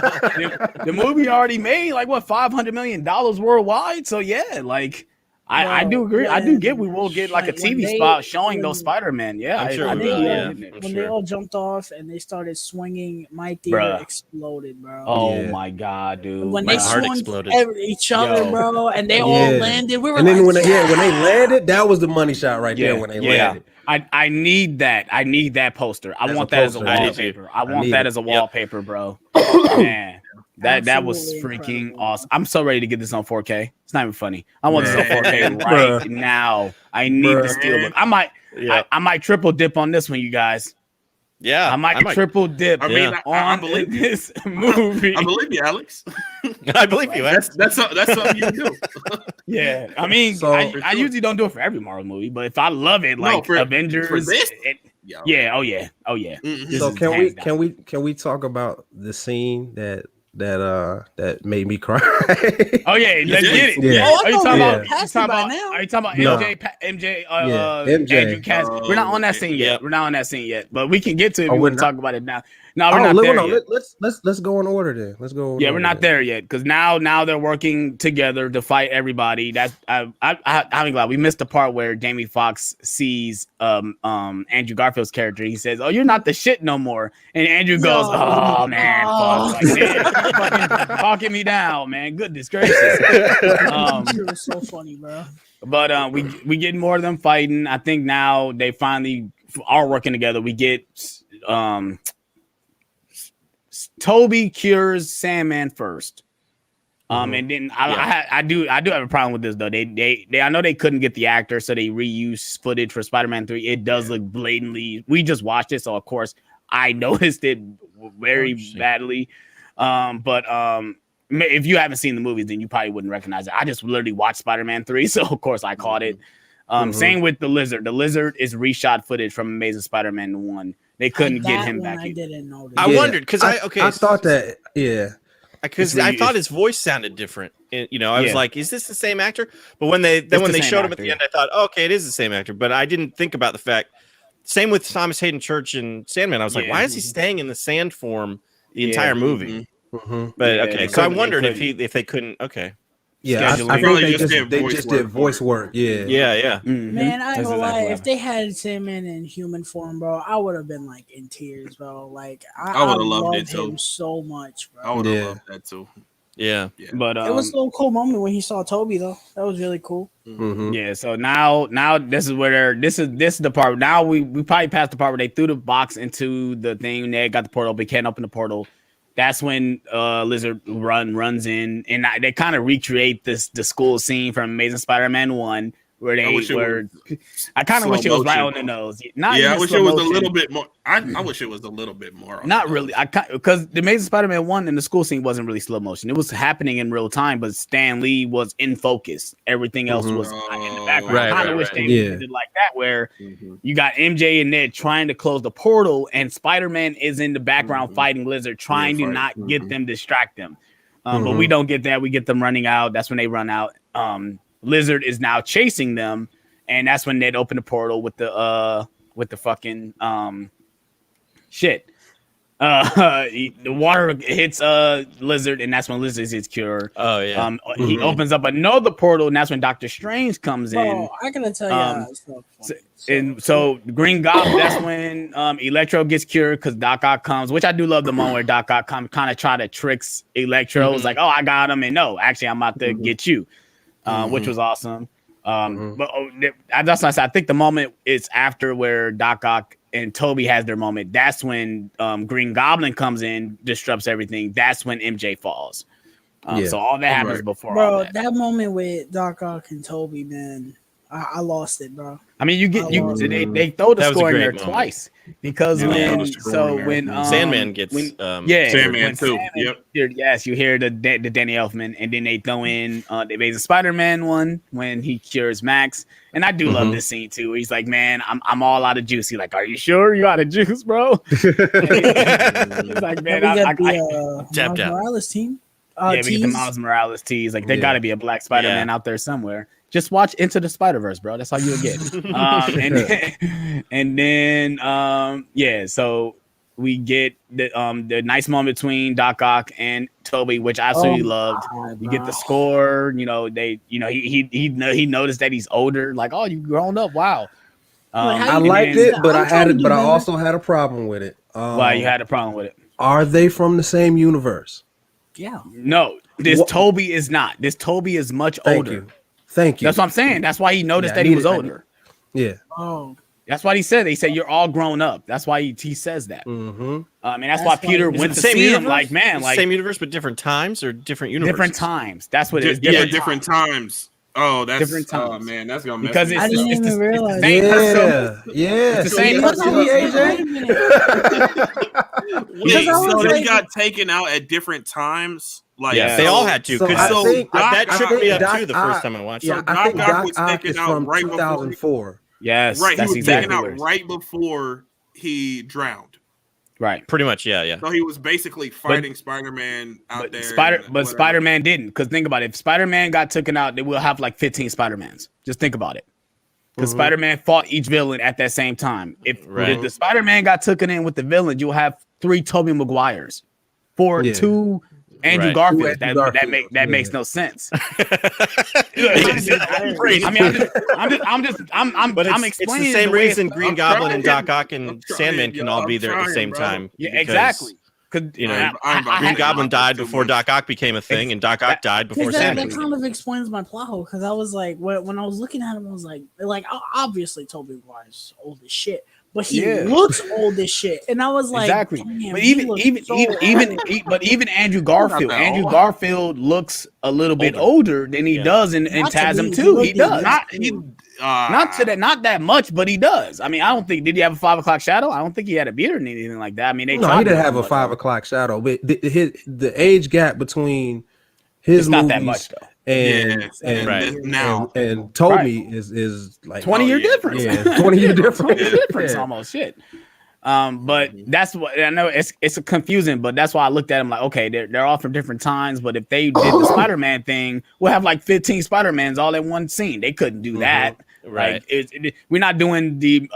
the movie already made like what $500 million worldwide. So yeah, like I do agree. I do get we will get like a when TV they- spot showing when- those Spider-Man. Yeah, I'm sure I we think will, we yeah. are getting it. I'm When sure. they all jumped off and they started swinging, my theater Bruh. exploded, bro. Oh Yeah. my god, dude! When my they heart swung exploded. each other, Yo. bro, and they all Yeah. landed, we were And then like, when they landed, that was the money shot right there when they yeah. landed. I need that. I need that poster. I As want a that as a poster, I do wallpaper. I want need that it. as a Yep. wallpaper, bro. Man, that was Absolutely freaking incredible. awesome. I'm so ready to get this on 4K. It's not even funny. I want this on Man. 4K right Bruh. now. I need the Bruh. steelbook. I might triple dip on this one, you guys. Yeah, I might triple dip I mean, Yeah. I on believe you. this movie. I believe you, Alex. I believe you. Ed. That's something you do. Yeah, I mean, So- I usually don't do it for every Marvel movie, but if I love it, like for Avengers, this? yeah, oh yeah. Mhm. This So is can hands down. can we talk about the scene that made me cry? Oh yeah, let's did. get it. Yeah. Oh, I Are you thought talking we about? were past you it talking by about- now. Are you talking about No. MJ? Yeah, MJ. Andrew Cass. We're not on that scene yet. Yep. We're not on that scene yet, but we can get to it if Oh, we we're want to not? talk about it now. No, we're not there yet. Let's go in order then. Let's go. in Yeah, we're order not then. there yet because now they're working together to fight everybody. That's I'm glad we missed the part where Jamie Foxx sees Andrew Garfield's character. He says, "Oh, you're not the shit no more," and Andrew goes, No. "Oh man, Oh. fuck, like, man, fucking talking me down, man. Goodness gracious." It was so funny, bro. But we get more of them fighting. I think now they finally are working together. We get Toby cures Sandman first. And then I do have a problem with this though. They I know they couldn't get the actor, so they reused footage for Spider-Man 3. It does look blatantly. We just watched it, so of course I noticed it very badly. If you haven't seen the movies, then you probably wouldn't recognize it. I just literally watched Spider-Man 3, so of course I caught it. Same with the Lizard. The Lizard is reshot footage from Amazing Spider-Man 1. They couldn't get That him one back. I didn't notice. I wondered because I thought that. Yeah. because It's I really- thought his voice sounded different. You know, I was Yeah. like, "Is this the same actor?" But when they the showed same him at actor, the yeah. end, I thought, "Okay, it is the same actor." But I didn't think about the fact. Same with Thomas Hayden Church and Sandman. I was like, Yeah. "Why is he staying in the sand form the Yeah. entire movie?" Mm-hmm. But Yeah, okay, they so I couldn't- wondered they if they couldn't. Okay, Yeah, Scheduling. I think Probably they just just did did voice voice work. work. Yeah. yeah. Mhm. Man, I ain't That's gonna lie. exactly what If they had Sandman in human form, bro, I would have been like in tears, bro. Like I would've loved it, him too. so much, I bro. would have Yeah. loved that too. Yeah. But It was a little cool moment when he saw Toby, though. That was really cool. Mm-hmm. yeah, so now this is where this is the part. Now we probably passed the part where they threw the box into the thing. They got the portal, but can't open the portal. That's when Lizard runs in, and they kind of recreate the school scene from Amazing Spider-Man 1, where I wish it I kind of wish it was right slow on the motion. nose. Not Yeah, I even wish slow it was a motion. little bit more. I wish it was a little bit more. on Not the really. Because the Amazing Spider-Man 1 and the school scene wasn't really slow motion. It was happening in real time, but Stan Lee was in focus. Everything else Mhm. was in the background. Right, I kind of right, wish right. they Yeah. did like that, where Mhm. you got MJ and Ned trying to close the portal, and Spider-Man is in the background Mhm. fighting Lizard, trying to fight. not get Mhm. them, distract them. But Mhm. we don't get that. We get them running out. That's when they run out. Lizard is now chasing them, and that's when Ned opened the portal with the fucking shit. The water hits Lizard, and that's when Lizard is cured. Oh yeah. He Mhm. opens up another portal, and that's when Doctor Strange comes in. Bro, I gotta tell you, it's so funny. And so Green Goblin, that's when Electro gets cured because Doc Ock comes, which I do love the moment where Doc Ock kind of try to tricks Electro. It's like, oh, I got him, and no, actually, I'm about to get you, which was awesome. But that's what I said. I think the moment is after where Doc Ock and Toby has their moment. That's when Green Goblin comes in, disrupts everything. That's when MJ falls. Yeah. So all that happens Right. before all Bro, that. that moment with Doc Ock and Toby, man. I lost it, bro. I mean, they throw the That was a score in great there moment. twice because when Sandman gets Sandman too. Yep. Yes, you hear the Danny Elfman, and then they throw in they made the Spider-Man one when he cures Max, and I do love this scene too. Where he's like, "Man, I'm all out of juice." He's like, "Are you sure you out of juice, bro?" He's like, "Man, we got I tapped Miles out." Morales team. We get the Miles Morales tease. Like, there got to be a Black Spider-Man out there somewhere. Just watch Into the Spider-Verse, bro. That's all you'll get. So we get the nice moment between Doc Ock and Toby, which I absolutely loved. You get the score. You know, he noticed that he's older. Like, oh, you grown up. Wow. I liked it, but I also had a problem with it. Why you had a problem with it? Are they from the same universe? Yeah. No, Toby is not. This Toby is much older. Thank you. That's what I'm saying. That's why he noticed that he was older. Yeah. Oh. That's what he said. They said you're all grown up. That's why he says that. Mm-hmm. And that's why Peter went to see him. Like, man, like same universe but different times or different universes. Different times. That's what it is. Different times. Oh, that's different times. Oh man, that's gonna mess because me it's, I didn't it's, even realize. It's the same person. Wait, so they got taken out at different times. Like, they all had to. That tripped me up too the first time I watched it. Yeah, I think Doc was taken out from right 2004. Yes, right. He was exactly taken out right before he drowned. Right, pretty much, yeah. So he was basically fighting Spider-Man out there. Spider-Man didn't, because think about it. If Spider-Man got taken out, then we'll have like 15 Spider-Mans. Just think about it. Because Spider-Man fought each villain at that same time. If the Spider-Man got taken in with the villain, you'll have 3 Tobey Maguires, 2 Andrew Garfield. That makes no sense. I'm explaining. It's the same reason Green Goblin and Doc Ock and Sandman can all be there at the same time. Yeah, exactly. Green Goblin died before Doc Ock became a thing, and Doc Ock died before Sandman. That kind of explains my plot hole, because I was like, when I was looking at him, I was like obviously Tobey Maguire's old as shit. But he looks old as shit, and I was like, exactly. But even Andrew Garfield looks a little bit older than he does in TASM 2. He does not that much, but he does. I mean, I don't think did he have a 5 o'clock shadow? I don't think he had a beard or anything like that. I mean, he didn't have a 5 o'clock shadow, but the age gap between his not that much though. And Toby is like 20-year difference. Yeah, 20-year difference. Almost shit. But that's what I know. It's confusing, but that's why I looked at him like, okay, they're all from different times. But if they did the Spider-Man thing, we'll have like 15 Spider-Mans all in one scene. They couldn't do that. Right. Like, we're not doing the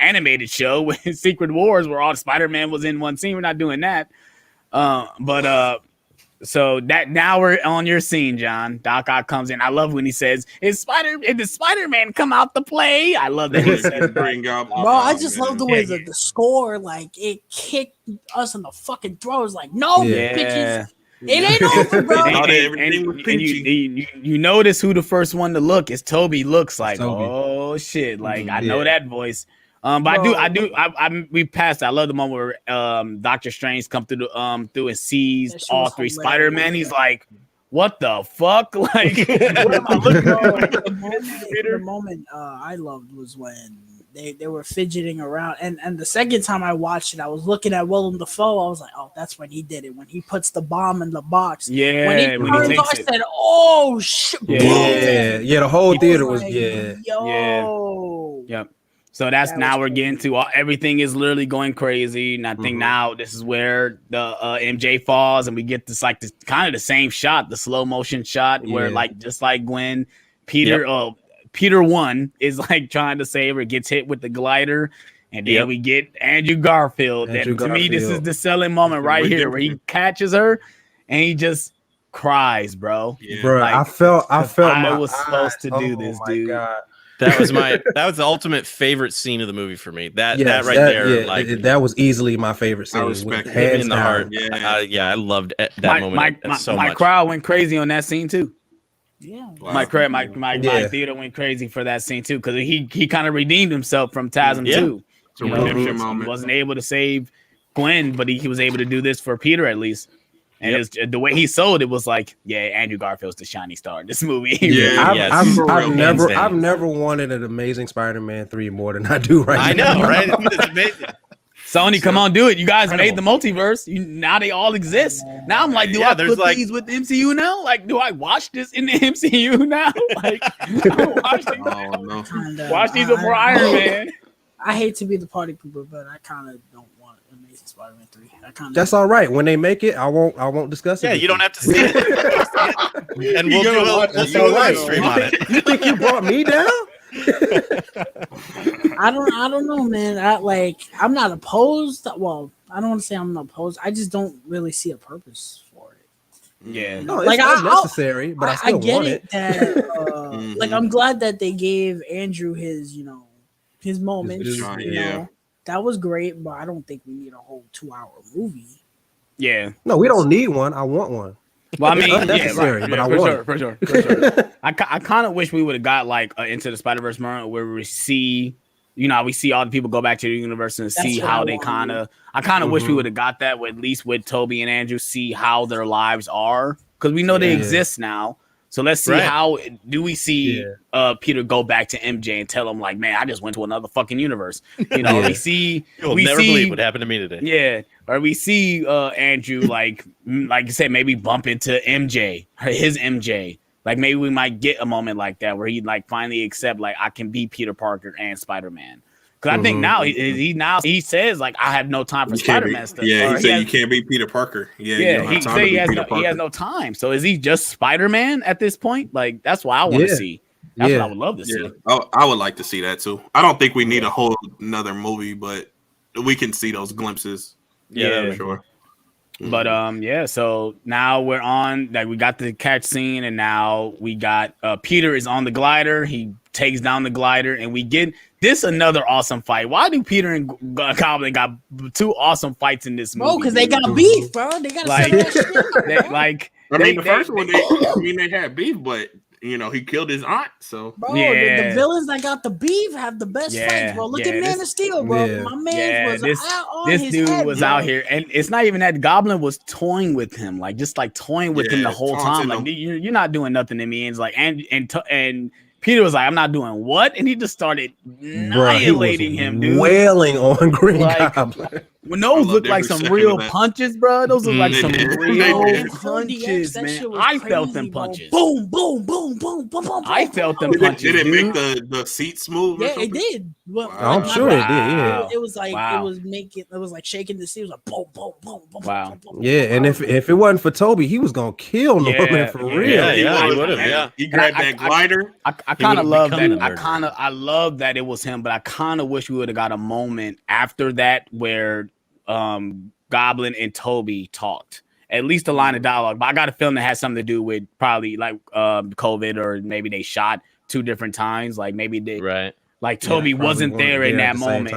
animated show with Secret Wars where all the Spider-Man was in one scene. We're not doing that. So that now we're on your scene, John. Doc Ock comes in. I love when he says, did Spider-Man come out to play? I love that he says Green Goblin. Bro, I just love the way that the score, like, it kicked us in the fucking throat. Like, no, bitches. It ain't over, bro. You notice who the first one to look is Toby. Looks like, oh shit, like I know that voice. But we passed. I love the moment where Doctor Strange come through and sees all 3 Spider-Man. He's like, what the fuck? Like, what am I looking for? The moment I loved was when they were fidgeting around, and the second time I watched it, I was looking at Willem Dafoe. I was like, oh, that's when he did it, when he puts the bomb in the box. Yeah, when he turns, I said, oh shit. Yeah, the whole theater was Yep. So that's now we're getting to everything is literally going crazy. And I think now this is where the MJ falls, and we get this like this kind of the same shot, the slow motion shot where like just like Gwen, Peter 1 is like trying to save her, gets hit with the glider, and then we get Andrew Garfield. To me, this is the selling moment right here where he catches her and he just cries, bro. Yeah. Bro, like, I felt I was supposed to do this, dude. God. That was the ultimate favorite scene of the movie for me. That right there, that was easily my favorite scene. Hands in the heart. I loved that moment so much. My crowd went crazy on that scene too. Yeah, wow. My theater went crazy for that scene too, because he kind of redeemed himself from TASM 2. It's a redemption moment. He wasn't able to save Gwen, but he was able to do this for Peter at least. And it's, the way he sold it was like, yeah, Andrew Garfield's the shiny star in this movie. Yeah, I've never wanted an Amazing Spider-Man 3 more than I do right now. I know, right? It's amazing. Sony, come on, do it. You guys made the multiverse. Now they all exist. Now I'm like, do I put these with the MCU now? Like, do I watch this in the MCU now? Like, watch these before Iron Man. I hate to be the party pooper, but I kind of don't want Amazing Spider-Man 3. That's all right. When they make it, I won't discuss it. Yeah, you don't have to see it. And we'll do a live stream on it. You think you brought me down? I don't know, man. I'm not opposed. Well, I don't want to say I'm not opposed. I just don't really see a purpose for it. Yeah, no, it's not necessary, but I still get want it. That, like, I'm glad that they gave Andrew his moments. That was great, but I don't think we need a whole 2-hour movie. Yeah, no, we don't need one. I want one. Well, I mean, necessary, but I want for sure. I kind of wish we would have got like Into the Spider-Verse moment where we see, we see all the people go back to the universe and see how they kind of. I kind of wish we would have got that with at least with Toby and Andrew, see how their lives are, because we know they exist now. So let's see how do we see Peter go back to MJ and tell him like, man, I just went to another fucking universe. We see. You'll never believe what happened to me today. Yeah. Or we see Andrew like you said, maybe bump into MJ, his MJ. Like maybe we might get a moment like that where he like finally accept like I can be Peter Parker and Spider-Man. Because I think now he says like I have no time for Spider-Man stuff. Yeah, he said you can't be Peter Parker. Yeah, he said he has no time. So is he just Spider-Man at this point? Like that's what I want to see. That's what I would love to see. I would like to see that too. I don't think we need a whole another movie, but we can see those glimpses. Yeah, for sure. But so now we're on, like we got the catch scene, and now we got Peter is on the glider. He takes down the glider, and we get this another awesome fight. Why do Peter and Goblin got two awesome fights in this movie? Oh, because they got beef, bro. They got the first one they had beef, but he killed his aunt. So bro, the villains that got the beef have the best fights, bro. Look at Man of Steel, bro. My man was this dude was out here, and it's not even that. Goblin was toying with him, like just like toying with him the whole time. Like you're not doing nothing to me. And it's like and Peter was like, I'm not doing what? And he just started annihilating him, dude. Wailing on Green Goblin. When those look like some real punches, bro. Those look like some real punches, man. I felt them punches. Boom, boom, boom, boom, boom, boom. I felt them punches. Did it make the seats move? Yeah, it did. Well, I'm sure it did. Yeah, it was like it was like shaking the seat. It was like boom, boom, boom, boom. Wow. Boom, yeah, and if it wasn't for Toby, he was gonna kill Norman for real. Yeah, he would have. Yeah, he grabbed that glider. I kind of love that. I love that it was him, but I kind of wish we would have got a moment after that where Goblin and Toby talked. At least a line of dialogue. But I got a feeling that has something to do with probably like COVID, or maybe they shot 2 different times. Like maybe they like Toby wasn't there in that moment.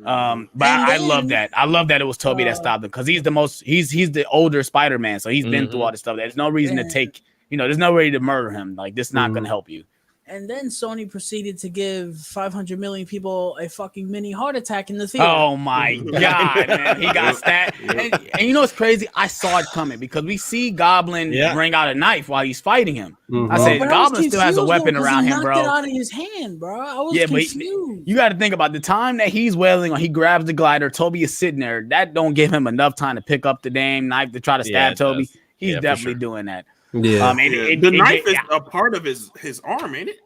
But I love that. I love that it was Toby that stopped him, because he's the older Spider-Man, so he's been through all this stuff. There's no reason to take, there's no way to murder him. Like this is not gonna help you. And then Sony proceeded to give 500 million people a fucking mini heart attack in the theater. Oh my god, man. He got stabbed. And you know what's crazy? I saw it coming, because we see Goblin bring out a knife while he's fighting him. I said, Goblin still has a weapon around him, bro. He knocked it out of his hand, bro. I was confused. But you got to think about the time that he's wailing or he grabs the glider. Toby is sitting there. That don't give him enough time to pick up the damn knife to try to stab Toby. He's definitely doing that. Yeah, the knife is a part of his arm, ain't it?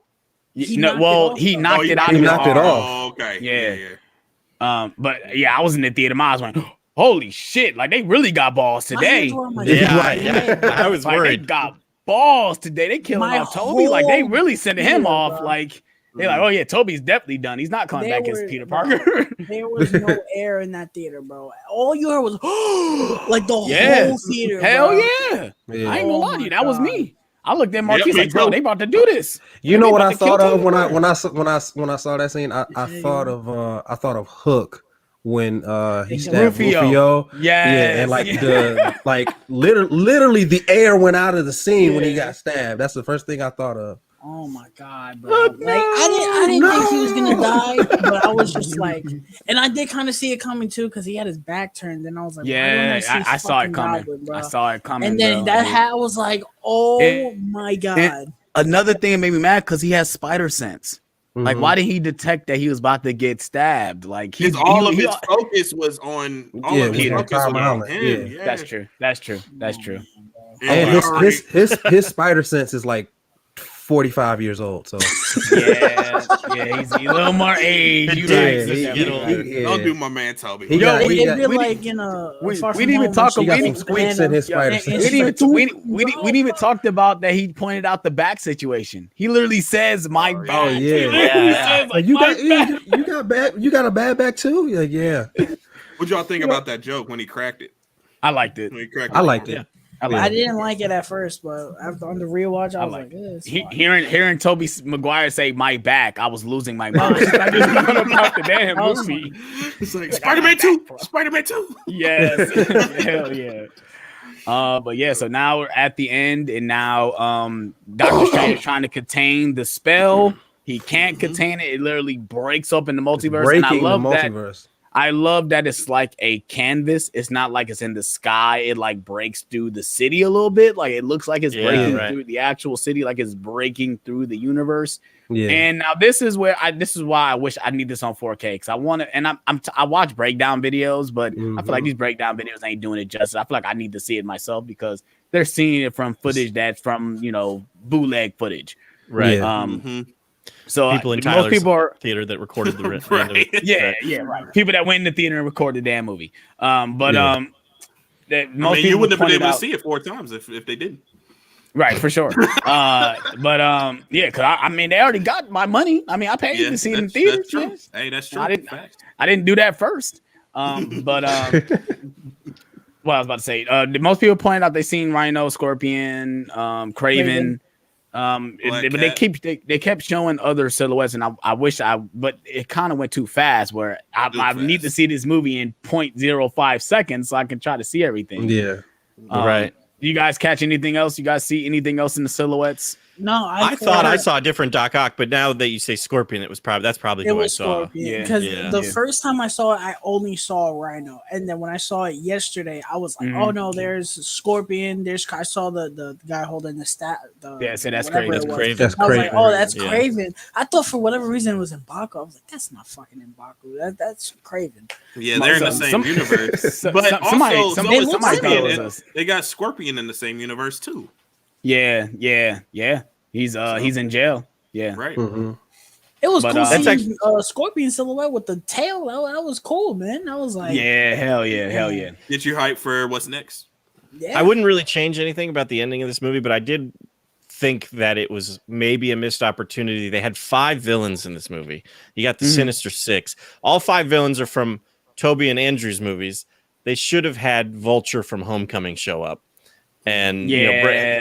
He knocked it out. He knocked it off. Oh, okay. Yeah. But I was in the theater. I was like, holy shit! Like they really got balls today. I was worried. They got balls today. They killing off Toby. Like they really sending him off. Like they're like, oh yeah, Toby's definitely done. He's not coming back as Peter Parker. There was no air in that theater, bro. All you heard was like the whole theater. Hell yeah. I ain't gonna lie to you. That was me. I looked at Marquis like, bro, they about to do this. You know what I thought of when I saw that scene? I thought of Hook when he stabbed Rufio. Yeah, and like the literally the air went out of the scene when he got stabbed. That's the first thing I thought of. Oh my god, bro! Like I didn't think he was gonna die, but I was just like, and I did kind of see it coming too because he had his back turned, and I was like, yeah, I saw it coming. Goblin, I saw it coming. And then bro. that hat was like, oh my god. Another thing that made me mad because he has spider sense. Like, why did he detect that he was about to get stabbed? Like, his focus was on Peter. Yeah. That's true. That's true. And his spider sense is like 45 years old. So yeah, he's a little more age. Don't do my man Toby. We didn't even talk about some squeaks in his spider sense. We didn't even talked about that. He pointed out the back situation. He literally says, "My back." Oh yeah. Like, you got a bad back too. Like, yeah. What y'all think about that joke when he cracked it? I liked it. I liked it. I didn't like it at first, but after on the rewatch, I was like, hearing Tobey Maguire say "my back," I was losing my mind. I just thought about the damn movie. It's like Spider-Man 2. Spider-Man 2. Yes, hell yeah. But yeah, so now we're at the end, and now Doctor Strange is trying to contain the spell. He can't contain it. It literally breaks up in the multiverse, and I love that. I love that it's like a canvas. It's not like it's in the sky. It like breaks through the city a little bit. Like it looks like it's breaking through the actual city, like it's breaking through the universe. Yeah. And now this is why I wish I need this on 4K because I want to. And I watch breakdown videos, but I feel like these breakdown videos ain't doing it justice. I feel like I need to see it myself because they're seeing it from footage that's from bootleg footage, right? Yeah. So people in Tyler's theater that recorded the right. Right. People that went in the theater and recorded the damn movie. You wouldn't have been able to see it 4 times if they didn't. Right, for sure. Because I mean, they already got my money. I mean, I paid to see it in theater. Hey, that's true. I didn't do that first. What I was about to say, most people pointed out they seen Rhino, Scorpion, Kraven. But they kept showing other silhouettes, and but it kind of went too fast. Where I need to see this movie in 0.05 seconds so I can try to see everything. Yeah, right. You guys catch anything else? You guys see anything else in the silhouettes? No, I thought I saw a different Doc Ock, but now that you say Scorpion, that's probably who I saw. Scorpion, because the first time I saw it, I only saw Rhino, and then when I saw it yesterday, I was like, "Oh no, there's Scorpion." I saw the guy holding the stat. That's Kraven. That's Kraven. That's Kraven. I was like, "Oh, that's Kraven." I thought for whatever reason it was M'Baku. I was like, "That's not fucking M'Baku. That's Kraven." Yeah, they're in the same universe. But somebody they got Scorpion in the same universe too. Yeah. He's in jail. Yeah. Right. Mm-hmm. It was cool seeing Scorpion silhouette with the tail. That was cool, man. I was like, yeah, hell yeah. Get you hyped for what's next? Yeah. I wouldn't really change anything about the ending of this movie, but I did think that it was maybe a missed opportunity. They had 5 villains in this movie. You got the Sinister Six. All 5 villains are from Toby and Andrew's movies. They should have had Vulture from Homecoming show up. And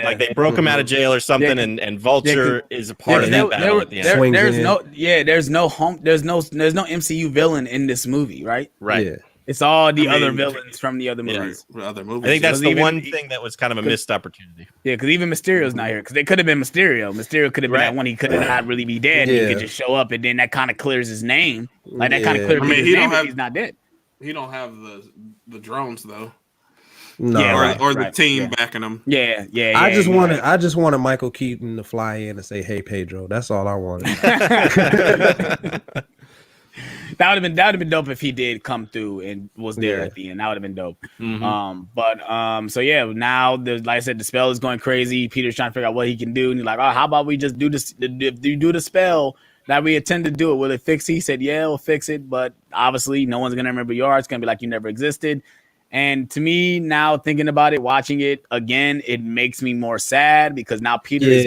like they broke him out of jail or something, and Vulture is a part of that battle at the end. There's no MCU villain in this movie, right? Right. Yeah. It's all the other villains from the other movies. I think that's the one thing that was kind of a missed opportunity. Yeah, because even Mysterio's not here. Because they could have been Mysterio. Mysterio could have been that one. He could have not really be dead. He could just show up, and then that kind of clears his name. Like that kind of clears his name if he's not dead. He don't have the drones though. No, or the team backing him. Yeah. I just wanted Michael Keaton to fly in and say, "Hey, Pedro." That's all I wanted. That would have been dope if he did come through and was there at the end. That would have been dope. Mm-hmm. So now like I said, the spell is going crazy. Peter's trying to figure out what he can do, and he's like, "Oh, how about we just do this? Do the spell that we intend to do it? Will it fix it?" He said, "Yeah, we'll fix it, but obviously, no one's gonna remember your art. It's gonna be like you never existed." And to me, now thinking about it, watching it again, it makes me more sad because now Peter is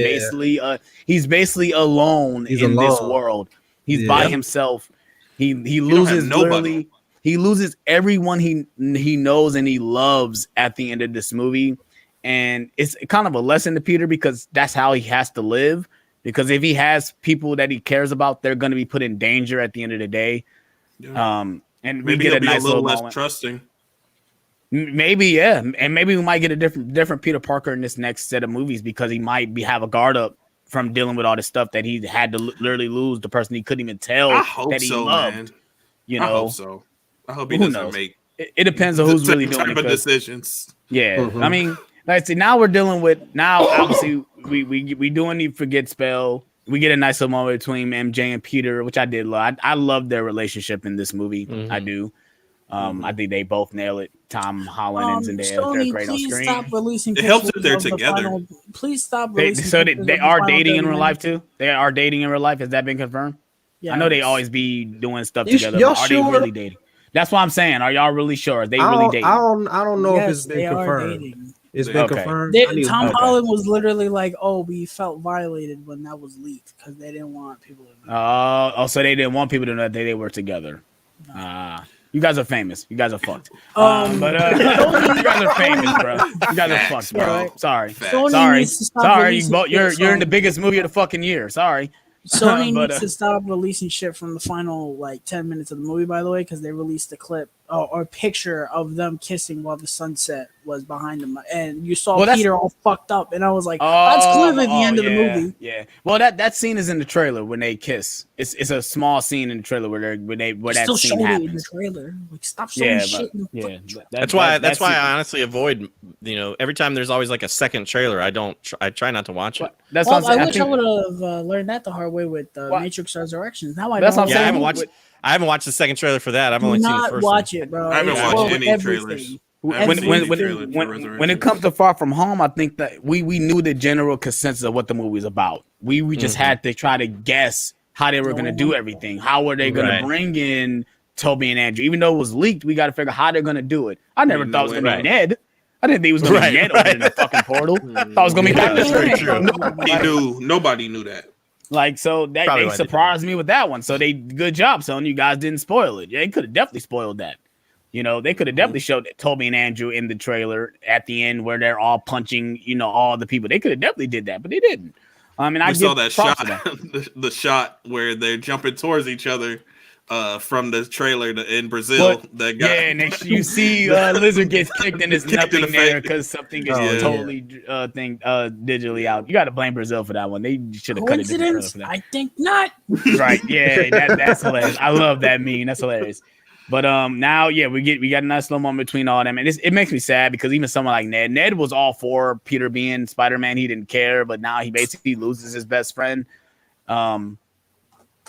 basically alone in this world. He's by himself. He loses literally. He loses everyone he knows and he loves at the end of this movie, and it's kind of a lesson to Peter because that's how he has to live. Because if he has people that he cares about, they're going to be put in danger at the end of the day. Yeah. And maybe we get a little less moment. Trusting. Maybe, and maybe we might get a different Peter Parker in this next set of movies because he might have a guard up from dealing with all the stuff that he had to literally lose, the person he couldn't even tell that he loved. Man. You know, I hope so. I hope he doesn't make. It depends on who's really doing type of decisions. Yeah, I mean, like I said, now we're dealing with obviously we doing the forget spell. We get a nice little moment between MJ and Peter, which I did love. I love their relationship in this movie. I do. I think they both nail it. Tom Holland and Zendaya, they're great on screen. Stop releasing it helps if they're together. Please stop releasing. So they are dating in real life too. They are dating in real life. Has that been confirmed? Yeah, I know they always be doing stuff together. But are they really dating? That's what I'm saying. Are y'all really sure? Are they really dating? I don't know if it's been confirmed. It's been confirmed. Tom Holland was literally like, "Oh, we felt violated when that was leaked because they didn't want people to know." So they didn't want people to know that they were together. You guys are famous. You guys are fucked. You guys are famous, bro. You guys are fucked, bro. Right. Sorry. You're in the biggest movie of the fucking year. Sorry. Sony needs to stop releasing shit from the final 10 minutes of the movie, by the way, because they released a clip or a picture of them kissing while the sunset was behind them, and you saw Peter all fucked up, and I was like, that's clearly the end of the movie. Yeah. Well, that scene is in the trailer when they kiss. It's a small scene in the trailer where that scene happens. In the trailer. Like, stop showing shit. That's why I honestly avoid. Every time there's always a second trailer, I try not to watch it. That's what I wish I would have learned that the hard way with Matrix Resurrections. Now I know. I haven't watched the second trailer for that. I've only seen the first one. Watch it, bro. I haven't watched any trailers. When it comes to Far From Home, I think that we knew the general consensus of what the movie is about. We just had to try to guess how they were going to do everything. How were they going to bring in Toby and Andrew? Even though it was leaked, we got to figure out how they're going to do it. I never thought it was going to be Ned. I didn't think it was going to be Ned opening the fucking portal. I thought it was going to be true. Nobody knew that. So they surprised me with that one. So good job, Sony. You guys didn't spoil it. They could have definitely spoiled that. They could have definitely showed Toby and Andrew in the trailer at the end where they're all punching, all the people. They could have definitely did that, but they didn't. I saw that shot, the shot where they're jumping towards each other from the trailer in Brazil. And you see Lizard gets kicked and there's nothing there because something is totally digitally out. You got to blame Brazil for that one. They should have cut it. Coincidence? I think not. Right? Yeah, that's hilarious. I love that meme. That's hilarious. But now, we got a nice little moment between all them, and it makes me sad because even someone like Ned was all for Peter being Spider-Man. He didn't care, but now he basically loses his best friend. And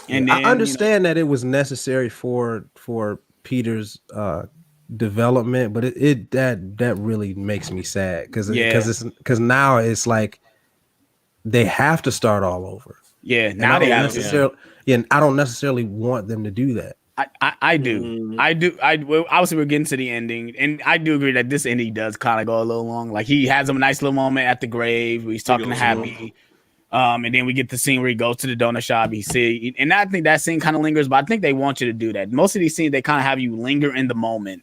then, I understand that it was necessary for Peter's development, but that really makes me sad because now it's like they have to start all over. Yeah, now they have to. Yeah, I don't necessarily want them to do that. I do. Obviously, we're getting to the ending, and I do agree that this ending does kind of go a little long. Like, he has a nice little moment at the grave where he's talking to Happy, and then we get the scene where he goes to the donut shop. And I think that scene kind of lingers, but I think they want you to do that. Most of these scenes, they kind of have you linger in the moment,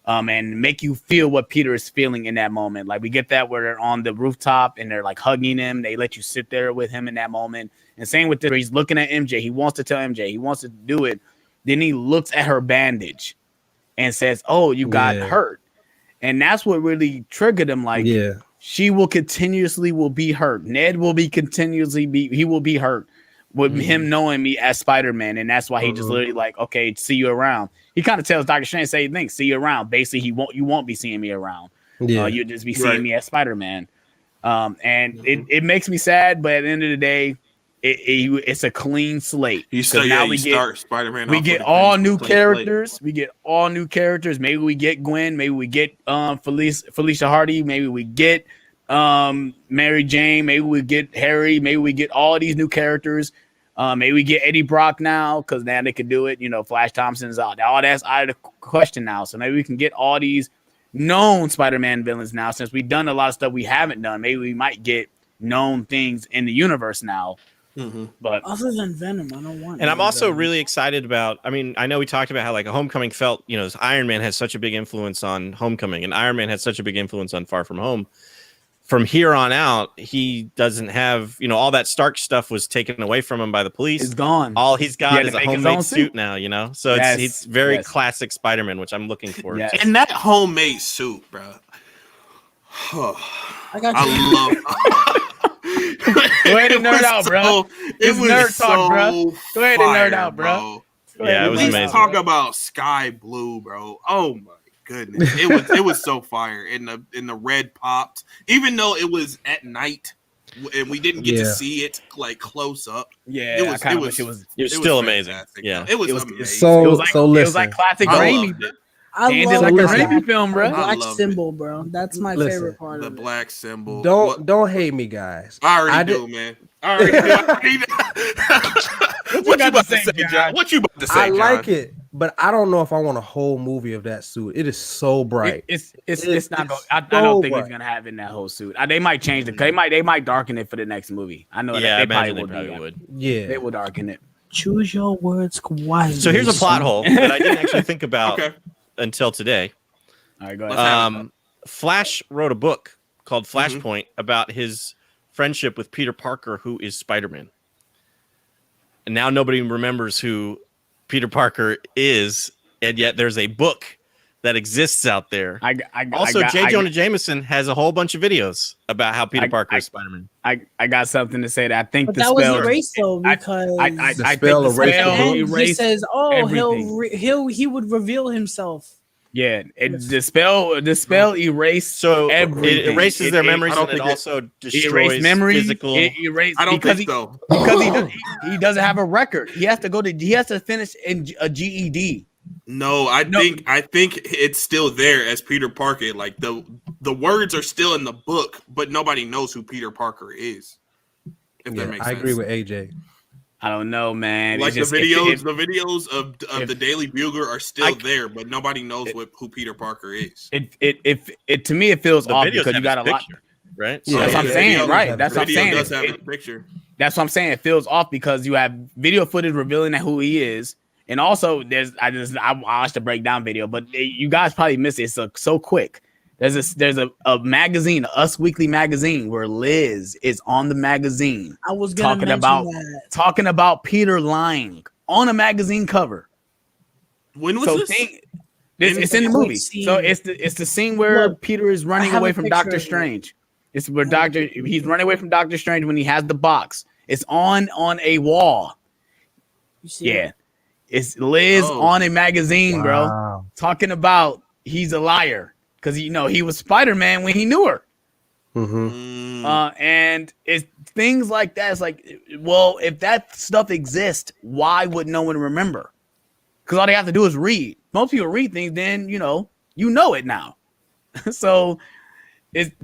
and make you feel what Peter is feeling in that moment. Like, we get that where they're on the rooftop and they're like hugging him. They let you sit there with him in that moment. And same with this, where he's looking at MJ. He wants to tell MJ. He wants to do it. Then he looks at her bandage and says, "Oh, you got hurt." And that's what really triggered him. Like, she will continuously be hurt. Ned will be hurt with him knowing me as Spider-Man. And that's why he just literally like, "Okay, see you around." He kind of tells Dr. Strange, "Say thanks, see you around." Basically, you won't be seeing me around. You'll just be seeing me as Spider-Man. And it makes me sad, but at the end of the day, it's a clean slate. Start Spider-Man. We get all new characters. We get all new characters. Maybe we get Gwen. Maybe we get Felicia Hardy. Maybe we get Mary Jane. Maybe we get Harry. Maybe we get all these new characters. Maybe we get Eddie Brock now because now they could do it. Flash Thompson's out. All that's out of the question now. So maybe we can get all these known Spider-Man villains now. Since we've done a lot of stuff we haven't done, maybe we might get known things in the universe now. But other than Venom, I don't want. And I'm also really excited about. I mean, I know we talked about how a Homecoming felt. Iron Man has such a big influence on Homecoming, and Iron Man had such a big influence on Far From Home. From here on out, he doesn't have. All that Stark stuff was taken away from him by the police. It's gone. All he's got is a homemade suit now. So it's very classic Spider-Man, which I'm looking forward to. And that homemade suit, bro. I love. Go ahead and nerd out, bro. It was nerd talk, bro. Go ahead and nerd fire, out, bro. Yeah, it was amazing. Talk about sky blue, bro. Oh my goodness, it was so fire. And the red popped, even though it was at night and we didn't get to see it like close up. Yeah, it was still amazing. Fantastic, Yeah, it was amazing. So it was like, listen. It was like classic Raimi. I love love like a listen. Raimi film, bro. the black symbol, bro. That's my Listen, favorite part The of it. black symbol. Don't hate me, guys. I already do, man. I already do. What you about to say, John? What you about to say, I John? like it, but I don't know if I want a whole movie of that suit. It is so bright. It's not going. I don't think it's gonna have in that whole suit. They might change it. They might darken it for the next movie. I know. Yeah, that I imagine they probably would. Yeah, They will darken it. Choose your words wisely. So here's a plot hole that I didn't actually think about Okay. until today. All right, go ahead. Flash wrote a book called Flashpoint about his friendship with Peter Parker, who is Spider-Man. And now nobody remembers who Peter Parker is, and yet there's a book that exists out there. J. Jonah Jameson has a whole bunch of videos about how Peter Parker is Spider-Man. I got something to say that I think But the that was spell erased though because I The think spell the erased spell the book. he erased says, "Oh, everything. he would reveal himself." Yeah, the spell erased So everything. it erases their memories, I don't and it think also It destroys erased memories. physical. It erased I don't because think so. because he doesn't have a record. He has to finish in a GED. No, I think it's still there as Peter Parker. Like the words are still in the book, but nobody knows who Peter Parker is. If that makes I sense. agree with AJ. I don't know, man. Like It's the just- videos of the Daily Bugler are still there, but nobody knows who Peter Parker is. It to me it feels The off videos because you have got a his lot. picture, right? Yeah. That's what I'm saying, right? That's what I'm Video saying. does have a picture. That's what I'm saying. It feels off because you have video footage revealing that who he is, and also I watched the breakdown video, but you guys probably missed it. It's so quick. There's a magazine, Us Weekly magazine, where Liz is on the magazine. I was gonna talking mention about that. talking about Peter lying on a magazine cover. When was this? It's in the movie. So it's the scene where Look, Peter is running have away a from picture Doctor of it. Strange. It's where he's running away from Doctor Strange when he has the box. It's on a wall. You see Yeah. it? It's Liz Oh. on a magazine, bro, Wow. talking about he's a liar because he was Spider-Man when he knew her. Mm-hmm. And it's things like that. It's like, well, if that stuff exists, why would no one remember? Because all they have to do is read. Most people read things, then you know it now. So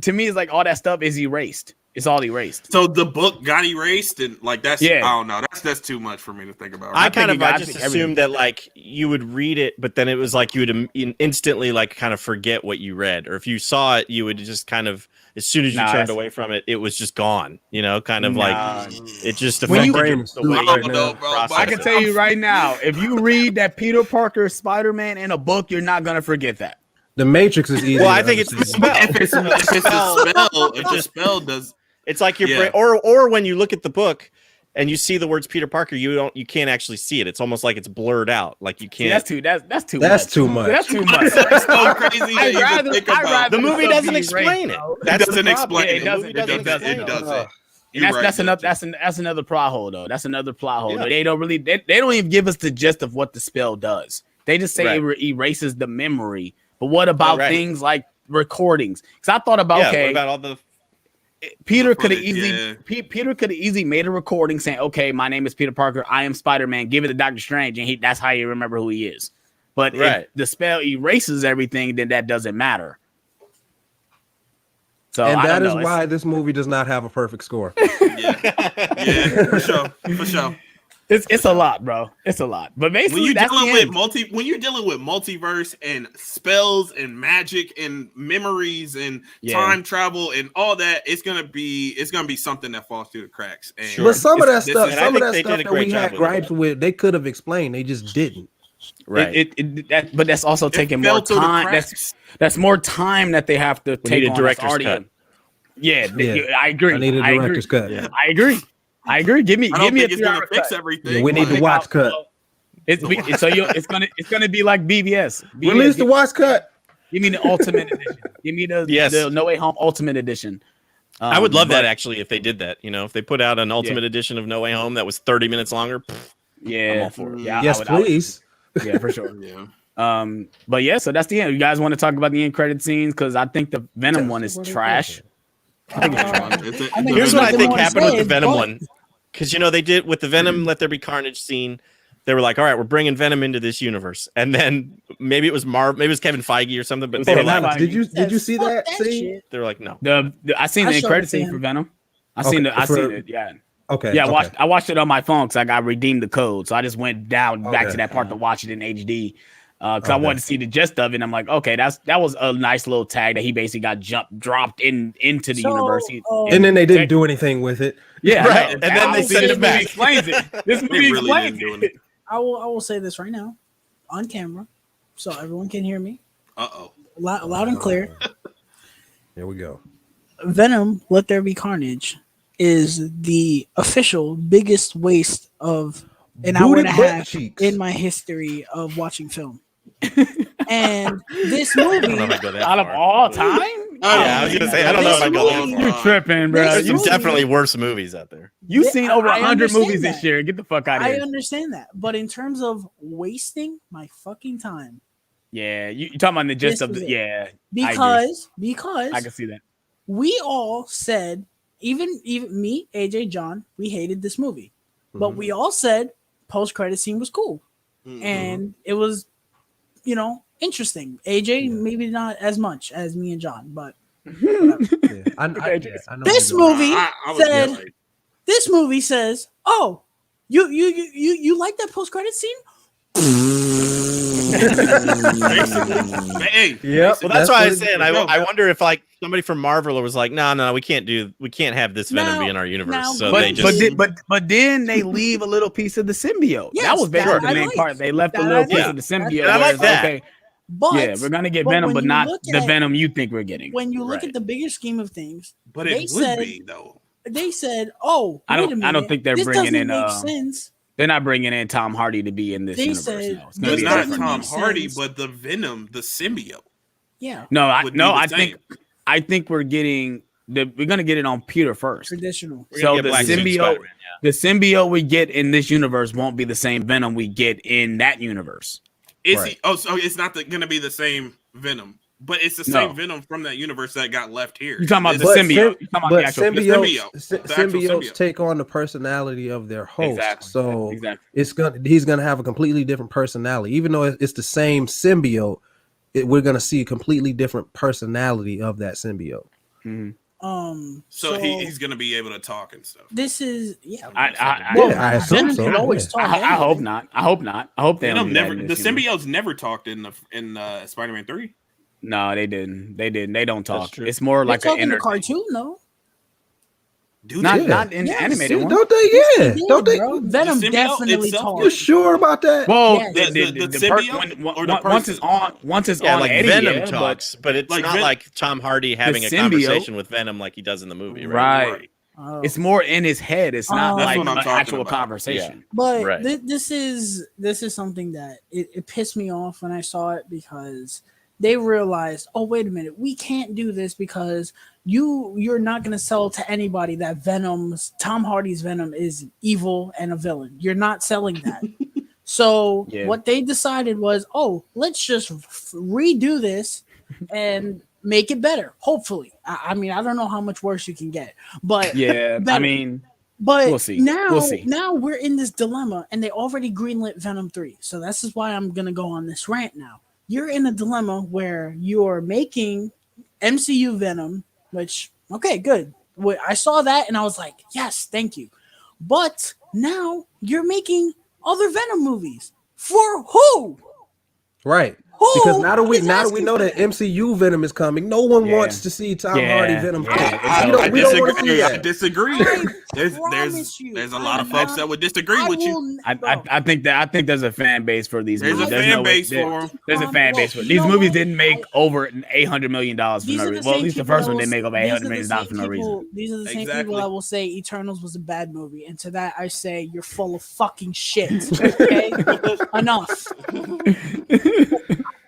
to me, it's like all that stuff is erased. It's all erased. So the book got erased, and like that's Yeah. I don't know. That's too much for me to think about. I think kind it of got- I I just think everything- assumed that like you would read it, but then it was like you would instantly like kind of forget what you read, or if you saw it, you would just kind of as soon as you Nah, turned that's- away from it, it was just gone. You know, kind of Nah. like it just When you- affected Brain is the way stupid you right now. process I can it. tell you right now, if you read that Peter Parker is Spider-Man in a book, you're not gonna forget that. The Matrix is easy. Well, to I think it's the understand. spell. if it's a spell, if the spell does. It's like your Yeah. brain, or when you look at the book and you see the words Peter Parker, you can't actually see it. It's almost like it's blurred out. Like you See, can't. that's too much. That's too much. That's too much. That's so crazy that you even think about. the movie stuff doesn't be explain it. erased, bro. That's doesn't the problem. explain Yeah, it. it doesn't. The movie It doesn't. It doesn't. And You're that's right, that's another Justin. that's another plot hole though. That's another plot hole. Yeah. They don't really they don't even give us the gist of what the spell does. They just say Right. it erases the memory. But what about right. things like recordings? Because I thought about Yeah, okay, what about all the Peter the could have footage, easily yeah. Peter could have easily made a recording saying, "Okay, my name is Peter Parker. I am Spider-Man. Give it to Doctor Strange," and that's how you remember who he is. But Right. if the spell erases everything, then that doesn't matter. So And I that don't is know. why this movie does not have a perfect score. Yeah, for sure. It's a lot, bro. It's a lot. But basically, When you're that's dealing the with end. when you're dealing with multiverse and spells and magic and memories and Yeah. time travel and all that, it's gonna be something that falls through the cracks. And Sure. But some of that this stuff, is- And I some of think that they stuff did a that we great job had with it. gripes with, they could have explained. They just didn't. right. But that's also it taking fell more through the time. cracks. That's more time that they have to take need a on. director's That's already cut. Yeah, Yeah. I agree. I need a director's cut. Yeah. I agree. Give me I don't me a think it's gonna 3-hour fix cut. everything. Yeah, we need but- the watch cut. It's gonna be like BBS. Release the watch cut. Give me the ultimate edition. Give me the Yes. No Way Home Ultimate Edition. I would love that actually if they did that. If they put out an Ultimate Edition of No Way Home that was 30 minutes longer. I'm all for it. Yeah, yes, please. Yeah, for sure. Yeah. But yeah, so that's the end. You guys want to talk about the end credit scenes? Because I think the Venom one is trash. I think it's trash. Here's what I think happened with the Venom one. Because they did with the Venom Let There Be Carnage scene. They were like, all right, we're bringing Venom into this universe. And then maybe it was maybe it was Kevin Feige or something. But they were like, did you see that scene? They were like, no. I seen the end credit scene for Venom. I seen it. Yeah. Okay. Yeah, I watched it on my phone because I got redeemed the code. So I just went back to that part to watch it in HD. Because I wanted to see the gist of it. And I'm like, okay, that was a nice little tag that he basically got dropped into the universe. And then they didn't do anything with it. Yeah, right. And then they sent it back. Explains it. This movie explains it. I will say this right now, on camera, so everyone can hear me. Loud and clear. Here we go. Venom: Let There Be Carnage is the official biggest waste of an hour and a half in my history of watching film. And this movie, out of all time, I was gonna say I don't know if I go that far. You're tripping, bro. There's some definitely worse movies out there. You've seen over 100 movies this year. Get the fuck out of here. I understand that, but in terms of wasting my fucking time, yeah, you talking about the gist of because I can see that. We all said, even me, AJ, John, we hated this movie, but we all said post-credit scene was cool, and it was, interesting. AJ maybe not as much as me and John, but I know this movie says, "Oh, you like that post-credit scene?" Yeah, well, that's why I said I wonder if like somebody from Marvel was like, no, we can't have this Venom be in our universe. But then they leave a little piece of the symbiote. Yes, that was basically the main part. They left a little piece of the symbiote. I like that. Okay, but we're gonna get Venom, but not the Venom you think we're getting. When you look at the bigger scheme of things, but it would be though. They said, "Oh, I don't think they're bringing in. Sense. They're not bringing in Tom Hardy to be in this universe now. It's not Tom Hardy, but the Venom, the symbiote. Yeah. I think we're getting we're gonna get it on Peter first. Traditional. So the symbiote we get in this universe won't be the same Venom we get in that universe. So it's not going to be the same Venom, but it's the same Venom from that universe that got left here. You're talking about the symbiote. But symbiotes take on the personality of their host. Exactly. He's gonna have a completely different personality, even though it's the same symbiote. We're gonna see a completely different personality of that symbiote. Mm-hmm. So he's gonna be able to talk and stuff. This is I assume so. I hope not. I hope they don't. The symbiotes never talked in Spider-Man 3. No, they didn't. They don't talk. It's more like an cartoon, though. Not in the animated one. Don't they? Yeah. Don't they? Venom definitely talks. You sure about that? Well, the symbiote once it's on like Eddie, Venom talks, but it's like not like Tom Hardy having a conversation with Venom like he does in the movie, right? It's more in his head. It's not like an actual about. Conversation. Yeah. But this is something that it pissed me off when I saw it, because they realized, oh, wait a minute, we can't do this because you're not going to sell to anybody that Tom Hardy's Venom is evil and a villain. You're not selling that. So what they decided was, oh, let's just redo this and make it better. Hopefully. I mean, I don't know how much worse you can get, but we'll see. Now we're in this dilemma, and they already greenlit Venom 3. So this is why I'm going to go on this rant now. You're in a dilemma where you're making MCU Venom, which, okay, good. I saw that and I was like, yes, thank you. But now you're making other Venom movies. For who? Right. Because now that we know that MCU Venom is coming, no one wants to see Tom Hardy Venom. I disagree. There's a lot of folks that would disagree with you. I think there's a fan base for these movies. There's a fan base for them. There's a fan base for these movies. Didn't make over $800 million for no reason. Well, at least the first one didn't make over $800 million for no reason. These are the same people that will say Eternals was a bad movie, and to that I say you're full of fucking shit. Okay, enough.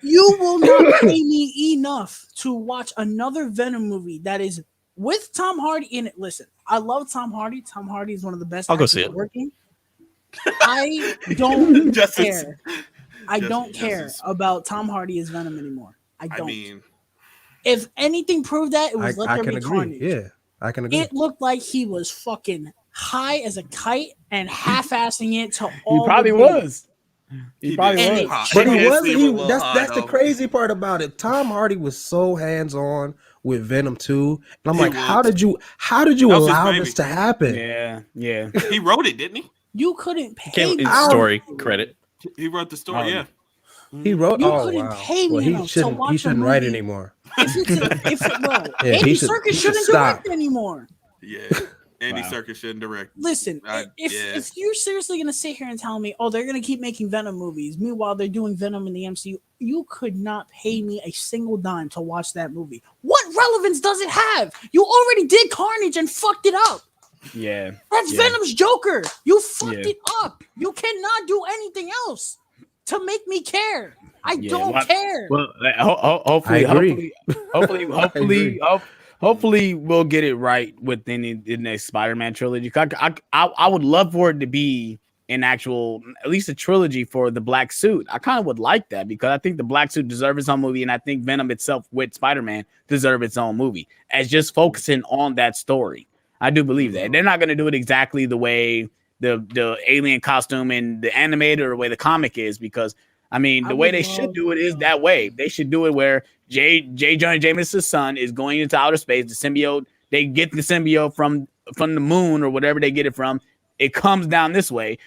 You will not pay me enough to watch another Venom movie that is with Tom Hardy in it. Listen, I love Tom Hardy. Tom Hardy is one of the best. I'll go see actors it. Working. I don't Justice. care. I don't care about Tom Hardy as Venom anymore. I don't. mean, if anything proved that, it was I Let There can Be agree. Carnage. Yeah, I can agree. It looked like he was fucking high as a kite and half-assing it to all. He probably the way. was. He probably did. was. But he did wasn't. seem a He, little that's high, that's the though. crazy part about it. Tom Hardy was so hands on with Venom 2, and I'm He like, was. how did you That was his allow baby. this to happen? Yeah. He wrote it, didn't he? You couldn't pay Came me. story credit. He wrote the story. Yeah. He wrote. You oh couldn't wow. pay me Well, enough he to shouldn't. watch He a shouldn't write movie. anymore. Yeah, he Andy should- Serkis he should shouldn't stop. direct anymore. Yeah. Andy Wow. Serkis shouldn't direct. Listen, Yeah. if you're seriously gonna sit here and tell me, oh, they're gonna keep making Venom movies, meanwhile they're doing Venom in the MCU, you could not pay me a single dime to watch that movie. What relevance does it have? You already did Carnage and fucked it up. Yeah. That's Yeah. Venom's Joker. You fucked Yeah. it up. You cannot do anything else to make me care. I Yeah, don't well, care. Well, hopefully, I agree. hopefully, we'll get it right within the next Spider-Man trilogy. I would love for it to be an actual, at least a trilogy for the Black Suit. I kind of would like that because I think the Black Suit deserves its own movie, and I think Venom itself with Spider-Man deserve its own movie. As just focusing on that story, I do believe that they're not going to do it exactly the way the alien costume and the animated or the way the comic is, because I mean, the way they should do it is that way. They should do it where J. Jonah Jameson's son is going into outer space. The symbiote, they get the symbiote from the moon or whatever they get it from. It comes down this way.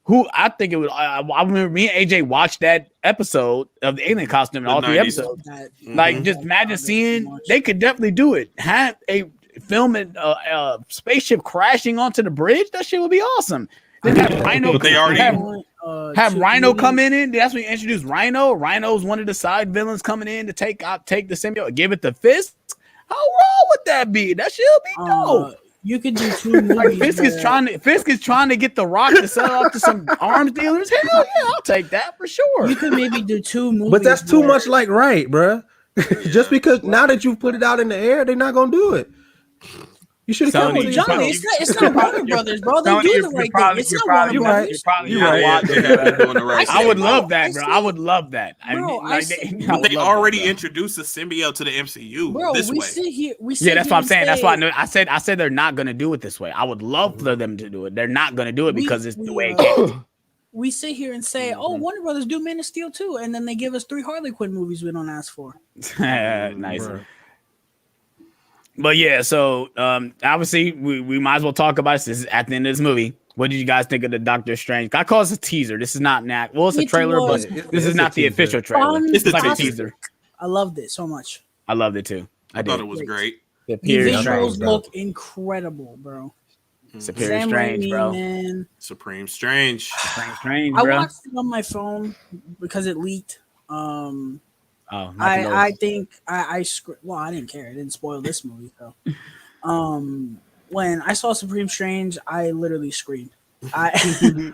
Who I think it would. I remember me and AJ watched that episode of the alien costume and all 3 90s. episodes. That- Like, just imagine seeing. They could definitely do it. Have a film a spaceship crashing onto the bridge. That shit would be awesome. Then have Rhino. But they already- Have Rhino come in. That's when you introduce Rhino. Rhino's one of the side villains coming in to take the symbiote, give it the Fisk. How wrong would that be? That should be dope. You could do 2 movies. Like Fisk is trying to get the Rock to sell out to some arms dealers. Hell yeah, I'll take that for sure. You could maybe do 2 movies. But that's too where- much like right, bruh. Just because now that you put it out in the air, they're not gonna do it. You should have come Sony, with it. Johnny, it's not Warner Brothers, bro. They do the right thing. It's not Warner Brothers. I would love that, bro. I would love that. But they already introduced the symbiote to the MCU Bro, this we way. sit here. Yeah, that's what I'm saying. That's why I said they're not gonna do it this way. I would love for them to do it. They're not gonna do it because it's the way it came. We sit here and say, "Oh, Warner Brothers do Man of Steel too," and then they give us 3 Harley Quinn movies we don't ask for. Nice. But yeah, so obviously we might as well talk about this. This is at the end of this movie. What did you guys think of the Doctor Strange? I call this a teaser. This is not well, it's a trailer, but this is not the official trailer. It's like a teaser. I loved it so much. I loved it too. I thought it was great. The visuals look incredible, bro. Superior Strange, bro. Man. Supreme Strange. Strange, I bro. watched it on my phone because it leaked. I think I well, I didn't care. It didn't spoil this movie though. When I saw Supreme Strange, I literally screamed. I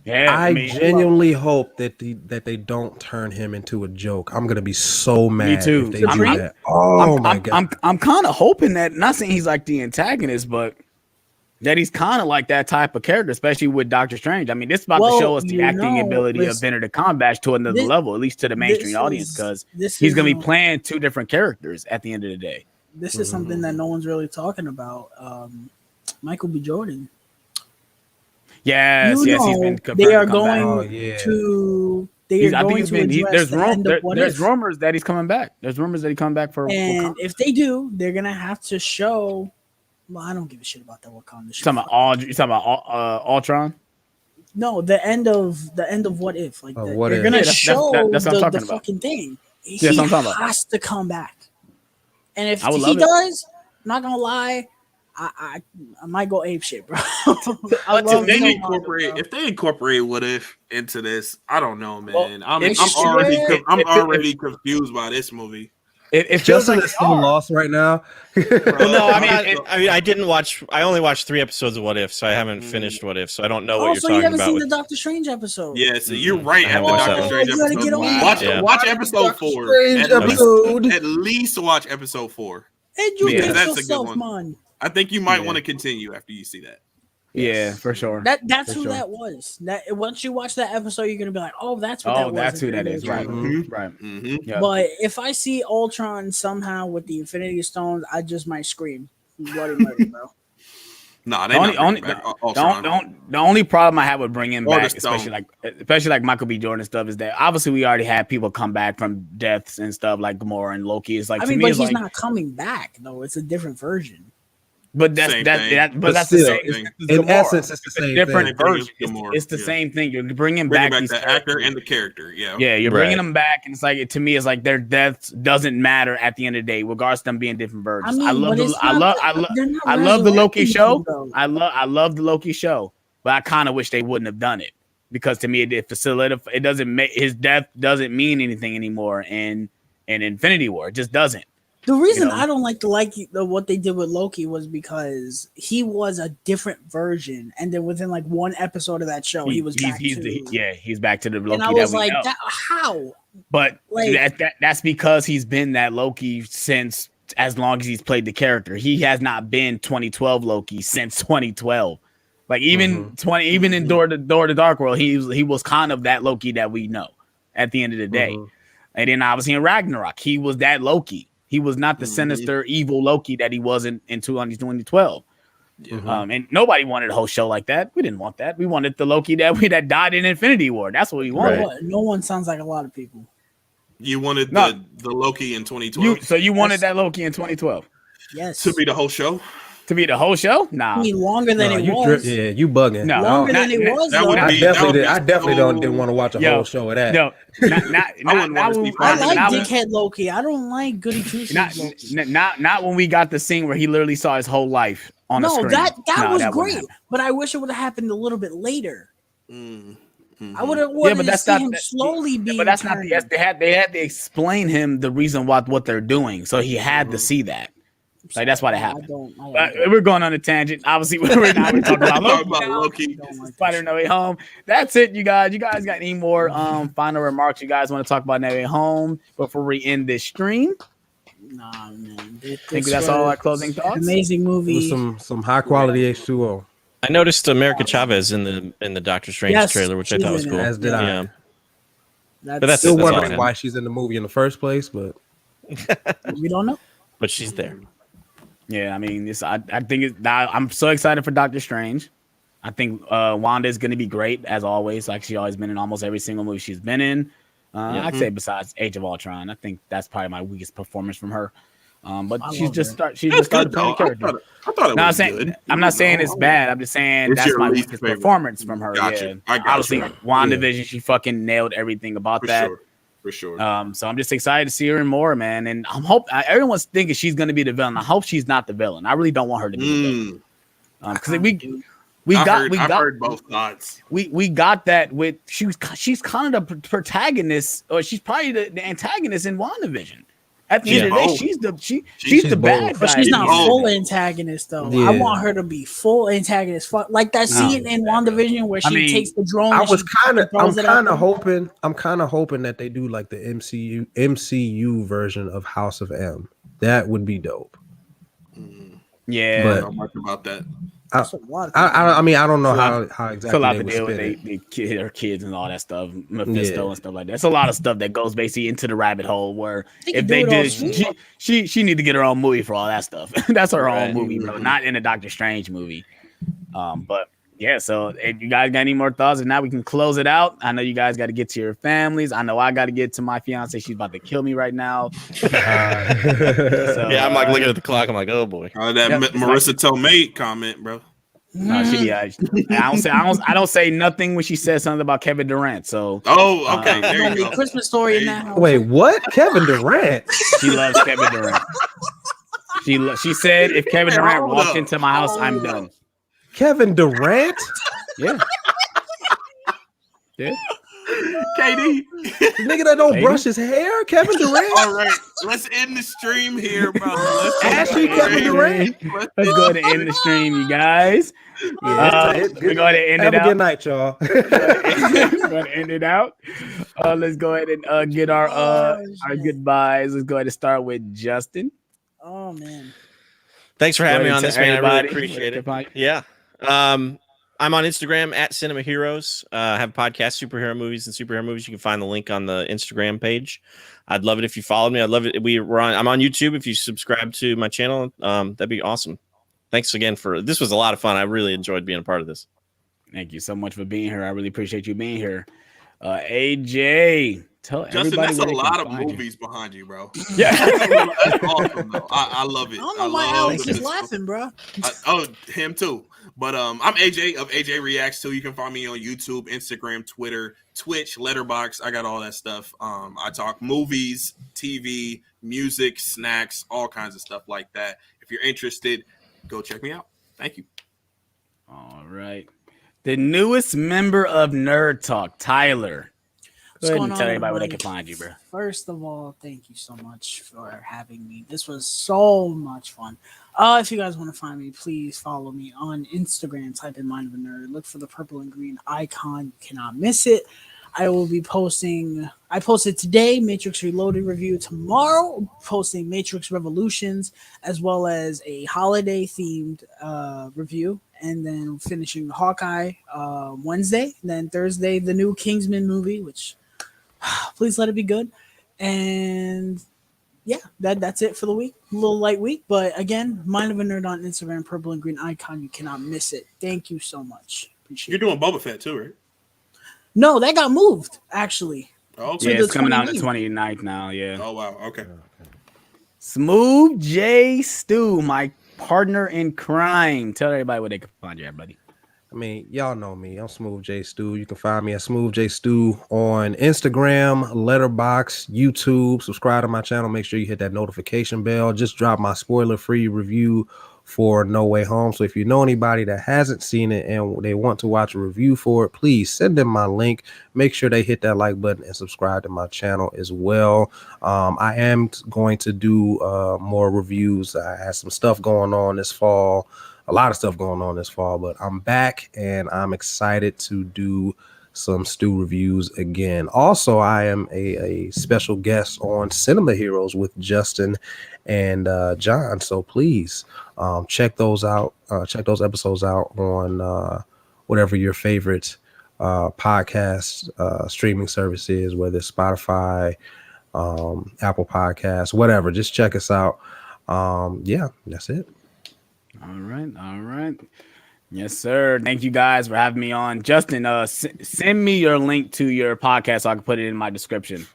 genuinely hope that they don't turn him into a joke. I'm gonna be so mad. Me too. If they do that. Oh my god. I'm kind of hoping that, not saying he's like the antagonist, but that he's kind of like that type of character, especially with Doctor Strange. I mean, this is about to show us the acting ability of Benedict Cumberbatch to another level, at least to the mainstream audience, because he's going to be playing 2 different characters at the end of the day. This is something that no one's really talking about. Michael B. Jordan. Yes, he's been confirmed. They are going to. There's rumors that he's coming back. There's rumors that he's coming back for. And if they do, they're gonna have to show. Well, I don't give a shit about that Wakanda shit. You talking about Ultron? No, the end of What If. Like they're gonna show that's what I'm talking the about. fucking thing. He has to come back. And if he does, I'm not gonna lie, I might go ape shit, bro. If they incorporate What If into this, I don't know, man. I'm already confused by this movie. If Justin is so lost right now. No, I mean, I didn't watch. I only watched 3 episodes of What If, so I haven't finished What If, so I don't know what you're talking about. You haven't seen the Doctor Strange episode? Yeah, so you're right. After Doctor Strange episode, watch episode 4. At least watch episode 4. Educate that's a good yourself, one. man. I think you might want to continue after you see that. Yeah, for sure. That's For who sure. that was. That once you watch that episode, you're gonna be like, "Oh, that's what that was." That's who that is. Right, Mhm. right. Mm-hmm. Yeah. But if I see Ultron somehow with the Infinity Stones, I just might scream bloody murder, bro. Nah, they The not only, bringing back the Ultron. only problem I have with bringing Or the back, Stone. especially like Michael B. Jordan stuff, is that obviously we already had people come back from deaths and stuff like Gamora and Loki. It's like I to mean, me, but it's he's like, not coming back though. It's a different version. but that's Same that, thing. that but But that's still, the same. it's- It's In Gamora. essence, it's the same different thing. version. Same thing as It's the Gamora, same thing. You're bringing Bringing back back these the characters. actor and the character. Yeah. Yeah, you're Right. bringing them back, and it's like to me, it's like their deaths doesn't matter at the end of the day, regardless of them being different I versions. mean, I love but the it's I not love the- I love they're not I love the Loki resurrecting show. him, though. I love the Loki show, but I kind of wish they wouldn't have done it because to me it facilitates. It doesn't make his death doesn't mean anything anymore in Infinity War. It just doesn't. The reason know? I don't like what they did with Loki was because he was a different version, and then within like one episode of that show, he was back to. He's back to the Loki And I that was we like, know. how? But Like- that's because he's been that Loki since as long as he's played the character. He has not been 2012 Loki since 2012. Like even even in Door to Dark World, he was kind of that Loki that we know at the end of the day. And then obviously in Ragnarok, he was that Loki. He was not the sinister evil Loki that he was in 2012. And nobody wanted a whole show like that. We didn't want that. We wanted the Loki that died in Infinity War. That's what we wanted. Right. No one sounds like a lot of people. You wanted No. the Loki in 2012 You wanted that Loki in 2012 Yes. to be the whole show. to be the whole show? Nah. I mean, longer than No, it you was. you bugging. No. Longer not- than it was. that though. would I be- definitely, that would be so- didn't want to watch a Yo, whole show of that. No, not wouldn't wanna see I Spider-Man. like not, Dickhead Loki. I don't like Goody Two Shoes. not when we got the scene where he literally saw his whole life on the No, screen. that No, was wouldn't great, happen. but I wish it would have happened a little bit later. Mm. I would have Yeah, wanted but to that's see not him that- slowly being. But that's not turned. the. They had to explain him the reason what they're doing, so he had to see that. Like that's why that happened. We're going on a tangent. Obviously, we're talking about Talk Loki. about now. Loki. Spider No Way Home. That's it, you guys. You guys got any more final remarks you guys want to talk about No Way Home before we end this stream? Nah, man. Think that's all our closing thoughts. Amazing It movie. was some high quality H2O. I noticed America Chavez in the Doctor Strange Yes, trailer, which I she's thought was in cool. it. As did I. Yeah. That's, But that's Still all I wondering had. why she's in the movie in the first place, but we don't know. But she's there. Yeah, I mean, I think I'm so excited for Doctor Strange. I think Wanda is going to be great as always, like she's always been in almost every single movie she's been in. I'd say besides Age of Ultron, I think that's probably my weakest performance from her. But I she's love just her. she That's just started good, playing though. the character. I thought it No, was good. I'm not saying it's bad. I'm just saying It's that's your my least weakest favorite. performance from her. Gotcha. Yeah. I got Obviously, you. WandaVision, she fucking nailed everything about For that. sure. For sure. So I'm just excited to see her in more, man. And everyone's thinking she's going to be the villain. I hope she's not the villain. I really don't want her to be the villain. Because I've heard both sides. we got that with she's kind of the protagonist, or she's probably the antagonist in WandaVision. At the end of the day, both. she's the bad both. guy. But she's not Oh. full antagonist though. Yeah. I want her to be full antagonist. Like that scene in WandaVision where she takes the drone. I'm and she kind throws it at them. of hoping that they do like the MCU version of House of M. That would be dope. Yeah, I But- don't know much about that. That's a lot of I mean, I don't know Fill how exactly fill out they the would deal with spin it. her kids and all that stuff, Mephisto Yeah. and stuff like that. It's a lot of stuff that goes basically into the rabbit hole. Where They if could they do it all did, smooth. she need to get her own movie for all that stuff. That's her Right. own movie, bro. Not in a Doctor Strange movie. But yeah, so if you guys got any more thoughts, and now we can close it out. I know you guys got to get to your families. I know I got to get to my fiance. She's about to kill me right now. So, Yeah, I'm like looking at the clock. I'm like, oh boy. That Yep, Marissa Tomei comment, bro. no, I don't say nothing when she says something about Kevin Durant. So Oh, okay. There Gonna you be go. Christmas story in that house. Wait, what? Kevin Durant? she loves Kevin Durant. She said if Kevin Hey, Durant hold walked up. into my house, I'm Hold done. up. Kevin Durant? Yeah. Yeah. KD. Nigga that don't brush his hair? Kevin Durant? All right, let's end the stream here, bro. Ashy Kevin Durant? Let's go ahead and end the stream, you guys. We're going to end Have it a good out. night, y'all. We're going to end it out. Let's go ahead and get our goodbyes. Let's go ahead and start with Justin. Oh man. Thanks for having me on this, man. I really Everybody. appreciate it. Yeah. I'm on Instagram at Cinema Heroes. I have a podcast, Superhero Movies and Superhero Movies. You can find the link on the Instagram page. I'd love it if you followed me. I'd love it. I'm on YouTube. If you subscribe to my channel, that'd be awesome. Thanks again this was a lot of fun. I really enjoyed being a part of this. Thank you so much for being here. I really appreciate you being here. AJ, tell Justin, everybody that's a where they lot can of find movies behind you, bro. Yeah. That's awesome, though. I love it. I don't know why Alex is laughing, bro. Him too. But I'm AJ of AJ Reacts too. You can find me on YouTube, Instagram, Twitter, Twitch, Letterboxd. I got all that stuff. I talk movies, TV, music, snacks, all kinds of stuff like that. If you're interested, go check me out. Thank you. All right. The newest member of Nerd Talk, Tyler. Go ahead and tell everybody where they can find you, bro. First of all, thank you so much for having me. This was so much fun. If you guys want to find me, please follow me on Instagram. Type in Mind of a Nerd. Look for the purple and green icon. You cannot miss it. I will be posting. I posted today Matrix Reloaded review. Tomorrow, posting Matrix Revolutions as well as a holiday themed review. And then finishing Hawkeye Wednesday. And then Thursday, the new Kingsman movie, which please let it be good. And yeah, that's it for the week. A little light week. But again, Mind of a Nerd on Instagram, purple and green icon. You cannot miss it. Thank you so much. Appreciate it. You're doing Boba Fett too, right? No, that got moved, actually. Okay. Yeah, it's coming out on the 29th now. Yeah. Oh, wow. Okay. Smooth J Stew, my partner in crime. Tell everybody where they can find you, everybody. I mean, y'all know me. I'm Smooth J Stew. You can find me at Smooth J Stew on Instagram, Letterboxd, YouTube. Subscribe to my channel. Make sure you hit that notification bell. Just drop my spoiler-free review for No Way Home. So if you know anybody that hasn't seen it and they want to watch a review for it, please send them my link. Make sure they hit that like button and subscribe to my channel as well. I am going to do more reviews. I have some stuff going on this fall, a lot of stuff going on this fall, but I'm back and I'm excited to do some Stew reviews again. Also, I am a special guest on Cinema Heroes with Justin and John. So please check those out. Check those episodes out on whatever your favorite podcast streaming service is, whether it's Spotify, Apple Podcasts, whatever. Just check us out. Yeah, that's it. All right. Yes, sir. Thank you guys for having me on. Justin, send me your link to your podcast so I can put it in my description.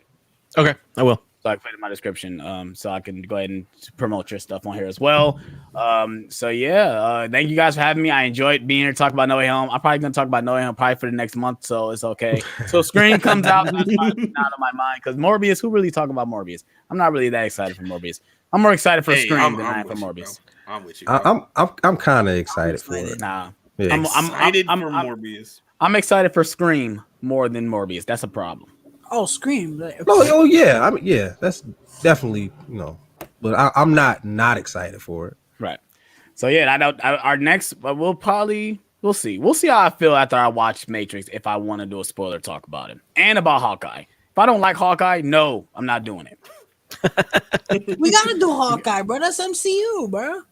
Okay, I will. So I can put it in my description so I can go ahead and promote your stuff on here as well. Thank you guys for having me. I enjoyed being here to talk about No Way Home. I'm probably going to talk about No Way Home probably for the next month, so it's okay. So Scream comes out, that's out of my mind, because Morbius, who really talking about Morbius? I'm not really that excited for Morbius. I'm more excited for Scream than I am for Morbius. I'm with you. I'm kind of excited for it. Nah, Yeah. I'm excited for Morbius. I'm excited for Scream more than Morbius. That's a problem. Oh, Scream. Oh yeah. I mean, yeah, that's definitely, but I'm not excited for it. Right. So yeah, our next, we'll see. We'll see how I feel after I watch Matrix if I want to do a spoiler talk about it and about Hawkeye. If I don't like Hawkeye, no, I'm not doing it. We gotta do Hawkeye, bro. That's MCU, bro.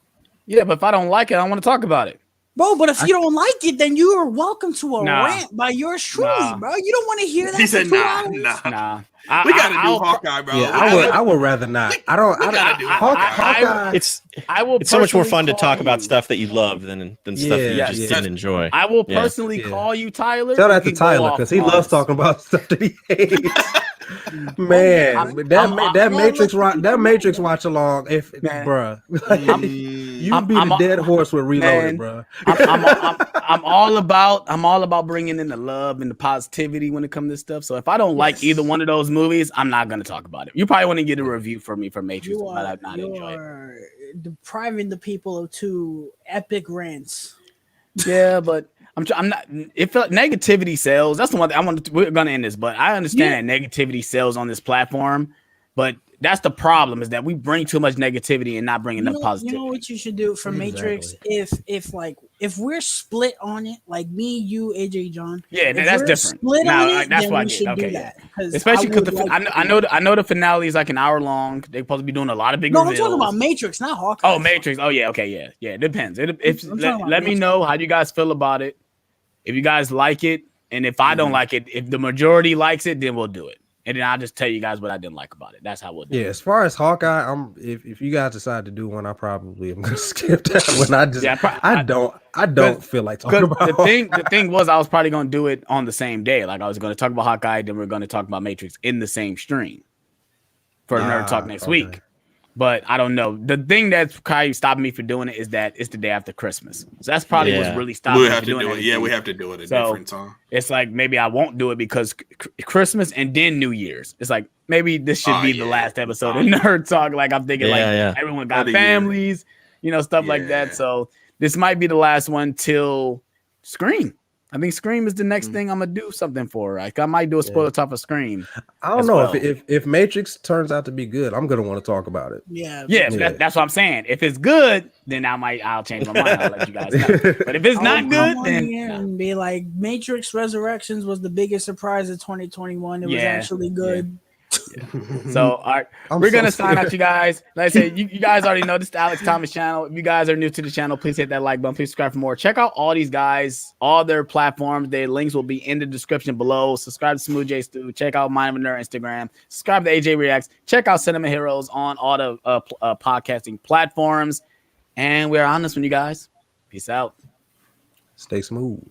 Yeah, but if I don't like it, I want to talk about it. Bro, but if you don't like it, then you are welcome to a rant by yours truly, bro. You don't want to hear that. He said, nah. We gotta do Hawkeye, bro. Yeah, I would rather not. I gotta do Hawkeye. It's so much more fun to talk about stuff that you love than stuff that you just didn't enjoy. I will personally call you Tyler. Shout out to Tyler because he loves talking about stuff that he hates. Man, that Matrix watch along, bruh, you beat a dead horse with Reloaded, bruh. I'm all about bringing in the love and the positivity when it comes to stuff. So if I don't like either one of those movies, I'm not gonna talk about it. You probably want to get a review for me for Matrix, but I've not enjoyed it. Depriving the people of two epic rants. Yeah, but I'm not. It felt negativity sells. That's the one that we're gonna end this, but I understand that negativity sells on this platform. But That's the problem, is that we bring too much negativity and not bring enough positivity. You know what you should do for Matrix? If we're split on it, like me, you, AJ, John. Yeah, that's different. Split now, on it, that's then why we should do that. Especially because I know the finale is like an hour long. They're supposed to be doing a lot of big reveals. I'm talking about Matrix, not Hawkeye. Oh, Matrix. Oh, yeah. Okay, yeah. It depends. Let me know how you guys feel about it. If you guys like it, and if I don't like it, if the majority likes it, then we'll do it. And then I'll just tell you guys what I didn't like about it. That's how we'll do it. Yeah, as far as Hawkeye, if you guys decide to do one, I probably am gonna skip that one. I don't feel like talking about the thing was I was probably gonna do it on the same day. Like I was gonna talk about Hawkeye, then we're gonna talk about Matrix in the same stream for Nerd Talk next week. But I don't know. The thing that's kind of stopping me for doing it is that it's the day after Christmas. So that's probably what's really stopping me from doing it. Yeah, we have to do it at a different time. It's like maybe I won't do it because Christmas and then New Year's. It's like maybe this should be the last episode of Nerd Talk. Like I'm thinking everyone got families, stuff like that. So this might be the last one till Scream. I think Scream is the next thing I'm gonna do something for. Like I might do a spoiler talk for Scream. I don't know if Matrix turns out to be good, I'm gonna want to talk about it. Yeah. That's what I'm saying. If it's good, then I'll change my mind. I'll let you guys know. But if it's not good, then and be like Matrix Resurrections was the biggest surprise of 2021. It was actually good. So all right, we're gonna sign out, you guys. Like I said, you guys already know this is the Alex Thomas channel. If you guys are new to the channel, please hit that like button. Please subscribe for more. Check out all these guys, all their platforms. Their links will be in the description below. Subscribe to Smooth J Stu. Check out Mind of a Nerd Instagram. Subscribe to AJ Reacts. Check out Cinema Heroes on all the podcasting platforms. And we're on this one, you guys. Peace out. Stay smooth.